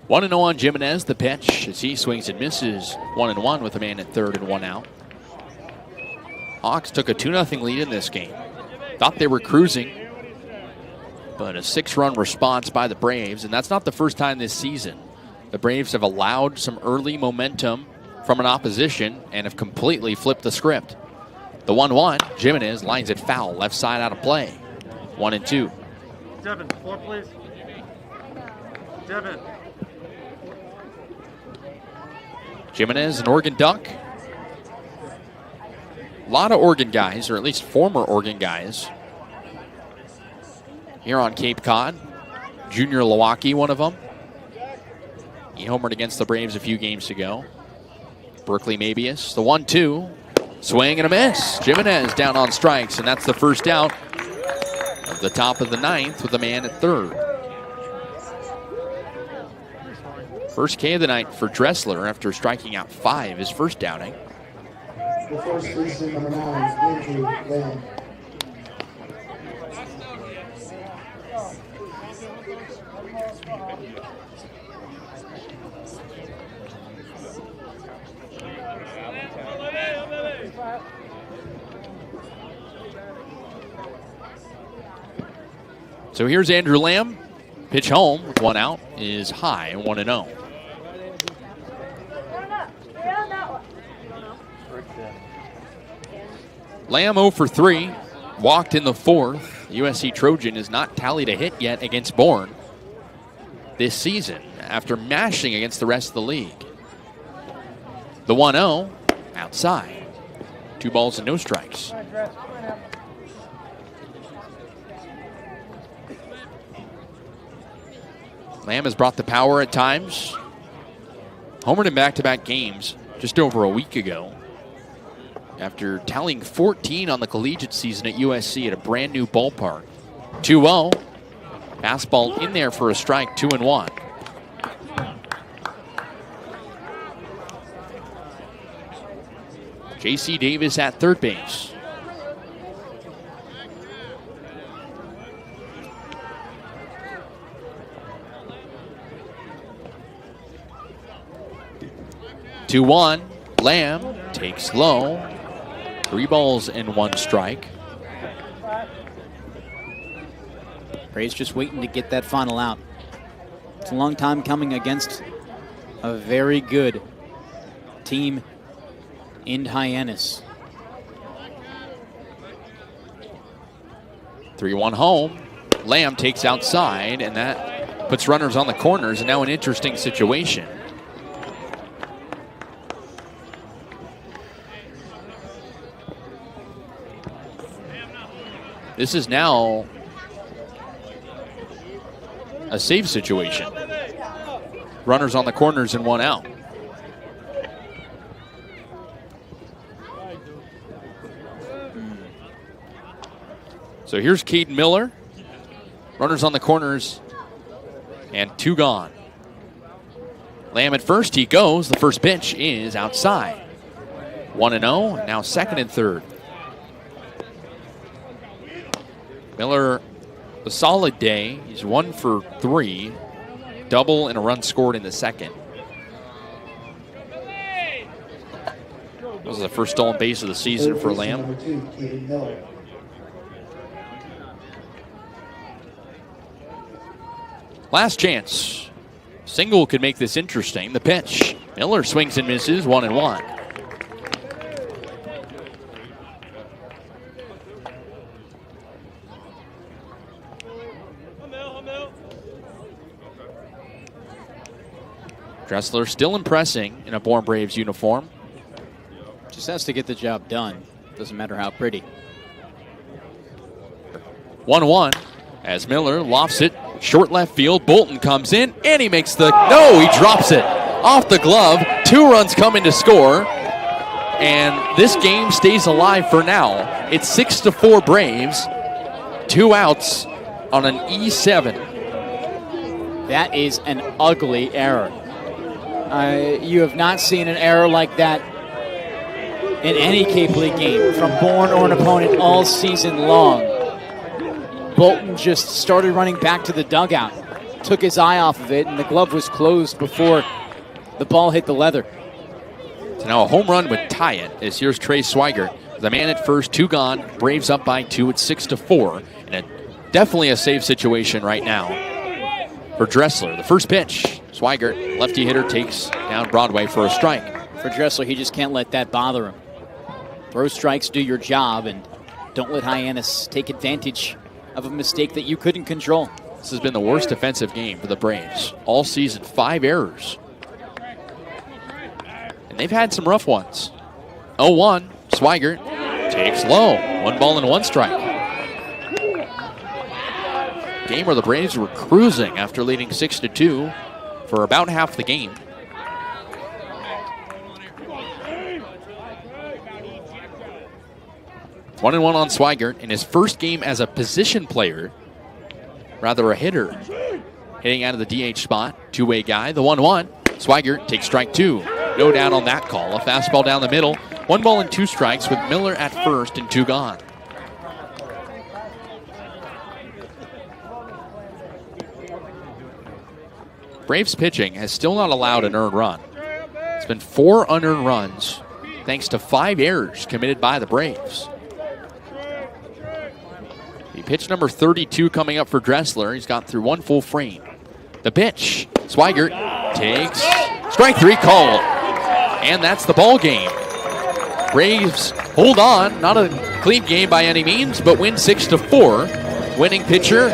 1-0 on Jimenez, the pitch, as he swings and misses. 1-1 with a man at third and 1 out. Hawks took a 2-0 lead in this game. Thought they were cruising, but a 6-run response by the Braves, and that's not the first time this season. The Braves have allowed some early momentum from an opposition and have completely flipped the script. The 1-1, Jimenez lines it foul, left side out of play. 1-2. Devon, floor please. Devon. Jimenez, an Oregon Duck. A lot of Oregon guys, or at least former Oregon guys, here on Cape Cod. Junior Lewacki, one of them. He homered against the Braves a few games ago. Berkeley Mabius, the 1-2. Swing and a miss. Jimenez down on strikes, and that's the first out of the top of the ninth with a man at third. First K of the night for Dressler after striking out 5 his first outing. The first baseman, number 9, Andrew Laird. So here's Andrew Lamb. Pitch home with 1 out is high and 1-0. Lamb 0 for 3. Walked in the 4th. USC Trojan has not tallied a hit yet against Bourne this season after mashing against the rest of the league. The 1-0 outside. 2 balls and no strikes. Lamb has brought the power at times. Homered in back-to-back games just over a week ago after tallying 14 on the collegiate season at USC at a brand new ballpark. 2-0. Fastball in there for a strike, 2-1. J.C. Davis at third base. Two 2-1. Lamb takes low. 3 balls and 1 strike. Braves just waiting to get that final out. It's a long time coming against a very good team in Hyannis. 3-1 home. Lamb takes outside, and that puts runners on the corners, and now an interesting situation. This is now a save situation. Runners on the corners and 1 out. So here's Caden Miller. Runners on the corners, and 2 gone. Lamb at first, he goes. The first pitch is outside. 1-0, now second and third. Miller, a solid day. He's 1 for 3. Double and a run scored in the second. That was the first stolen base of the season for Lamb. Last chance. Single could make this interesting. The pitch. Miller swings and misses, 1-1. Dressler still impressing in a Bourne Braves uniform. Just has to get the job done. Doesn't matter how pretty. 1-1 as Miller lofts it. Short left field. Bolton comes in and he makes the... No, he drops it off the glove. 2 runs coming to score. And this game stays alive for now. It's 6-4 Braves. 2 outs on an E7. That is an ugly error. You have not seen an error like that in any Cape League game from Bourne or an opponent all season long. Bolton just started running back to the dugout, took his eye off of it, and the glove was closed before the ball hit the leather. So now a home run would tie it, as here's Trey Swigert. The man at first, 2 gone. Braves up by 2 at 6-4. And definitely a save situation right now for Dressler. The first pitch, Swigert, lefty hitter, takes down Broadway for a strike. For Dressler, he just can't let that bother him. Throw strikes, do your job, and don't let Hyannis take advantage of a mistake that you couldn't control. This has been the worst defensive game for the Braves all season. 5 errors. And they've had some rough ones. 0-1, Swigert takes low. 1 ball and 1 strike. Game where the Braves were cruising after leading 6-2 for about half the game. One and 1 on Swigert in his first game as a position player, rather a hitter. Hitting out of the DH spot, 2-way guy, the 1-1. Swigert takes strike 2. No down on that call. A fastball down the middle. 1 ball and 2 strikes with Miller at first and 2 gone. Braves pitching has still not allowed an earned run. It's been 4 unearned runs thanks to 5 errors committed by the Braves. The pitch number 32 coming up for Dressler. He's got through 1 full frame. The pitch. Swigert takes strike 3 called. And that's the ball game. Braves hold on. Not a clean game by any means, but win 6-4. Winning pitcher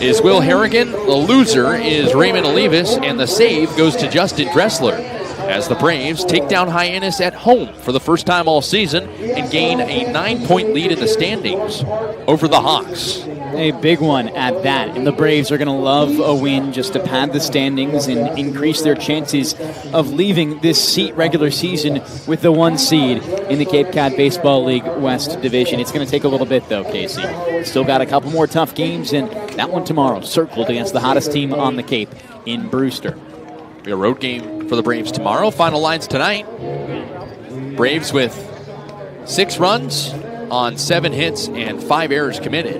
is Will Harrigan. The loser is Raymond Olivas. And the save goes to Justin Dressler as the Braves take down Hyannis at home for the first time all season and gain a 9-point lead in the standings over the Hawks. A big one at that, and the Braves are going to love a win just to pad the standings and increase their chances of leaving this regular season with the 1 seed in the Cape Cod Baseball League West Division. It's going to take a little bit, though, Kasey. Still got a couple more tough games, and that one tomorrow, circled against the hottest team on the Cape in Brewster. A road game for the Braves tomorrow. Final lines tonight. Braves with 6 runs on 7 hits and 5 errors committed.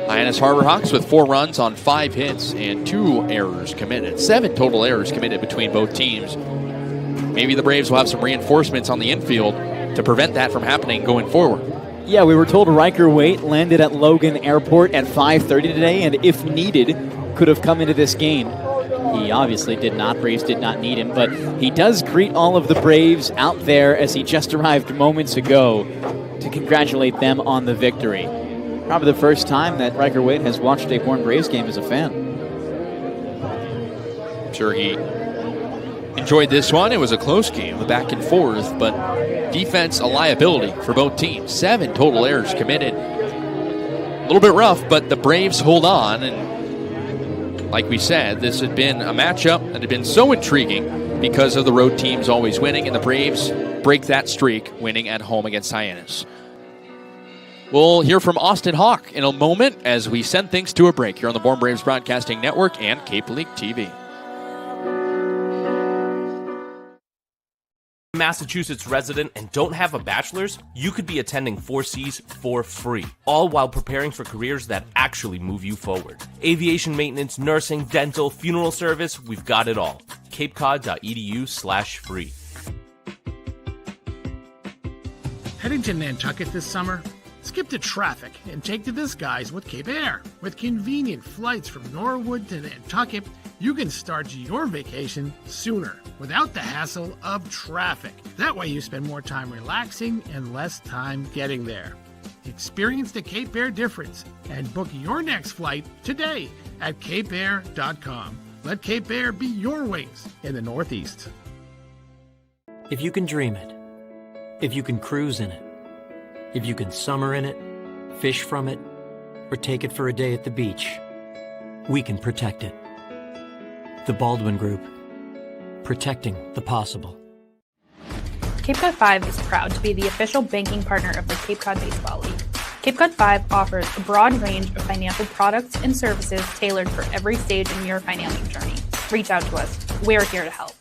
Hyannis Harbor Hawks with 4 runs on 5 hits and 2 errors committed. 7 total errors committed between both teams. Maybe the Braves will have some reinforcements on the infield to prevent that from happening going forward. Yeah, we were told Riker Waite landed at Logan Airport at 5:30 today, and if needed, could have come into this game. He obviously did not. Braves did not need him, but he does greet all of the Braves out there as he just arrived moments ago to congratulate them on the victory. Probably the first time that Riker Waite has watched a Bourne Braves game as a fan. I'm sure he enjoyed this one. It was a close game, a back and forth, but defense a liability for both teams. 7 total errors committed. A little bit rough, but the Braves hold on, and like we said, this had been a matchup that had been so intriguing because of the road teams always winning, and the Braves break that streak, winning at home against Hyannis. We'll hear from Austin Hawk in a moment as we send things to a break here on the Bourne Braves Broadcasting Network and Cape League TV. Massachusetts resident and don't have a bachelor's, you could be attending 4Cs for free, all while preparing for careers that actually move you forward. Aviation maintenance, nursing, dental, funeral service, we've got it all. capecod.edu/free. Heading to Nantucket this summer? Skip the traffic and take to the skies with Cape Air. With convenient flights from Norwood to Nantucket, you can start your vacation sooner without the hassle of traffic. That way you spend more time relaxing and less time getting there. Experience the Cape Air difference and book your next flight today at capeair.com. Let Cape Air be your wings in the Northeast. If you can dream it, if you can cruise in it, if you can summer in it, fish from it, or take it for a day at the beach, we can protect it. The Baldwin Group, protecting the possible. Cape Cod 5 is proud to be the official banking partner of the Cape Cod Baseball League. Cape Cod 5 offers a broad range of financial products and services tailored for every stage in your financial journey. Reach out to us. We're here to help.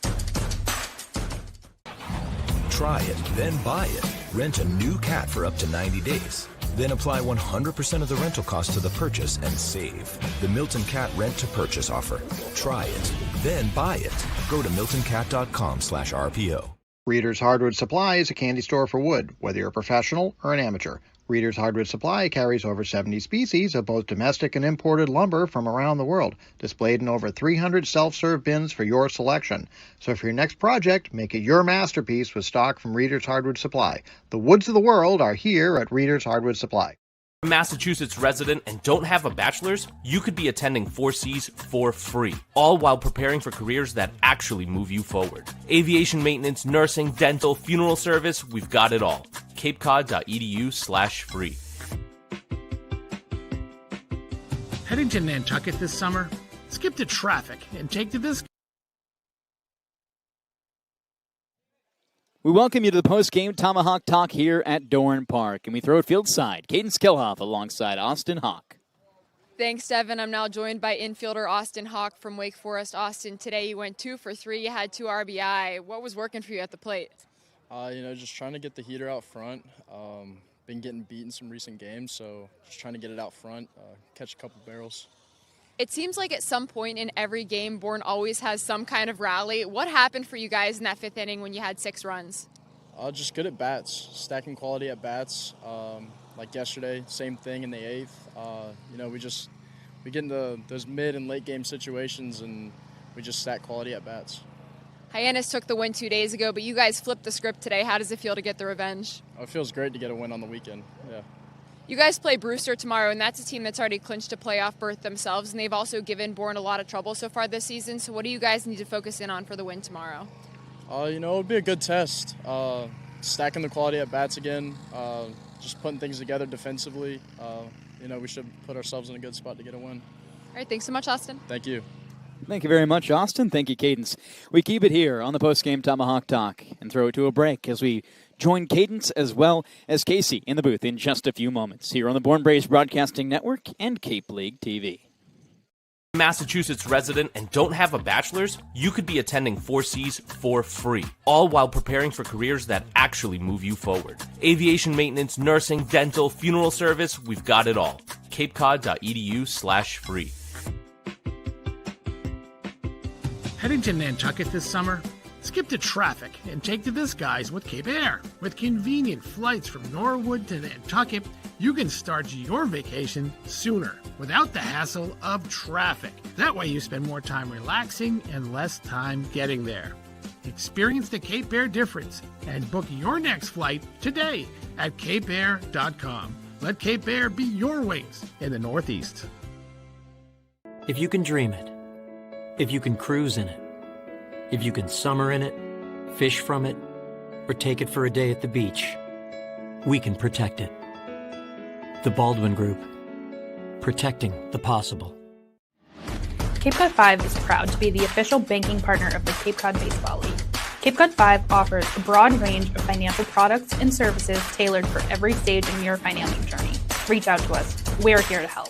Try it, then buy it. Rent a new cat for up to 90 days. Then apply 100% of the rental cost to the purchase and save. The Milton Cat Rent to Purchase offer. Try it, then buy it. Go to miltoncat.com/RPO. Reader's Hardwood Supply is a candy store for wood, whether you're a professional or an amateur. Reader's Hardwood Supply carries over 70 species of both domestic and imported lumber from around the world, displayed in over 300 self-serve bins for your selection. So for your next project, make it your masterpiece with stock from Reader's Hardwood Supply. The woods of the world are here at Reader's Hardwood Supply. Massachusetts resident and don't have a bachelor's, you could be attending 4Cs for free, all while preparing for careers that actually move you forward. Aviation maintenance, nursing, dental, funeral service, we've got it all. capecod.edu/free. Heading to Nantucket this summer? Skip the traffic and take to this. We welcome you to the post-game Tomahawk Talk here at Dorn Park, and we throw it field side. Kaydence Kilhof alongside Austin Hawk. Thanks, Devon. I'm now joined by infielder Austin Hawk from Wake Forest. Austin, today you went 2 for 3. You had 2 RBI. What was working for you at the plate? Just trying to get the heater out front. Been getting beat in some recent games, so just trying to get it out front, catch a couple barrels. It seems like at some point in every game, Bourne always has some kind of rally. What happened for you guys in that 5th inning when you had 6 runs? Just good at bats, stacking quality at bats. Like yesterday, same thing in the 8th. We get into those mid and late game situations, and we just stack quality at bats. Hyannis took the win 2 days ago, but you guys flipped the script today. How does it feel to get the revenge? It feels great to get a win on the weekend, yeah. You guys play Brewster tomorrow, and that's a team that's already clinched a playoff berth themselves, and they've also given Bourne a lot of trouble so far this season. So what do you guys need to focus in on for the win tomorrow? It'll be a good test. Stacking the quality at bats again, just putting things together defensively. We should put ourselves in a good spot to get a win. All right, thanks so much, Austin. Thank you. Thank you very much, Austin. Thank you, Kaydence. We keep it here on the post-game Tomahawk Talk and throw it to a break as we join Kaydence as well as Kasey in the booth in just a few moments here on the Bourne Braves Broadcasting Network and Cape League TV. Massachusetts resident and don't have a bachelor's, you could be attending 4Cs for free, all while preparing for careers that actually move you forward. Aviation maintenance, nursing, dental, funeral service, we've got it all. capecod.edu/free. Heading to Nantucket this summer? Skip the traffic and take to the skies with Cape Air. With convenient flights from Norwood to Nantucket, you can start your vacation sooner without the hassle of traffic. That way you spend more time relaxing and less time getting there. Experience the Cape Air difference and book your next flight today at capeair.com. Let Cape Air be your wings in the Northeast. If you can dream it, if you can cruise in it, if you can summer in it, fish from it, or take it for a day at the beach, we can protect it. The Baldwin Group, protecting the possible. Cape Cod 5 is proud to be the official banking partner of the Cape Cod Baseball League. Cape Cod 5 offers a broad range of financial products and services tailored for every stage in your financial journey. Reach out to us. We're here to help.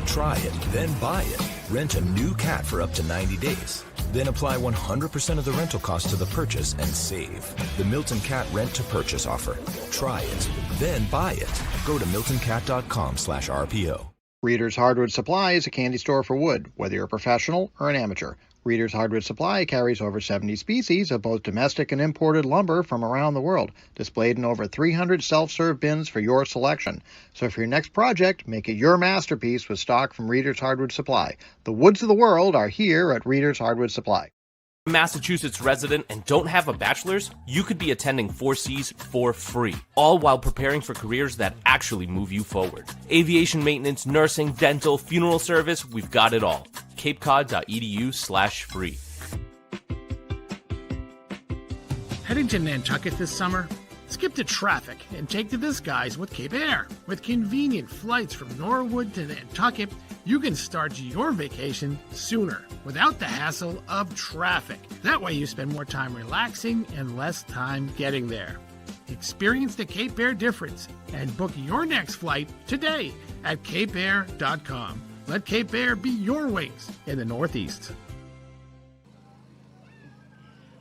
Try it, then buy it. Rent a new cat for up to 90 days. Then apply 100% of the rental cost to the purchase and save. The Milton Cat Rent to Purchase offer. Try it, then buy it. Go to miltoncat.com/RPO. Reader's Hardwood Supply is a candy store for wood, whether you're a professional or an amateur. Reader's Hardwood Supply carries over 70 species of both domestic and imported lumber from around the world, displayed in over 300 self-serve bins for your selection. So for your next project, make it your masterpiece with stock from Reader's Hardwood Supply. The woods of the world are here at Reader's Hardwood Supply. Massachusetts resident and don't have a bachelor's, you could be attending 4Cs for free, all while preparing for careers that actually move you forward. Aviation maintenance, nursing, dental, funeral service, we've got it all. capecod.edu/free. Heading to Nantucket this summer? Skip the traffic and take to the skies with Cape Air. With convenient flights from Norwood to Nantucket, you can start your vacation sooner without the hassle of traffic. That way you spend more time relaxing and less time getting there. Experience the Cape Air difference and book your next flight today at capeair.com. Let Cape Air be your wings in the Northeast.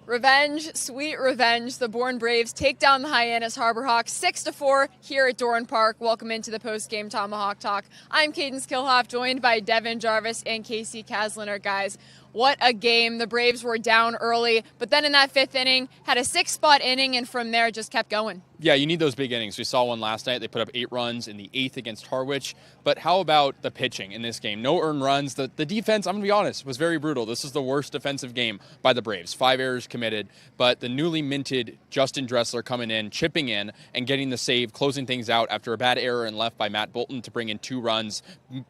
Revenge, sweet revenge. The Bourne Braves take down the Hyannis Harbor Hawks 6-4 here at Dorn Park. Welcome into the post-game Tomahawk Talk. I'm Kaydence Kilhof, joined by Devon, Jarvis, and Kasey Kazliner. Guys, what a game. The Braves were down early, but then in that fifth inning, had a 6-spot inning, and from there just kept going. Yeah, you need those big innings. We saw one last night. They put up 8 runs in the 8th against Harwich. But how about the pitching in this game? No earned runs. The defense, I'm going to be honest, was very brutal. This is the worst defensive game by the Braves. 5 errors committed. But the newly minted Justin Dressler coming in, chipping in, and getting the save, closing things out after a bad error and left by Matt Bolton to bring in 2 runs,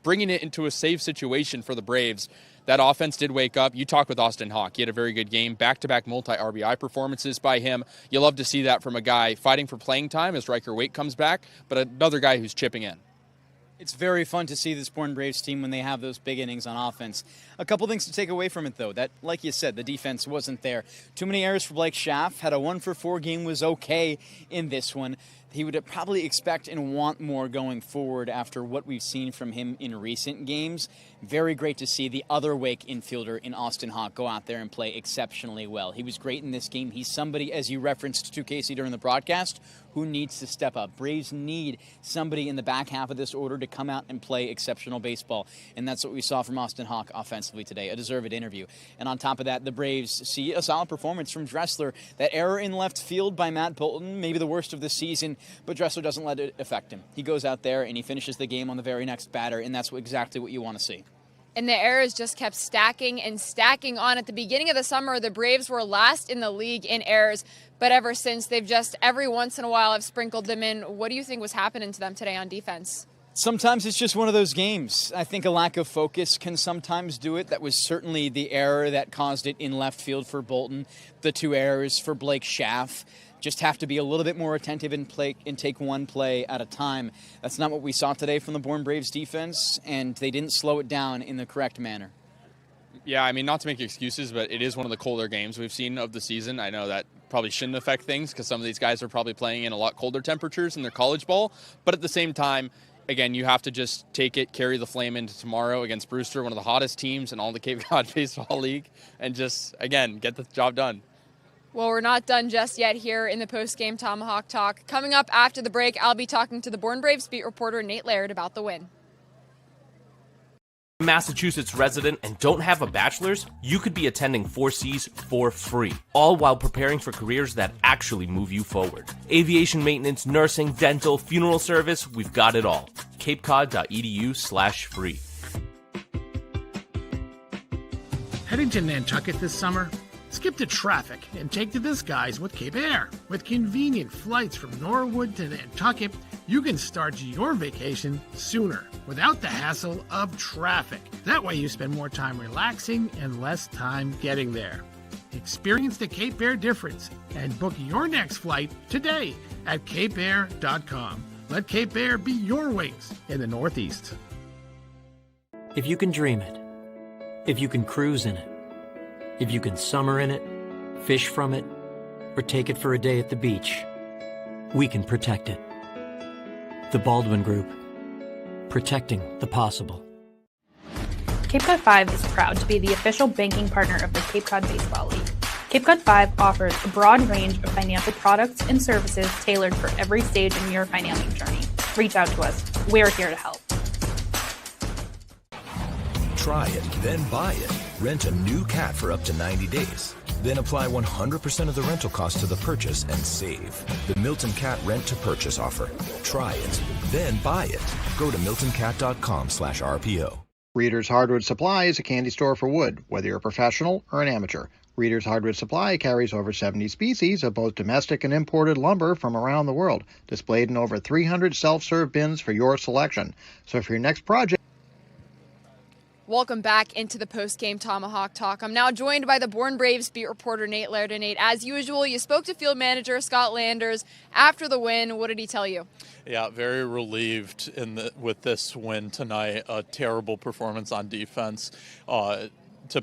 bringing it into a save situation for the Braves. That offense did wake up. You talked with Austin Hawk. He had a very good game. Back-to-back multi-RBI performances by him. You love to see that from a guy fighting for playing time as Riker Waite comes back, but another guy who's chipping in. It's very fun to see this Bourne Braves team when they have those big innings on offense. A couple things to take away from it, though. That, like you said, the defense wasn't there. Too many errors for Blake Schaff. Had a 1-for-4 game, was okay in this one. He would probably expect and want more going forward after what we've seen from him in recent games. Very great to see the other Wake infielder in Austin Hawk go out there and play exceptionally well. He was great in this game. He's somebody, as you referenced to Kasey during the broadcast, who needs to step up. Braves need somebody in the back half of this order to come out and play exceptional baseball. And that's what we saw from Austin Hawk offensively today, a deserved interview. And on top of that, the Braves see a solid performance from Dressler. That error in left field by Matt Bolton, maybe the worst of the season, but Dressler doesn't let it affect him. He goes out there and he finishes the game on the very next batter, and that's exactly what you want to see. And the errors just kept stacking and stacking on. At the beginning of the summer, the Braves were last in the league in errors, but ever since, they've just every once in a while have sprinkled them in. What do you think was happening to them today on defense? Sometimes it's just one of those games. I think a lack of focus can sometimes do it. That was certainly the error that caused it in left field for Bolton. The 2 errors for Blake Schaff. Just have to be a little bit more attentive and take one play at a time. That's not what we saw today from the Bourne Braves defense, and they didn't slow it down in the correct manner. Yeah, I mean, not to make excuses, but it is one of the colder games we've seen of the season. I know that probably shouldn't affect things because some of these guys are probably playing in a lot colder temperatures in their college ball. But at the same time, again, you have to just take it, carry the flame into tomorrow against Brewster, one of the hottest teams in all the Cape Cod Baseball League, and just, again, get the job done. Well, we're not done just yet here in the post-game Tomahawk Talk. Coming up after the break, I'll be talking to the Bourne Braves beat reporter Nate Laird about the win. Massachusetts resident and don't have a bachelor's, you could be attending 4Cs for free, all while preparing for careers that actually move you forward. Aviation maintenance, nursing, dental, funeral service, we've got it all. capecod.edu/free. Heading to Nantucket this summer? Skip the traffic and take to the skies with Cape Air. With convenient flights from Norwood to Nantucket, you can start your vacation sooner without the hassle of traffic. That way you spend more time relaxing and less time getting there. Experience the Cape Air difference and book your next flight today at capeair.com. Let Cape Air be your wings in the Northeast. If you can dream it, if you can cruise in it, If you can summer in it, fish from it, or take it for a day at the beach, we can protect it. The Baldwin Group. Protecting the possible. Cape Cod 5 is proud to be the official banking partner of the Cape Cod Baseball League. Cape Cod 5 offers a broad range of financial products and services tailored for every stage in your financial journey. Reach out to us. We're here to help. Try it, then buy it. Rent a new cat for up to 90 days. Then apply 100% of the rental cost to the purchase and save. The Milton Cat Rent to Purchase offer. Try it, then buy it. Go to miltoncat.com/RPO. Reader's Hardwood Supply is a candy store for wood, whether you're a professional or an amateur. Reader's Hardwood Supply carries over 70 species of both domestic and imported lumber from around the world, displayed in over 300 self-serve bins for your selection. So for your next project... Welcome back into the post-game Tomahawk Talk. I'm now joined by the Bourne Braves beat reporter Nate Laird. And Nate, as usual, you spoke to field manager Scott Landers after the win. What did he tell you? Yeah, very relieved with this win tonight. A terrible performance on defense. To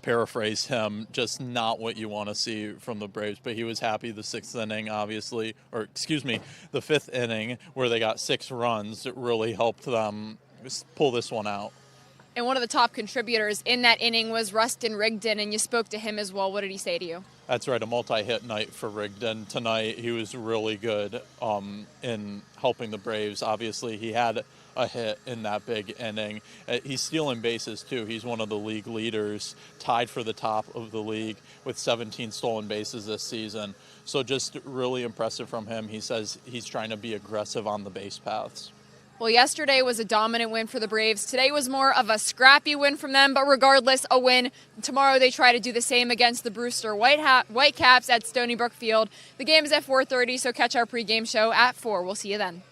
paraphrase him, just not what you want to see from the Braves. But he was happy the sixth inning, obviously, the fifth inning where they got 6 runs. It really helped them pull this one out. And one of the top contributors in that inning was Rustin Rigdon, and you spoke to him as well. What did he say to you? That's right, a multi-hit night for Rigdon tonight. He was really good in helping the Braves. Obviously, he had a hit in that big inning. He's stealing bases, too. He's one of the league leaders, tied for the top of the league with 17 stolen bases this season. So just really impressive from him. He says he's trying to be aggressive on the base paths. Well, yesterday was a dominant win for the Braves. Today was more of a scrappy win from them, but regardless, a win. Tomorrow they try to do the same against the Brewster Whitecaps at Stony Brook Field. The game is at 4:30, so catch our pregame show at 4. We'll see you then.